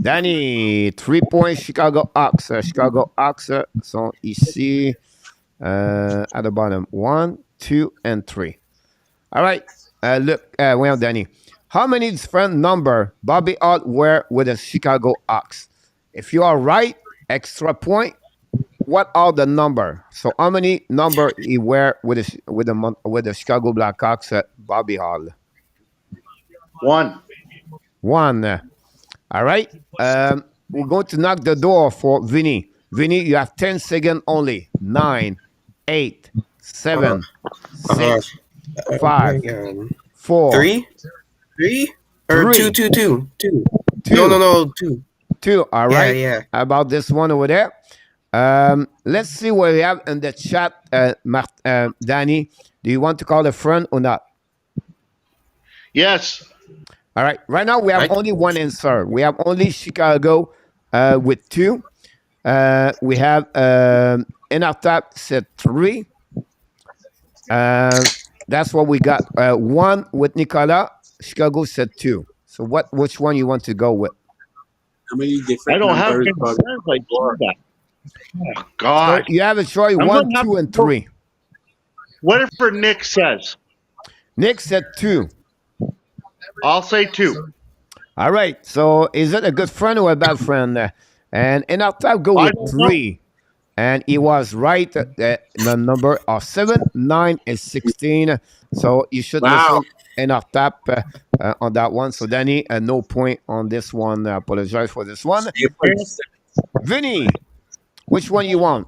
Danny, 3 points, Chicago Hawks. Chicago Hawks sont ici at the bottom. 1, 2, and 3. All right. Look, well, Danny. How many different number Bobby Hart wear with the Chicago Hawks? If you are right, extra point. What are the number? So how many number he wear with the Chicago Blackhawks at Bobby Hall? 1. 1. All right. We're going to knock the door for Vinny. Vinny, you have 10 seconds only. 9, 8, 7, 6, 5, 4, 3? Or 2, 2, 2. 2. No, 2. 2. All right. Yeah. How about this one over there? Let's see what we have in the chat, Danny. Do you want to call a friend or not? Yes. All right. Right now, we have only one answer. We have only Chicago with 2. We have in our top said 3. That's what we got. 1 with Nicolas. Chicago said 2. So which one you want to go with? How many different I don't have numbers? concerns like that. Oh, God. So you have a choice I'm 1, gonna have 2, and to- 3. Whatever Nick says, Nick said 2. I'll say 2. All right. So is it a good friend or a bad friend? And in our top, go I with don't know. 3. And he was right. The number are 7, 9, and 16. So you should listen in our top on that one. So Danny, no point on this one. I apologize for this one. Vinny, which one you want?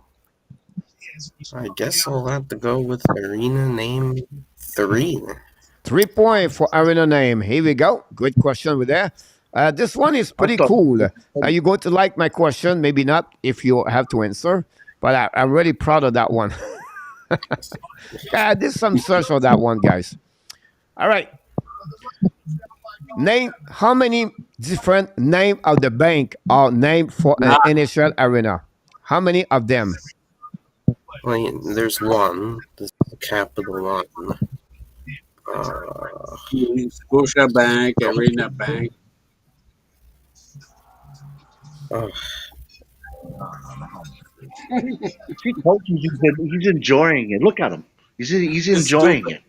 I guess I'll have to go with arena name 3. 3 points for arena name. Here we go. Good question with that. This one is pretty cool. Are you going to like my question? Maybe not if you have to answer. But I'm really proud of that one. I did some search on that one, guys. All right. Name how many different name of the bank are named for an NHL arena? How many of them? Well, there's one. The capital one. Scotia Bank, Arena Bank. See, Coach, he's enjoying it. Look at him. He's enjoying it.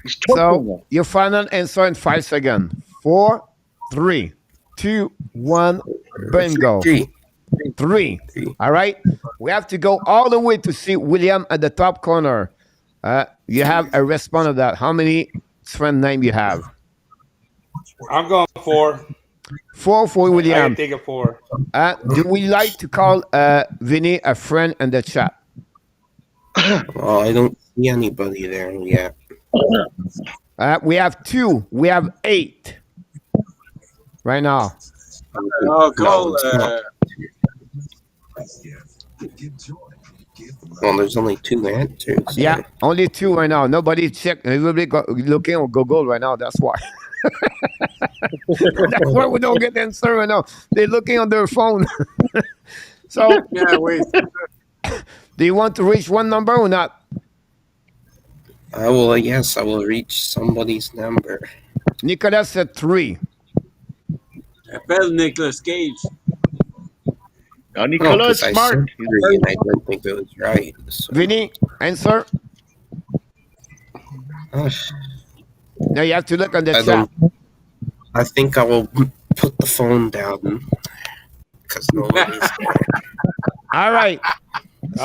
He's So your final answer in 5 seconds. 4, 3, 2, 1. Bingo. 3. All right. We have to go all the way to see William at the top corner. You have a response of that. How many friend name you have? I'm going 4. 4 for I can William. think of 4. Do we like to call Vinny a friend in the chat? Well, I don't see anybody there yet. We have 2. We have 8 right now. Oh, call. it's not. Well, there's only 2 answers. Yeah, only 2 right now. Nobody check. Everybody looking on Google right now. That's why. That's why we don't get the answer right now. They're looking on their phone. So, Yeah, wait. do you want to reach one number or not? Yes, I will reach somebody's number. Nicolas said 3. Appelle Nicolas Cage. Now, Nicolas I is smart. said 3 and I don't think it was right. So. Vinny, answer. Uh, Now you have to look on the I chat. I think I will put the phone down because nobody's there. All right.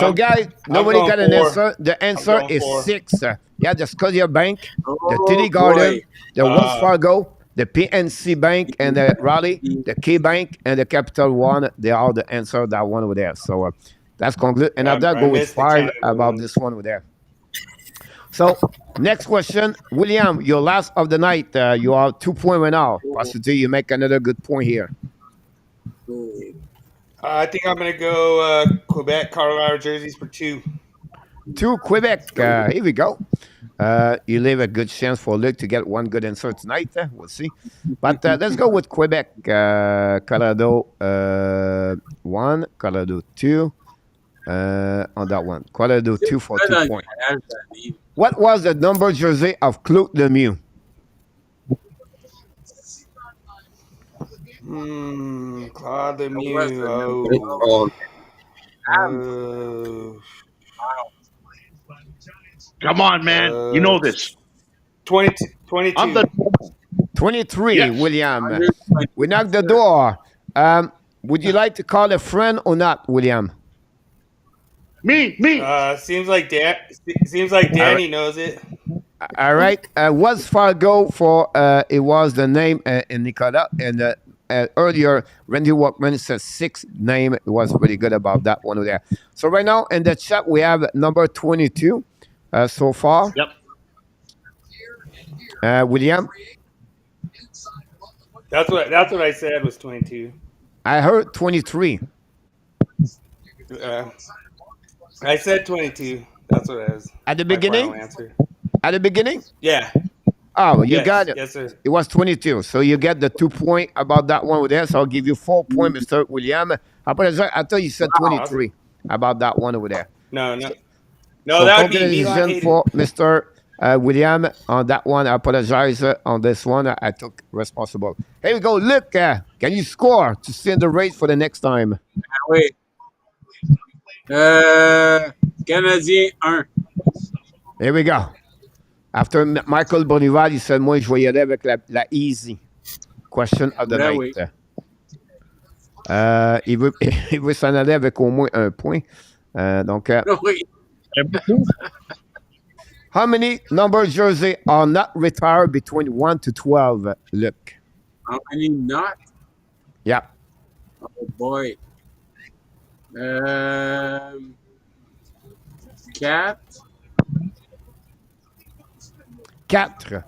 So, guys, nobody going got an 4. answer. The answer going is 4. 6. Yeah, the Scotia Bank, the Oh, TD Garden, boy. the Wells Fargo, the PNC Bank, and the Raleigh, the Key Bank, and the Capital One. They are the answer that one over there. So that's concluded. And after that, go with missed the 5 Canada about one. this one over there. So next question, William, your last of the night. You are 2 points right now. Possibly you make another good point here. I think I'm going to go Quebec, Colorado jerseys for 2. 2 Quebec. Here we go. You leave a good chance for Luke to get one good answer tonight. We'll see. But let's go with Quebec. Colorado 1, Colorado 2. On that one. Colorado 2 for 2 points. What was the number jersey of Claude Lemieux? Claude Lemieux. Come on, man. You know this. 22. I'm the 23, Yes. William. We knocked the door. Would you like to call a friend or not, William? me. Seems like Danny knows it. All right. Wells Fargo for it was the name in Nicolas. And earlier, Randy Walkman said 6 name. It was really good about that one over there. So right now in the chat, we have number 22 so far. Yep. William, That's what I said was 22. I heard 23. I said 22. That's what I was. At the my beginning? final answer. At the beginning? Yeah. Oh, you Yes, got it. Yes, sir. It was 22. So you get the 2 point about that one over there. So I'll give you 4 points, Mr. William. I thought you said 23 about that one over there. No. So So that would be Milan congratulations Hayden. for Mr. William on that one. I apologize on this one. I took responsible. Here we go. Look, can you score to stay in the race for the next time? Oui. Canadien 1. Here we go. After Michael Bonival, il said, moi, je vais y aller avec la easy question of the Ben night. Il veut s'en aller avec au moins 1 point. Donc, Oui. how many number jerseys are not retired between 1 to 12, Luc? How many not? Yeah. Oh, boy. 4. 4.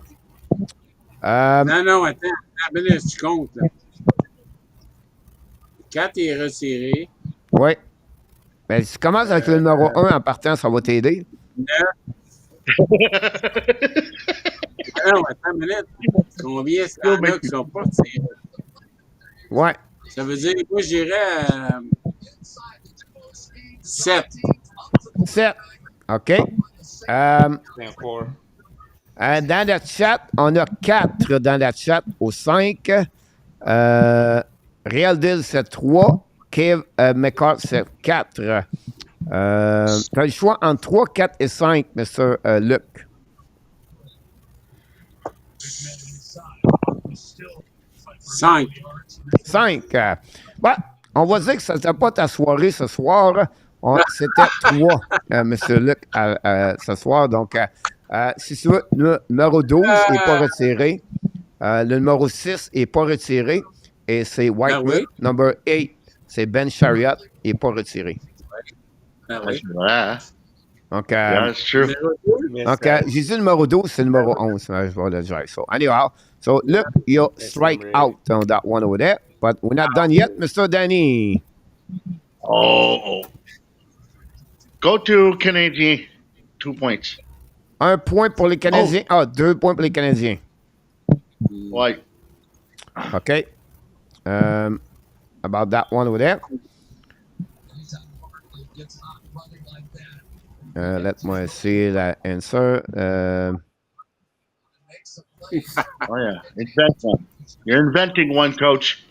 Non, attends. Mais tu comptes. 4 est retiré. Oui. Mais si tu commences avec le numéro 1 en partant, ça va t'aider. 9. Non, attends une minute. Combien est-ce qu'il y en a qui sont pas tirés? Ouais. Ça veut dire, moi, j'irais 7. 7. OK. Yeah, 4. Dans le chat, on a 4 dans le chat au 5. Real Deal, c'est 3. Kev McCart, c'est 4. Tu as le choix entre 3, 4 et 5, Mr. Luc. 5. 5. On va dire que ce n'était pas ta soirée ce soir. C'était 3, M. Luc, ce soir. Donc, si tu veux, le numéro 12 n'est pas retiré. Le numéro 6 n'est pas retiré. Et c'est Whiteman. oui. Number 8, c'est Ben Chariot, il n'est pas retiré. Ah oui. Yeah, Donc, that's true. donc j'ai dit le numéro 12, c'est le numéro 11. Je vais le dire. So, anyhow, so look, you strike out on that one over there. But we're not done yet, Mr. Danny. Oh. Go to Canadian. 2 points. 1 point pour les Canadiens. 2 points pour les Canadiens. Why? OK. About that one over there. Let-moi essayer la answer. Oh, yeah. Invent one. You're inventing one, coach.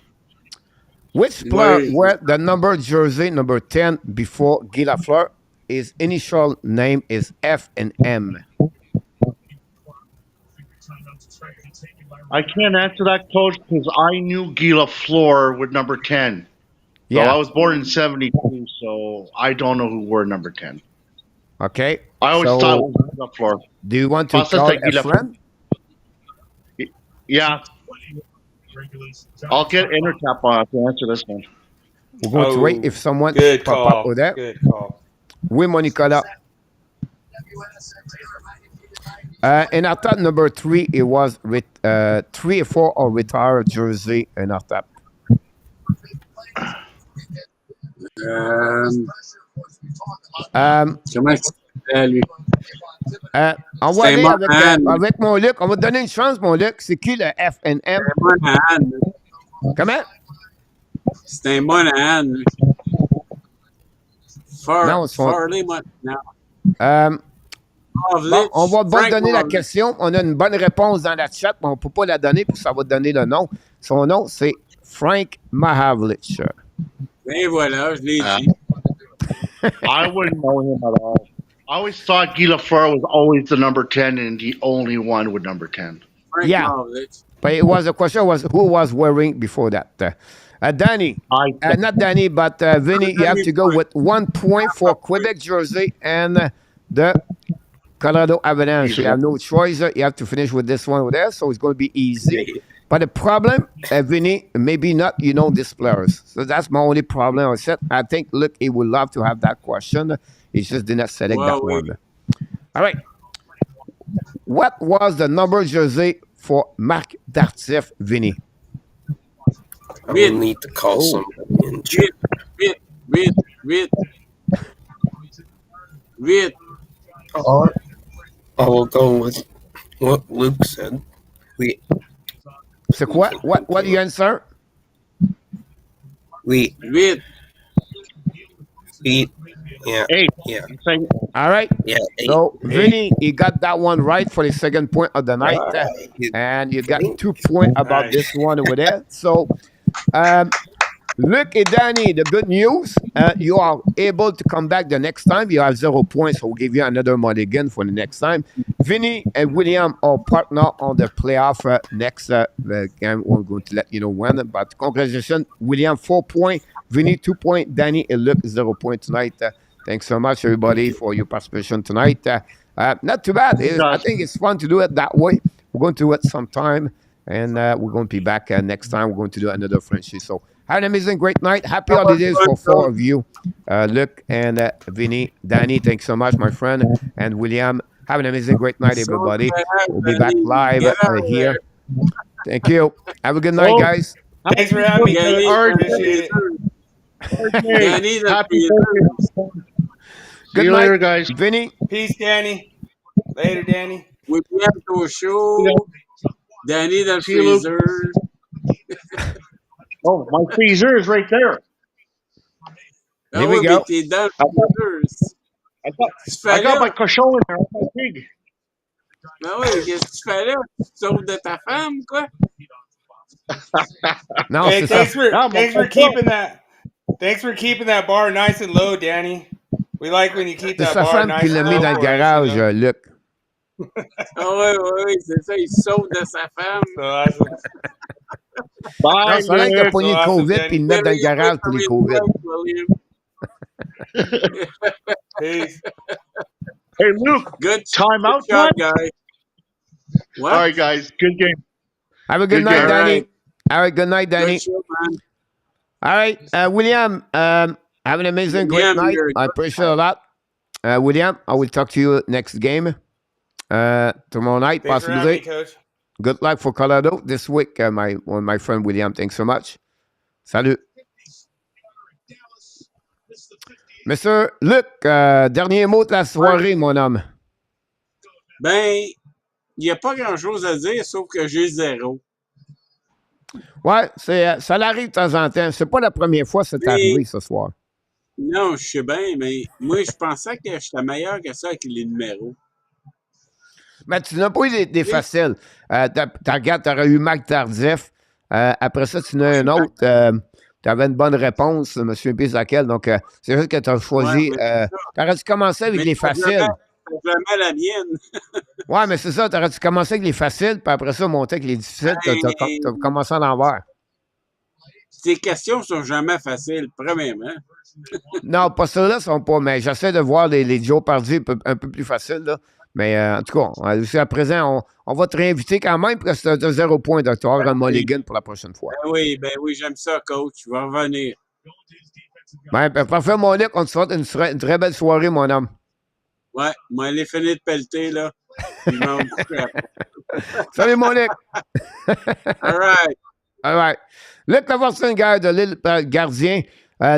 Which player wear the number jersey number 10 before Guy Lafleur? His initial name is F and M. I can't answer that, coach, because I knew Guy Lafleur with number 10. So Yeah. I was born in 72, so I don't know who wore number 10. Okay. I always thought it was Guy Lafleur. Do you want to Pasa call sa Guy a Lafleur. friend? Yeah. I'll get Intertap to answer this one. We're going to wait if someone Good pop up call. with that. Good call. Oui, mon Nicolas. In our top number 3, it was with 3 or 4 or retired jersey in our top. Comment il s'appelle, lui? On va aller Simon Anne. avec mon Luc. On va te donner une chance, mon Luc. C'est qui le F and M? Monahan. Comment? C'est un Monahan. lui. Non, son- Farley, non. Bon, on va pas Frank donner la Mahavlich. question. On a une bonne réponse dans la chat, mais on ne peut pas la donner parce que ça va donner le nom. Son nom, c'est Frank Mahavlich. Et voilà, je l'ai dit. I wouldn't know him at all. I always thought Guy Lafleur was always the number 10 and the only one with number 10. Frank Yeah. Mahavlich. But it was the question was who was wearing before that. Danny, not Danny, but Vinny, you have to go with 1 point for Quebec jersey and the Colorado Avalanche. You have no choice. You have to finish with this one over there, so it's going to be easy. But the problem, Vinny, maybe not, you know, these players. So that's my only problem. I think, look, he would love to have that question. He just did not select that one. All right. What was the number jersey for Marc Dartif, Vinny? I will need to call somebody in chat. Wait. Or I will go with what Luke said. C'est quoi? What do you answer? Wheat. Yeah. 8. Yeah. All right. Yeah. So, Vinny, you got that one right for the second point of the night. And you got 2 points about this one over there. So, Luc and Danny, the good news, you are able to come back the next time. You have 0 points, so we'll give you another mulligan for the next time. Vinny and William are partner on the playoff next game. We're going to let you know when. But congratulations, William, 4 points. Vinny, 2 points. Danny and Luc, 0 points tonight. Thanks so much, everybody, for your participation tonight. Not too bad. I think it's fun to do it that way. We're going to do it sometime. And we're going to be back next time. We're going to do another Frenchy. So have an amazing, great night. Happy holidays for 4 of you. Luc and Vinny. Danny, thanks so much, my friend. And William, have an amazing, great night, everybody. We'll be back live here. Thank you. Have a good night, guys. Thanks for having me, Coach. Appreciate it. Happy birthday. Good See you night, later, guys. Vinny. Peace, Danny. Later, Danny. We have to show Danny the See you, Luke. freezer. Oh, my freezer is right there. Here we go. T'es dans le freezer. I Tu fais got là? my cochon in there. My pig. Ben oui, qu'est-ce que tu fais là? Tu te sauves de ta femme, quoi? Non, Hey, c'est ça. thanks for keeping that. Thanks for keeping that bar nice and low, Danny. We like when you keep C'est that sa bar femme nice qui l'a and mis low. dans le for us, garage, you know? Luc. Ah oui, c'est ça, il se sauve de sa femme. So awesome. Non, Bye, c'est vrai qu'il a Luke. pogné le Awesome, COVID Danny. puis le mettre dans le garage pour les COVID. William. Peace. Hey, Luke, Good timeout shot, one? guys. What? All right, guys. Good game. Have a good Good night, game. Danny. Alright. All right, good night, Danny. Good show, man. All right, William, have an amazing, great William, night. you're a I good appreciate a lot. William, I will talk to you next game tomorrow night, Thanks for having me, possibly. Coach. Good luck for Colorado this week, my friend William. Thanks so much. Salut. Monsieur Luc, dernier mot de la soirée, mon homme. Ben, il n'y a pas grand-chose à dire, sauf que j'ai 0. Ouais, ça l'arrive de temps en temps. C'est pas la première fois que c'est Mais- arrivé ce soir. Non, je sais bien, mais moi, je pensais que j'étais meilleur que ça avec les numéros. Mais tu n'as pas eu des faciles. Regarde, tu aurais eu Marc Tardif. Après ça, tu en as un autre. Tu avais une bonne réponse, M. Pisakel. Donc, c'est juste que tu as choisi. Ouais, tu aurais dû commencer avec Mais les t'as faciles. jamais la mienne. Ouais, mais c'est ça. Tu aurais dû commencer avec les faciles, puis après ça, monter avec les difficiles. Tu as commencé à l'envers. Tes questions sont jamais faciles, premièrement. Non, pas ceux-là sont pas. Mais j'essaie de voir les JEOPARDY un peu plus faciles, là. Mais en tout cas, jusqu'à présent, on va te réinviter quand même parce que tu as 0 point, Dr. Mulligan, pour la prochaine fois. Ben oui, j'aime ça, coach. Je vais revenir. Ben, parfait, mon Luc. On te souhaite une très belle soirée, mon homme. Ouais, moi, les fenêtres de pelleter, là. Puis je m'en coucherai après. Salut, mon Luc. All right. All right. Luc Lavorsen, guys, the little Gardien.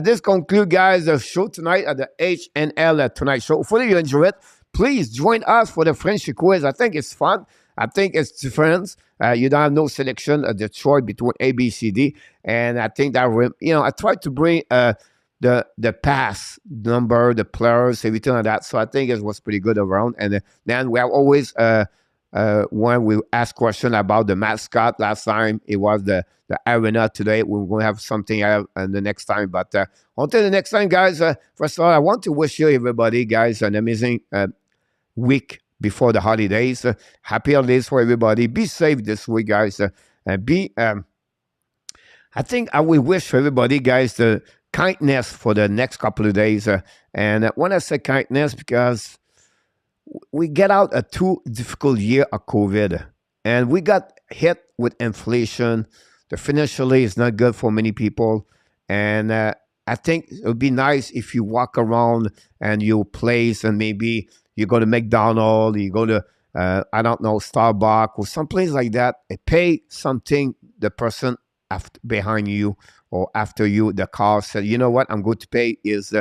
This concludes, guys, the show tonight at the HNL Tonight Show. Hopefully you enjoy it. Please join us for the Frenchy quiz. I think it's fun. I think it's different. You don't have no selection of the choice between A, B, C, D. And I think that, I tried to bring the pass number, the players, everything like that. So I think it was pretty good around. And then we have always, when we ask question about the mascot, last time it was the arena. Today we're going to have something else the next time. But until the next time, guys, first of all, I want to wish you, everybody, guys, an amazing week before the holidays. Happy holidays for everybody. Be safe this week, guys. I think I will wish for everybody, guys, the kindness for the next couple of days. And when I say kindness, because we get out a 2 difficult year of COVID, and we got hit with inflation. The financially is not good for many people, and I think it would be nice if you walk around and you place, and maybe you go to McDonald's, you go to I don't know, Starbucks or someplace like that. Pay something the person behind you or after you, the car said, you know what, I'm going to pay his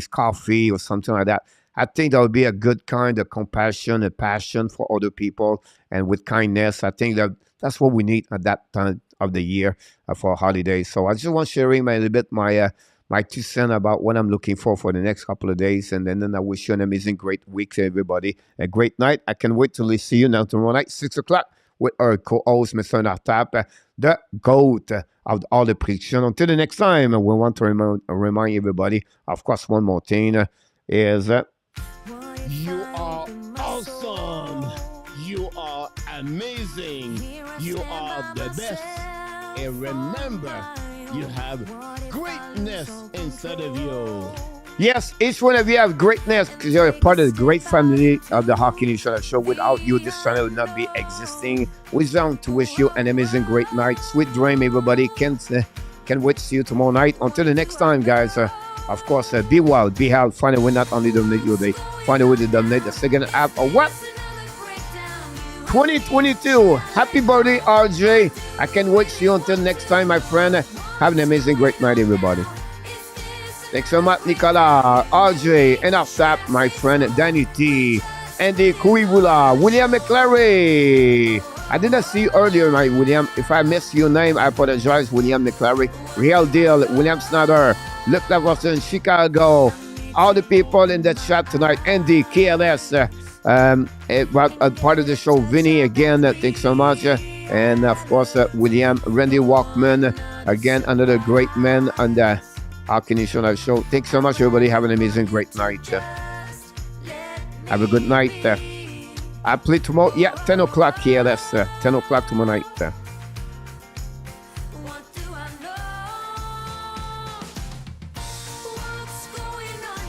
coffee or something like that. I think that would be a good kind of compassion and passion for other people, and with kindness. I think that's what we need at that time of the year for holidays. So I just want to share a little bit my 2 cents about what I'm looking for the next couple of days, and then I wish you an amazing, great week, everybody. A great night. I can't wait to see you now tomorrow night, 6 o'clock, with our co-host, Mr. Nartap, the GOAT of all the prediction. Until the next time, we want to remind everybody, of course, one more thing is you are awesome. You are amazing. You are the best. And remember, you have greatness inside of you. Yes, each one of you have greatness because you're a part of the great family of the Hockey Nation Show. Without you, this channel would not be existing. We want to wish you an amazing, great night. Sweet dream, everybody. Can't wait to see you tomorrow night. Until the next time, guys. Of course, be wild, be healthy. Find a way not only dominate your day, find a way to dominate the second half of what? 2022. Happy birthday, RJ. I can't wait to see you until next time, my friend. Have an amazing, great night, everybody. Thanks so much, Nicolas, RJ, and Tap, my friend, Danny T, Andy Kuibula, William McClary. I did not see you earlier, my William. If I missed your name, I apologize, William McClary. Real Deal, William Snyder, Luke Lavorsen, Chicago. All the people in the chat tonight, Andy, KLS, part of the show, Vinny, again, thanks so much. And of course, William, Randy Walkman, again, another great man on the Hockey Nation Show. Thanks so much, everybody. Have an amazing, great night. Have a good night. I play tomorrow. Yeah, 10 o'clock here. That's 10 o'clock tomorrow night. What do I know? What's going on?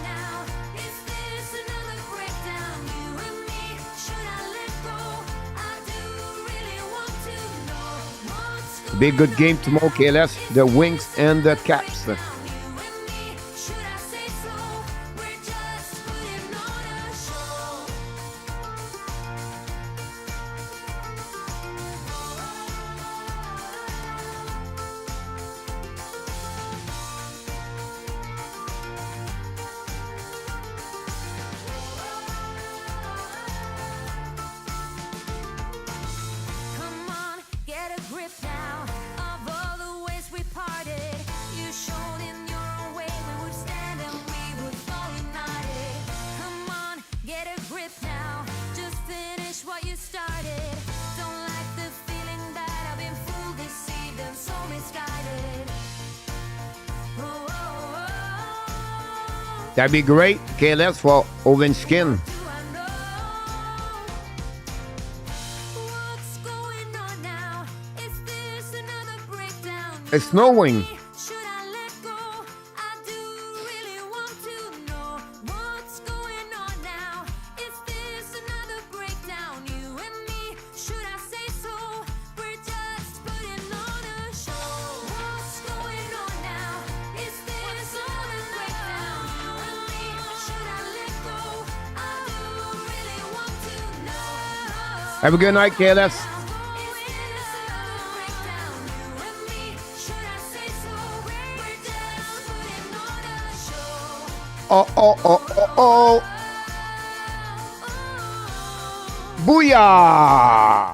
Be a good game tomorrow, KLS. The Wings and the Caps. That'd be great, KLS, for Ovechkin. It's snowing. Have a good night, KLS. Oh. Booyah!